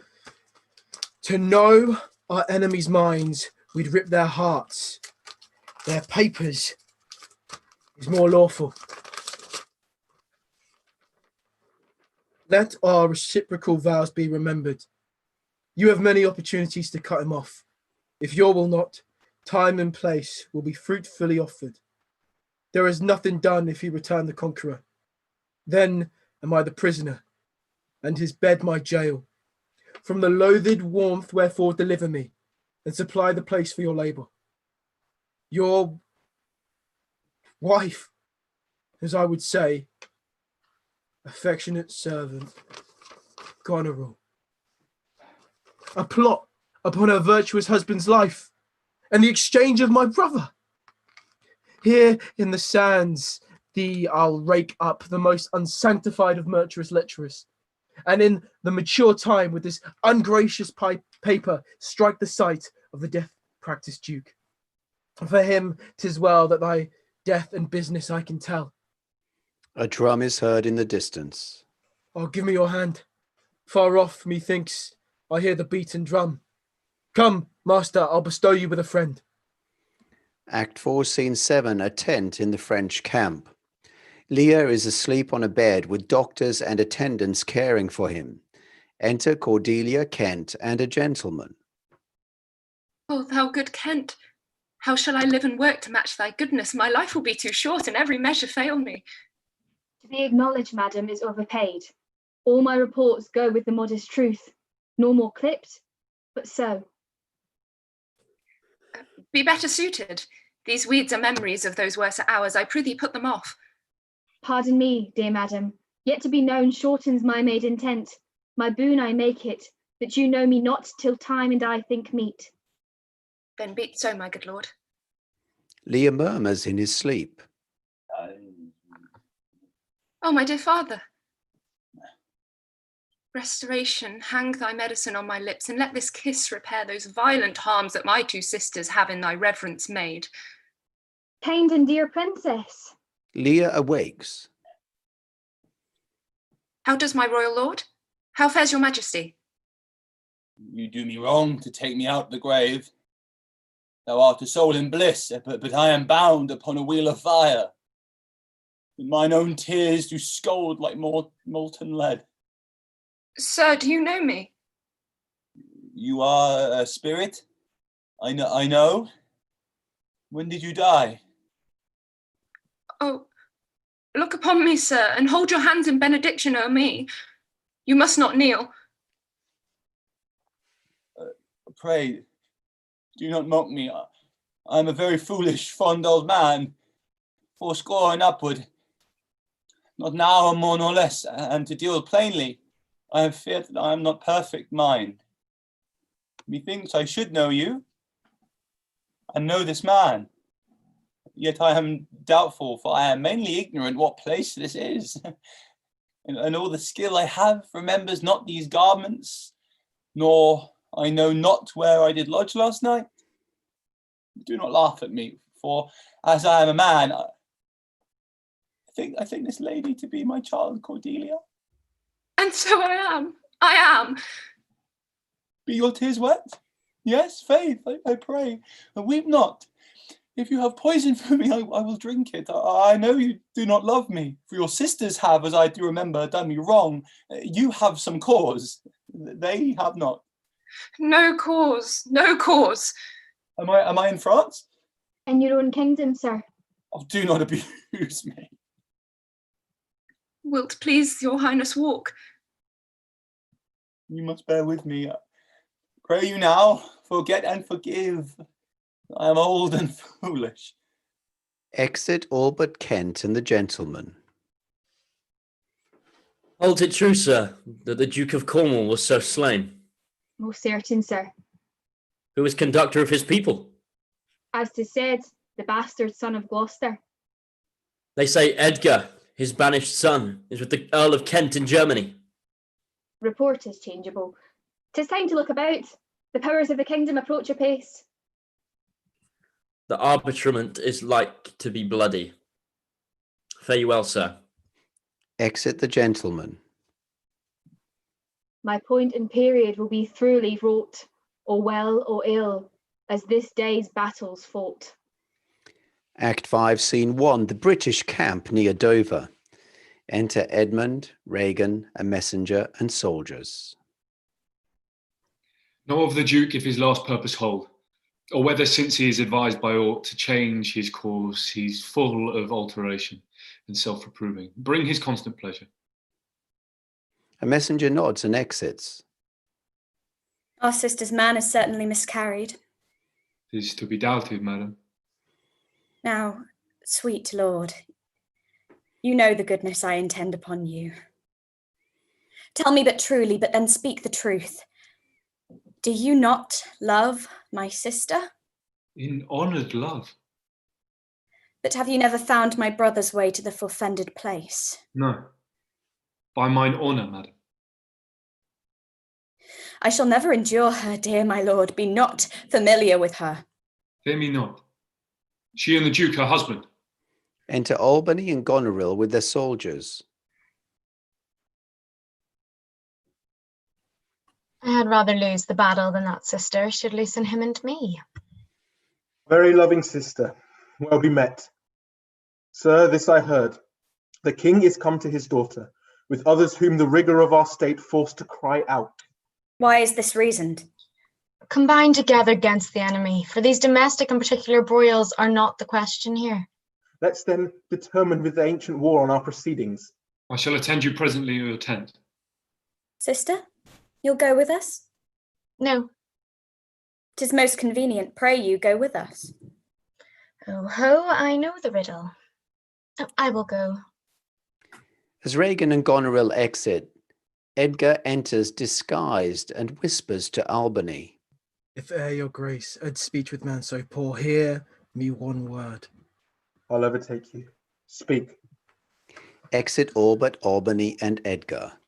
To know our enemies' minds, we'd rip their hearts. Their papers is more lawful. Let our reciprocal vows be remembered. You have many opportunities to cut him off. If your will not, time and place will be fruitfully offered. There is nothing done if he return the conqueror. Then am I the prisoner, and his bed my jail. From the loathed warmth wherefore deliver me, and supply the place for your labour. Your wife, as I would say, affectionate servant, Goneril. A plot upon her virtuous husband's life, and the exchange of my brother. Here in the sands, I'll rake up the most unsanctified of murderous lecherous, and in the mature time with this ungracious paper strike the sight of the death-practised duke. For him 'tis well that thy death and business I can tell. A drum is heard in the distance. Oh, give me your hand. Far off, methinks, I hear the beaten drum. Come, master, I'll bestow you with a friend. Act 4, Scene 7, a tent in the French camp. Lear is asleep on a bed with doctors and attendants caring for him. Enter Cordelia, Kent, and a gentleman. Oh, thou good Kent, how shall I live and work to match thy goodness? My life will be too short, and every measure fail me. To be acknowledged, madam, is overpaid. All my reports go with the modest truth, nor more clipped, but so. Be better suited. These weeds are memories of those worse hours. I prithee put them off. Pardon me, dear madam, yet to be known shortens my made intent. My boon I make it, that you know me not till time and I think meet. Then be it so, my good lord. Lear murmurs in his sleep. Oh, my dear father. Restoration, hang thy medicine on my lips, and let this kiss repair those violent harms that my two sisters have in thy reverence made. Kind and dear princess. Lear awakes. How does my royal lord? How fares your majesty? You do me wrong to take me out the grave. Thou art a soul in bliss, but I am bound upon a wheel of fire. And mine own tears do scald like molten lead. Sir, do you know me? You are a spirit? I know. When did you die? Oh, look upon me, sir, and hold your hands in benediction o'er me. You must not kneel. Pray, do not mock me. I am a very foolish, fond old man, fourscore and upward. Not now, more nor less, and to deal plainly, I have feared that I am not perfect mind. Methinks I should know you, and know this man. Yet I am doubtful, for I am mainly ignorant what place this is. and all the skill I have remembers not these garments, nor I know not where I did lodge last night. Do not laugh at me, for as I am a man, I think this lady to be my child Cordelia. And so I am. Be your tears wet? Yes, faith, I pray. And weep not. If you have poison for me, I will drink it. I know you do not love me, for your sisters have, as I do remember, done me wrong. You have some cause. They have not. No cause. Am I in France? In your own kingdom, sir. Oh, do not abuse me. Wilt please your highness walk? You must bear with me. Pray you now, forget and forgive. I am old and foolish. Exit all but Kent and the gentleman. Hold it true, sir, that the Duke of Cornwall was so slain? Most certain, sir. Who was conductor of his people? As 'tis said, the bastard son of Gloucester. They say Edgar, his banished son, is with the Earl of Kent in Germany. Report is changeable. 'Tis time to look about. The powers of the kingdom approach apace. The arbitrament is like to be bloody. Fare you well, sir. Exit the gentleman. My point and period will be throughly wrought, or well or ill, as this day's battles fought. Act 5, Scene 1, the British camp near Dover. Enter Edmund, Regan, a messenger, and soldiers. Know of the Duke if his last purpose hold, or whether since he is advised by aught to change his course, he's full of alteration and self-reproving. Bring his constant pleasure. A messenger nods and exits. Our sister's man is certainly miscarried. 'Tis to be doubted, madam. Now, sweet lord, you know the goodness I intend upon you. Tell me but truly, but then speak the truth. Do you not love my sister? In honoured love? But have you never found my brother's way to the forfended place? No. By mine honour, madam. I shall never endure her, dear my lord. Be not familiar with her. Fear me not. She and the Duke, her husband. Enter Albany and Goneril with their soldiers. I had rather lose the battle than that sister should loosen him and me. Very loving sister, well be met. Sir, this I heard. The king is come to his daughter, with others whom the rigour of our state forced to cry out. Why is this reasoned? Combine together against the enemy, for these domestic and particular broils are not the question here. Let's then determine with the ancient war on our proceedings. I shall attend you presently in your tent. Sister, you'll go with us? No. 'Tis most convenient. Pray you go with us. Oh ho, I know the riddle. I will go. As Regan and Goneril exit, Edgar enters disguised and whispers to Albany. If e'er your grace had speech with man so poor, hear me one word. I'll overtake you. Speak. Exit all but Albany and Edgar.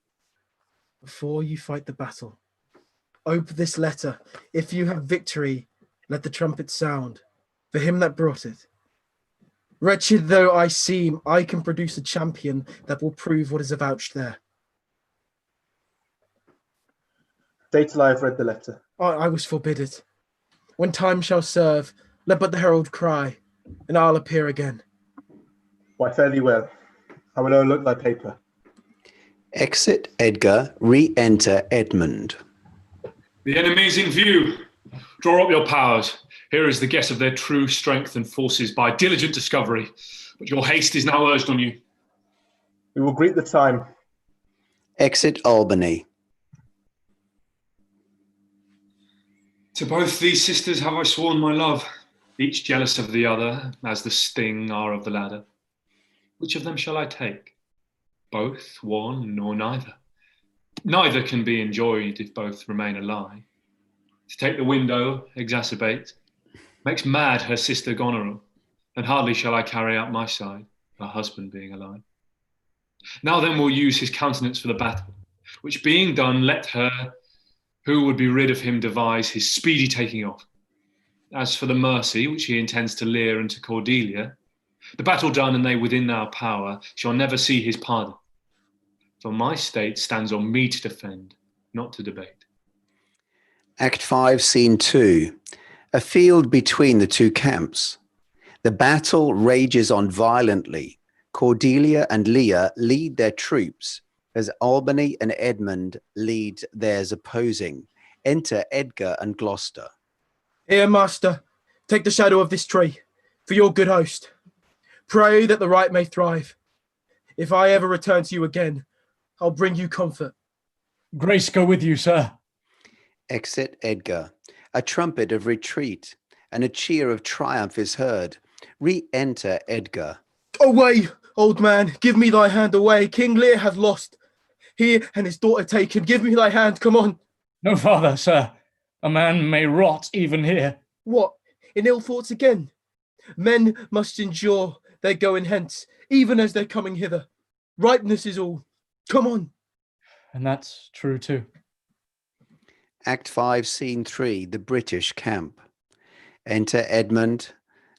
Before you fight the battle, ope this letter. If you have victory, let the trumpet sound for him that brought it. Wretched though I seem, I can produce a champion that will prove what is avouched there. Stay till I have read the letter. I was forbid it. When time shall serve, let but the herald cry, and I'll appear again. Why, fare thee well. I will overlook thy paper. Exit Edgar, re-enter Edmund. The enemy is in view. Draw up your powers. Here is the guess of their true strength and forces by diligent discovery. But your haste is now urged on you. We will greet the time. Exit Albany. To both these sisters have I sworn my love, each jealous of the other, as the sting are of the ladder. Which of them shall I take? Both, one, or neither? Neither can be enjoyed if both remain a lie. To take the window, exacerbate, makes mad her sister Goneril, and hardly shall I carry out my side, her husband being alive. Now then we'll use his countenance for the battle, which being done, let her who would be rid of him devise his speedy taking off. As for the mercy which he intends to Lear and to Cordelia, the battle done and they within our power shall never see his pardon. For my state stands on me to defend, not to debate. Act 5, Scene 2. A field between the two camps. The battle rages on violently. Cordelia and Lear lead their troops, as Albany and Edmund lead theirs opposing. Enter Edgar and Gloucester. Here, master, take the shadow of this tree for your good host. Pray that the right may thrive. If I ever return to you again, I'll bring you comfort. Grace go with you, sir. Exit Edgar. A trumpet of retreat and a cheer of triumph is heard. Re-enter Edgar. Away, old man, give me thy hand away. King Lear hath lost. He and his daughter taken. Give me thy hand, come on. No farther, sir. A man may rot even here. What, in ill thoughts again? Men must endure their going hence, even as they're coming hither. Ripeness is all. Come on. And that's true too. Act 5, Scene 3, the British camp. Enter Edmund,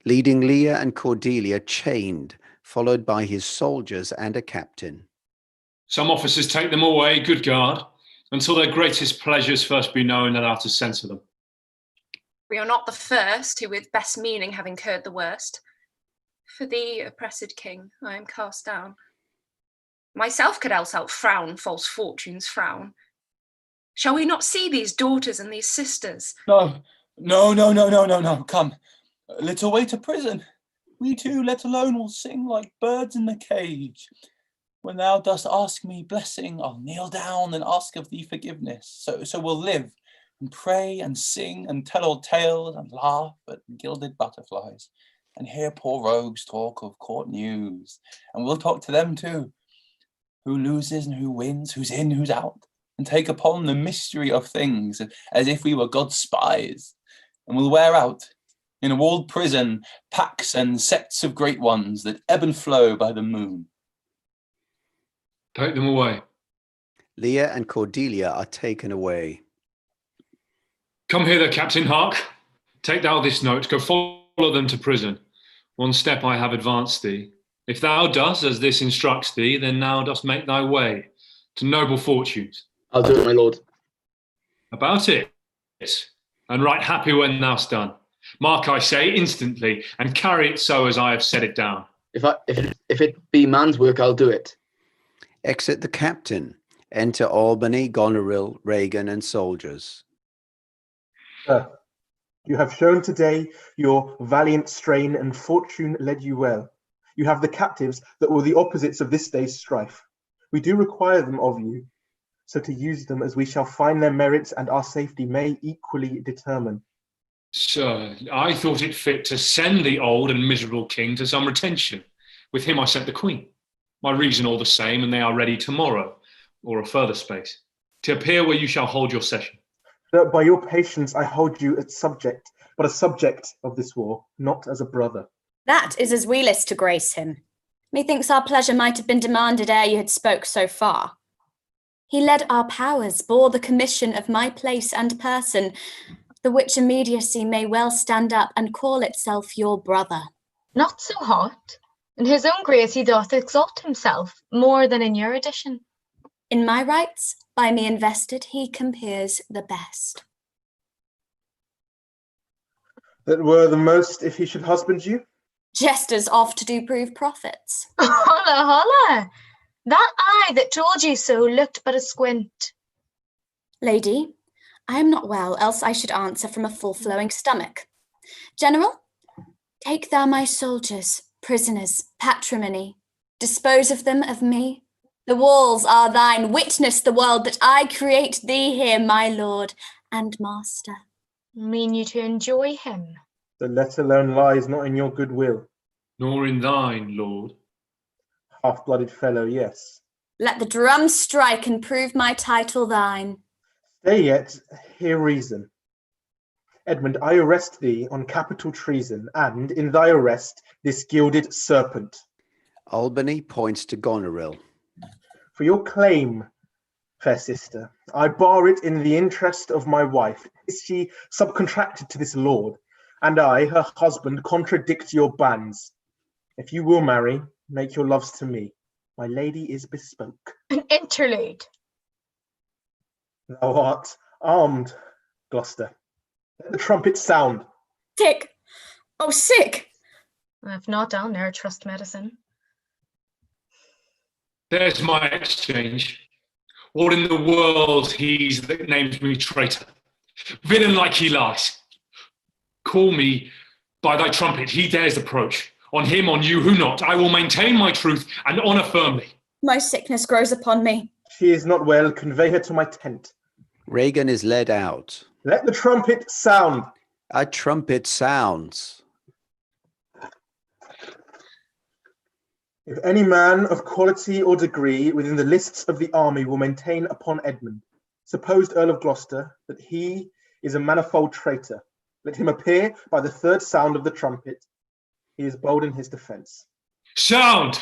leading Lear and Cordelia chained, followed by his soldiers and a captain. Some officers take them away, good guard, until their greatest pleasures first be known and out of sense of them. We are not the first who with best meaning have incurred the worst. For thee, oppressed king, I am cast down. Myself could else outfrown false fortune's frown. Shall we not see these daughters and these sisters? No. Come, a little way to prison. We two, let alone, will sing like birds in the cage. When thou dost ask me blessing, I'll kneel down and ask of thee forgiveness. So we'll live and pray and sing and tell old tales and laugh at gilded butterflies and hear poor rogues talk of court news. And we'll talk to them too, who loses and who wins, who's in, who's out, and take upon the mystery of things as if we were God's spies. And we'll wear out in a walled prison packs and sets of great ones that ebb and flow by the moon. Take them away. Lear and Cordelia are taken away. Come hither, Captain, hark. Take thou this note, go follow them to prison. One step I have advanced thee. If thou dost as this instructs thee, then thou dost make thy way to noble fortunes. I'll do it, my lord. About it, and right happy when thou'st done. Mark, I say, instantly, and carry it so as I have set it down. If it be man's work, I'll do it. Exit the captain. Enter Albany, Goneril, Regan, and soldiers. Sir, you have shown today your valiant strain, and fortune led you well. You have the captives that were the opposites of this day's strife. We do require them of you, so to use them as we shall find their merits and our safety may equally determine. Sir, I thought it fit to send the old and miserable king to some retention. With him I sent the queen. My reason all the same, and they are ready tomorrow, or a further space, to appear where you shall hold your session. Sir, by your patience I hold you as subject, but a subject of this war, not as a brother. That is as we list to grace him. Methinks our pleasure might have been demanded ere you had spoke so far. He led our powers, bore the commission of my place and person, the which immediacy may well stand up and call itself your brother. Not so hot. In his own grace he doth exalt himself, more than in your edition. In my rights, by me invested, he compeers the best. That were the most if he should husband you? Jesters oft do prove prophets. Holla, holla! That eye that told you so looked but a squint. Lady, I am not well, else I should answer from a full-flowing stomach. General, take thou my soldiers, prisoners, patrimony. Dispose of them of me. The walls are thine. Witness the world that I create thee here, my lord and master. Mean you to enjoy him? The let alone lies not in your goodwill. Nor in thine, lord. Half-blooded fellow, yes. Let the drum strike and prove my title thine. Stay yet, hear reason. Edmund, I arrest thee on capital treason, and in thy arrest this gilded serpent. Albany points to Goneril. For your claim, fair sister, I bar it in the interest of my wife. Is she subcontracted to this lord? And I, her husband, contradict your bans. If you will marry, make your loves to me. My lady is bespoke. An interlude. Thou art armed, Gloucester. Let the trumpet sound. Sick. Oh, sick. If not, I'll ne'er trust medicine. There's my exchange. What in the world he's that names me traitor? Villain like he lies. Call me by thy trumpet, he dares approach. On him, on you, who not? I will maintain my truth and honour firmly. My sickness grows upon me. She is not well, convey her to my tent. Regan is led out. Let the trumpet sound. A trumpet sounds. If any man of quality or degree within the lists of the army will maintain upon Edmund, supposed Earl of Gloucester, that he is a manifold traitor, let him appear by the third sound of the trumpet. He is bold in his defence. Sound!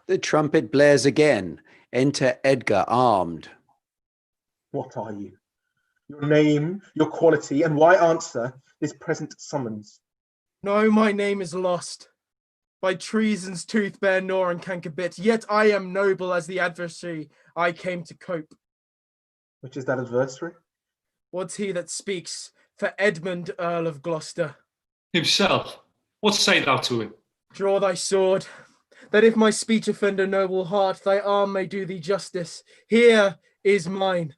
The trumpet blares again. Enter Edgar armed. What are you? Your name, your quality, and why answer this present summons? No, my name is lost. By treason's tooth bear nor and canker bit, yet I am noble as the adversary I came to cope. Which is that adversary? What's he that speaks for Edmund, Earl of Gloucester? Himself. What say thou to him? Draw thy sword, that if my speech offend a noble heart, thy arm may do thee justice. Here is mine.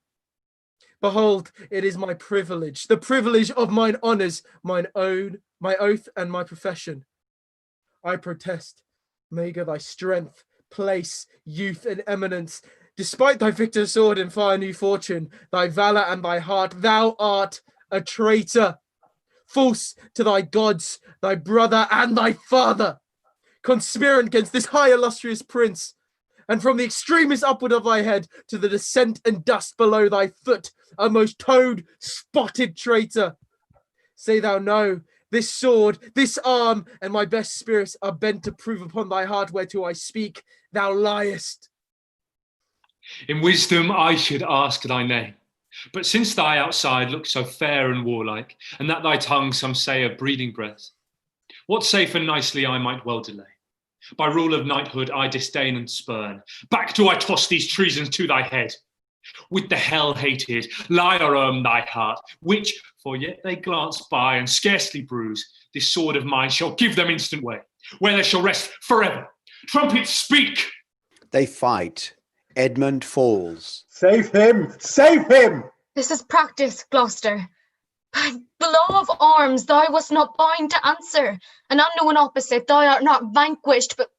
Behold, it is my privilege, the privilege of mine honours, mine own, my oath and my profession. I protest, maugre thy strength, place, youth, and eminence, Despite thy victor's sword and fire new fortune, thy valour and thy heart, thou art a traitor. False to thy gods, thy brother and thy father, conspirant against this high illustrious prince, and from the extremest upward of thy head to the descent and dust below thy foot, a most toad spotted traitor. Say thou no, this sword, this arm, and my best spirits are bent to prove upon thy heart whereto I speak, thou liest. In wisdom I should ask thy name, but since thy outside looks so fair and warlike, and that thy tongue some say of breeding breath, what safe and nicely I might well delay. By rule of knighthood I disdain and spurn, back do I toss these treasons to thy head. With the hell-hated liar thy heart, which, for yet they glance by and scarcely bruise, this sword of mine shall give them instant way, where they shall rest forever. Trumpets, speak! They fight. Edmund falls. Save him! Save him! This is practice, Gloucester. By the law of arms, thou wast not bound to answer, and unknown opposite, thou art not vanquished, but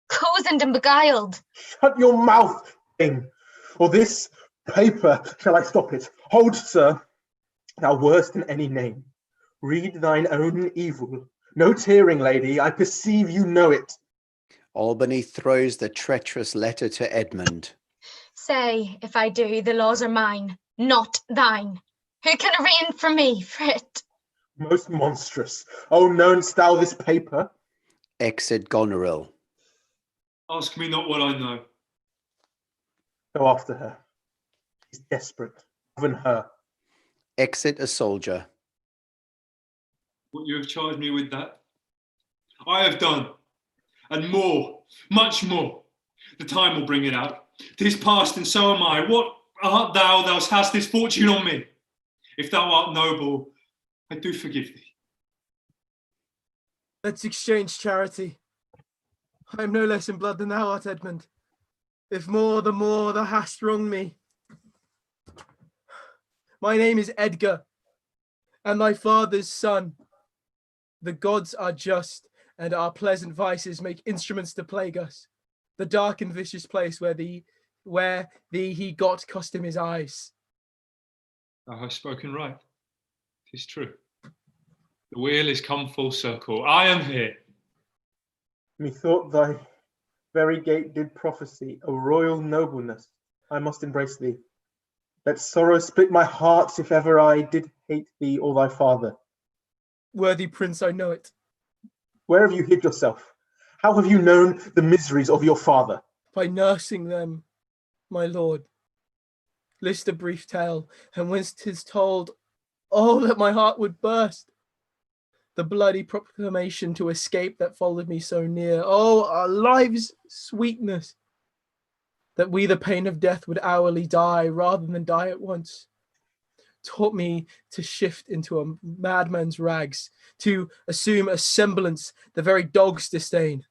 cozened and beguiled. Shut your mouth, king, or this paper shall I stop it. Hold, sir, thou worse than any name. Read thine own evil. No tearing, lady, I perceive you know it. Albany throws the treacherous letter to Edmund. Say, if I do, the laws are mine, not thine. Who can arraign for me for it? Most monstrous. Oh, knowest thou this paper? Exit Goneril. Ask me not what I know. Go after her. He's desperate. Govern her. Exit a soldier. What you have charged me with that, I have done, and more, much more. The time will bring it out. 'Tis past, and so am I. What art thou? Thou hast this fortune on me. If thou art noble, I do forgive thee. Let's exchange charity. I am no less in blood than thou art, Edmund. If more, the more thou hast wronged me. My name is Edgar, and thy father's son. The gods are just, and our pleasant vices make instruments to plague us. The dark and vicious place where thee he got cost him his eyes. Thou hast spoken right. 'Tis true. The wheel is come full circle. I am here. Methought thy very gait did prophesy a royal nobleness. I must embrace thee. Let sorrow split my heart if ever I did hate thee or thy father. Worthy prince, I know it. Where have you hid yourself? How have you known the miseries of your father? By nursing them, my lord. List a brief tale, and whence 'tis told, oh, that my heart would burst. The bloody proclamation to escape that followed me so near. Oh, our lives' sweetness, that we the pain of death would hourly die rather than die at once. Taught me to shift into a madman's rags, to assume a semblance the very dogs disdain.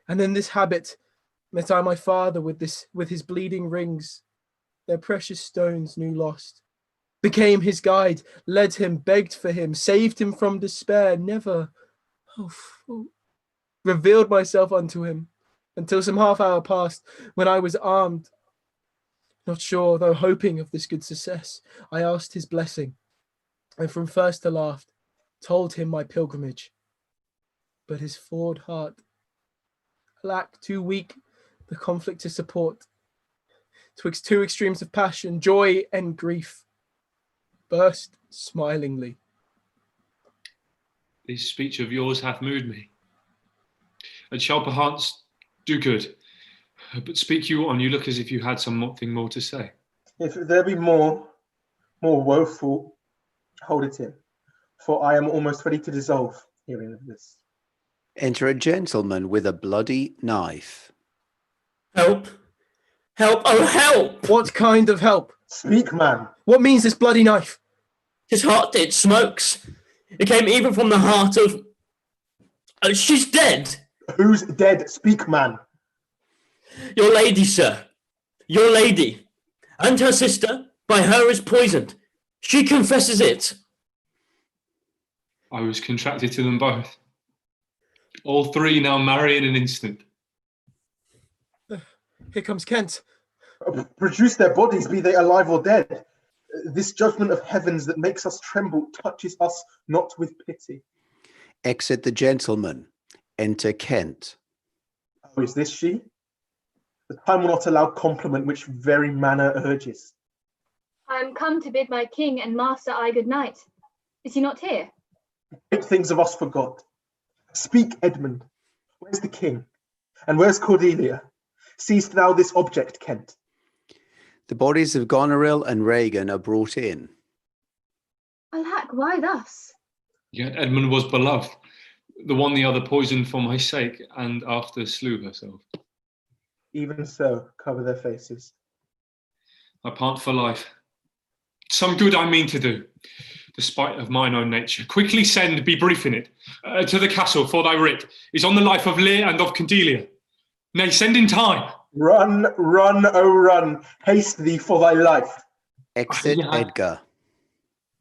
And in this habit met I my father with his bleeding rings, their precious stones new lost. Became his guide, led him, begged for him, saved him from despair, never revealed myself unto him until some half hour passed when I was armed. Not sure, though hoping of this good success, I asked his blessing, and from first to last told him my pilgrimage. But his forward heart, alack, too weak the conflict to support, twixt two extremes of passion, joy and grief, burst smilingly. This speech of yours hath moved me, and shall perchance do good. But speak you on, you look as if you had something more to say. If there be more woeful, hold it in, for I am almost ready to dissolve, hearing of this. Enter a gentleman with a bloody knife. Help! Help! Oh, help! What kind of help? Speak, man. What means this bloody knife? His heart, it smokes. It came even from the heart of... she's dead! Who's dead? Speak, man. Your lady, sir. Your lady. And her sister, by her is poisoned. She confesses it. I was contracted to them both. All three now marry in an instant. Here comes Kent. Produce their bodies, be they alive or dead. This judgment of heavens that makes us tremble touches us not with pity. Exit the gentleman. Enter Kent. Oh, is this she? The time will not allow compliment which very manner urges. I am come to bid my king and master I good night. Is he not here? Great things of us forgot. Speak, Edmund. Where's the king? And where's Cordelia? Seest thou this object, Kent? The bodies of Goneril and Regan are brought in. Alack, why thus? Yet Edmund was beloved, the one the other poisoned for my sake, and after slew herself. Even so, cover their faces. I part for life. Some good I mean to do, despite of mine own nature. Quickly send, be brief in it, to the castle, for thy writ is on the life of Lear and of Cordelia. Nay, send in time. Run, run, oh run, haste thee for thy life. Exit Edgar.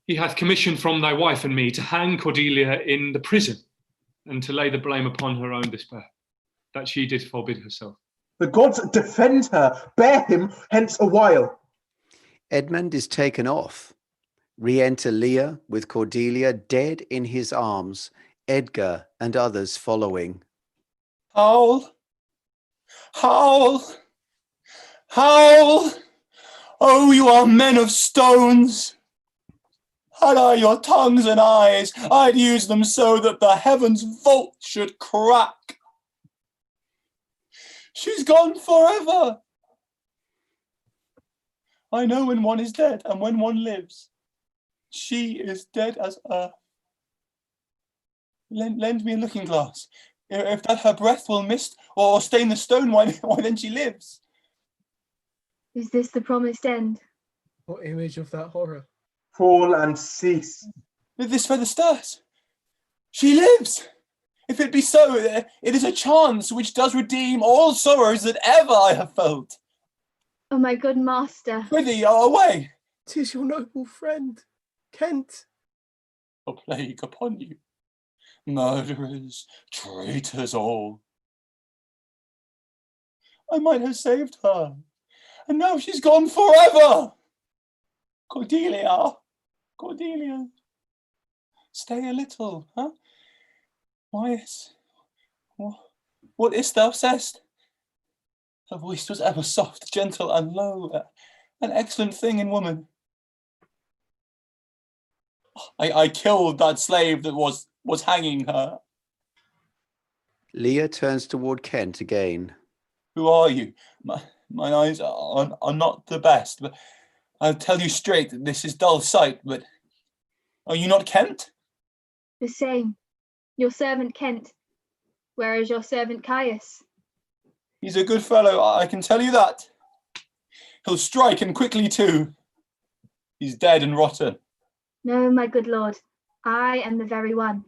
He hath commissioned from thy wife and me to hang Cordelia in the prison, and to lay the blame upon her own despair, that she did forbid herself. The gods defend her, bear him hence a while. Edmund is taken off. Re-enter Lear with Cordelia dead in his arms, Edgar and others following. Howl! Howl! Howl! Oh, you are men of stones! Had I your tongues and eyes, I'd use them so that the heavens' vault should crack. She's gone forever. I know when one is dead and when one lives. She is dead as earth. Lend me a looking glass. If that her breath will mist or stain the stone, why then she lives. Is this the promised end? What image of that horror? Fall and cease. This feather stirs. She lives. If it be so, it is a chance which does redeem all sorrows that ever I have felt. Oh, my good master. Prithee, away. 'Tis your noble friend, Kent. A plague upon you. Murderers, traitors all. I might have saved her, and now she's gone forever. Cordelia, Cordelia, stay a little, huh? What is't thou sayest? Her voice was ever soft, gentle, and low, an excellent thing in woman. I killed that slave that was hanging her. Lear turns toward Kent again. Who are you? My eyes are not the best, but I'll tell you straight that this is dull sight, but are you not Kent? The same. Your servant Kent. Where is your servant Caius? He's a good fellow, I can tell you that. He'll strike, and quickly too. He's dead and rotten. No, my good lord, I am the very one.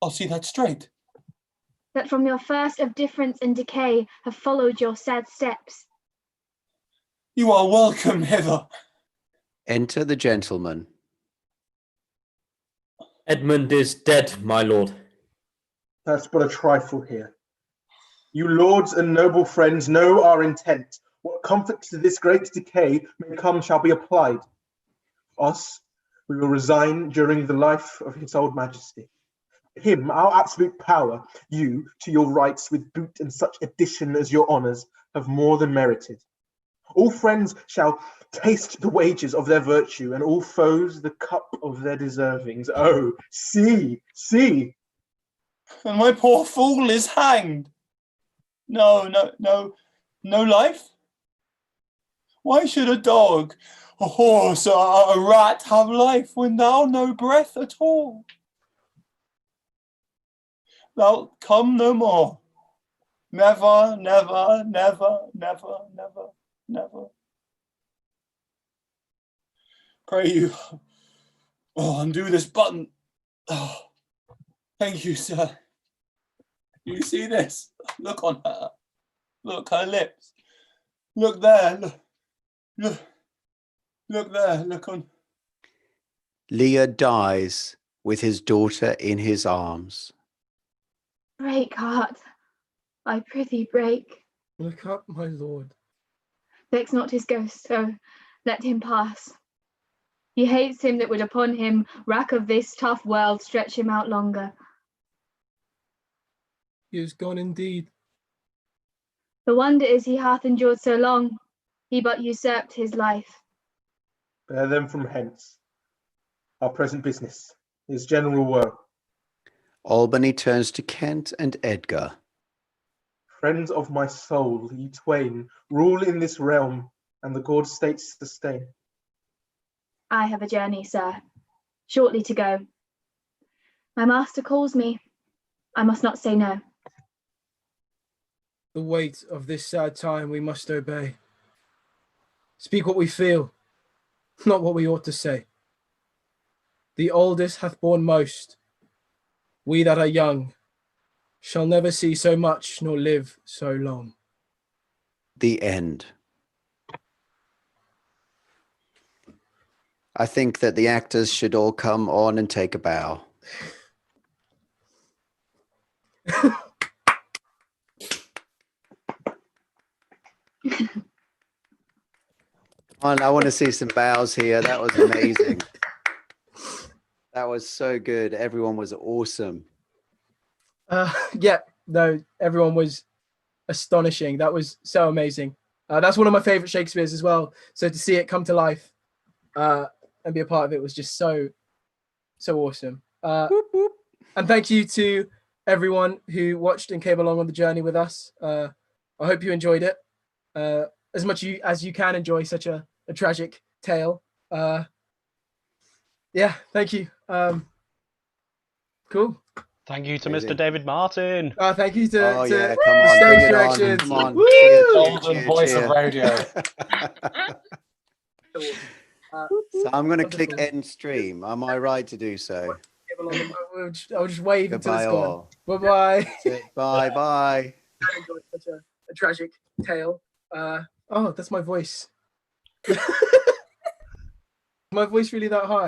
I'll see that straight. That from your first of difference and decay have followed your sad steps. You are welcome hither. Enter the gentleman. Edmund is dead, my lord. That's but a trifle here. You lords and noble friends know our intent. What comfort to this great decay may come shall be applied. Us, we will resign during the life of his old majesty. Him, our absolute power, you, to your rights with boot and such addition as your honours, have more than merited. All friends shall taste the wages of their virtue, and all foes the cup of their deservings. Oh, see, see! And my poor fool is hanged. No life? Why should a dog, a horse, a rat have life when thou no breath at all? Thou'lt come no more. Never, never, never, never, never, never. Pray you, undo this button. Oh, thank you, sir. You see this? Look on her. Look, her lips. Look there. Look there. Look on. Lear dies with his daughter in his arms. Break, heart. I prithee break. Look up, my lord. Vex not his ghost, so let him pass. He hates him that would upon him, rack of this tough world, stretch him out longer. He is gone indeed. The wonder is he hath endured so long, he but usurped his life. Bear them from hence. Our present business is general woe. Albany turns to Kent and Edgar. Friends of my soul, ye twain, rule in this realm, and the god states sustain. I have a journey, sir, shortly to go. My master calls me. I must not say no. The weight of this sad time we must obey. Speak what we feel, not what we ought to say. The oldest hath borne most. We that are young shall never see so much nor live so long. The end. I think that the actors should all come on and take a bow. I want to see some bows here. That was amazing. That was so good. Everyone was awesome. Yeah, no, everyone was astonishing. That was so amazing. That's one of my favorite Shakespeare's as well. So to see it come to life and be a part of it was just so awesome. Whoop, whoop. And thank you to everyone who watched and came along on the journey with us. I hope you enjoyed it as much as you can enjoy such a tragic tale. Yeah, thank you. Cool. Thank you to Mr. David Martin. Thank you to, Oh, to yeah, the come on, stage bring it on. directions. Come on. Woo! Cheer, Golden cheer, voice cheer. of radio. So I'm going to click Wonderful. end stream. Am I right to do so? I'll just wave until Goodbye it's gone. all. Bye-bye. That's it. Bye bye. I enjoyed such a tragic tale. Oh, that's my voice. My voice really that high?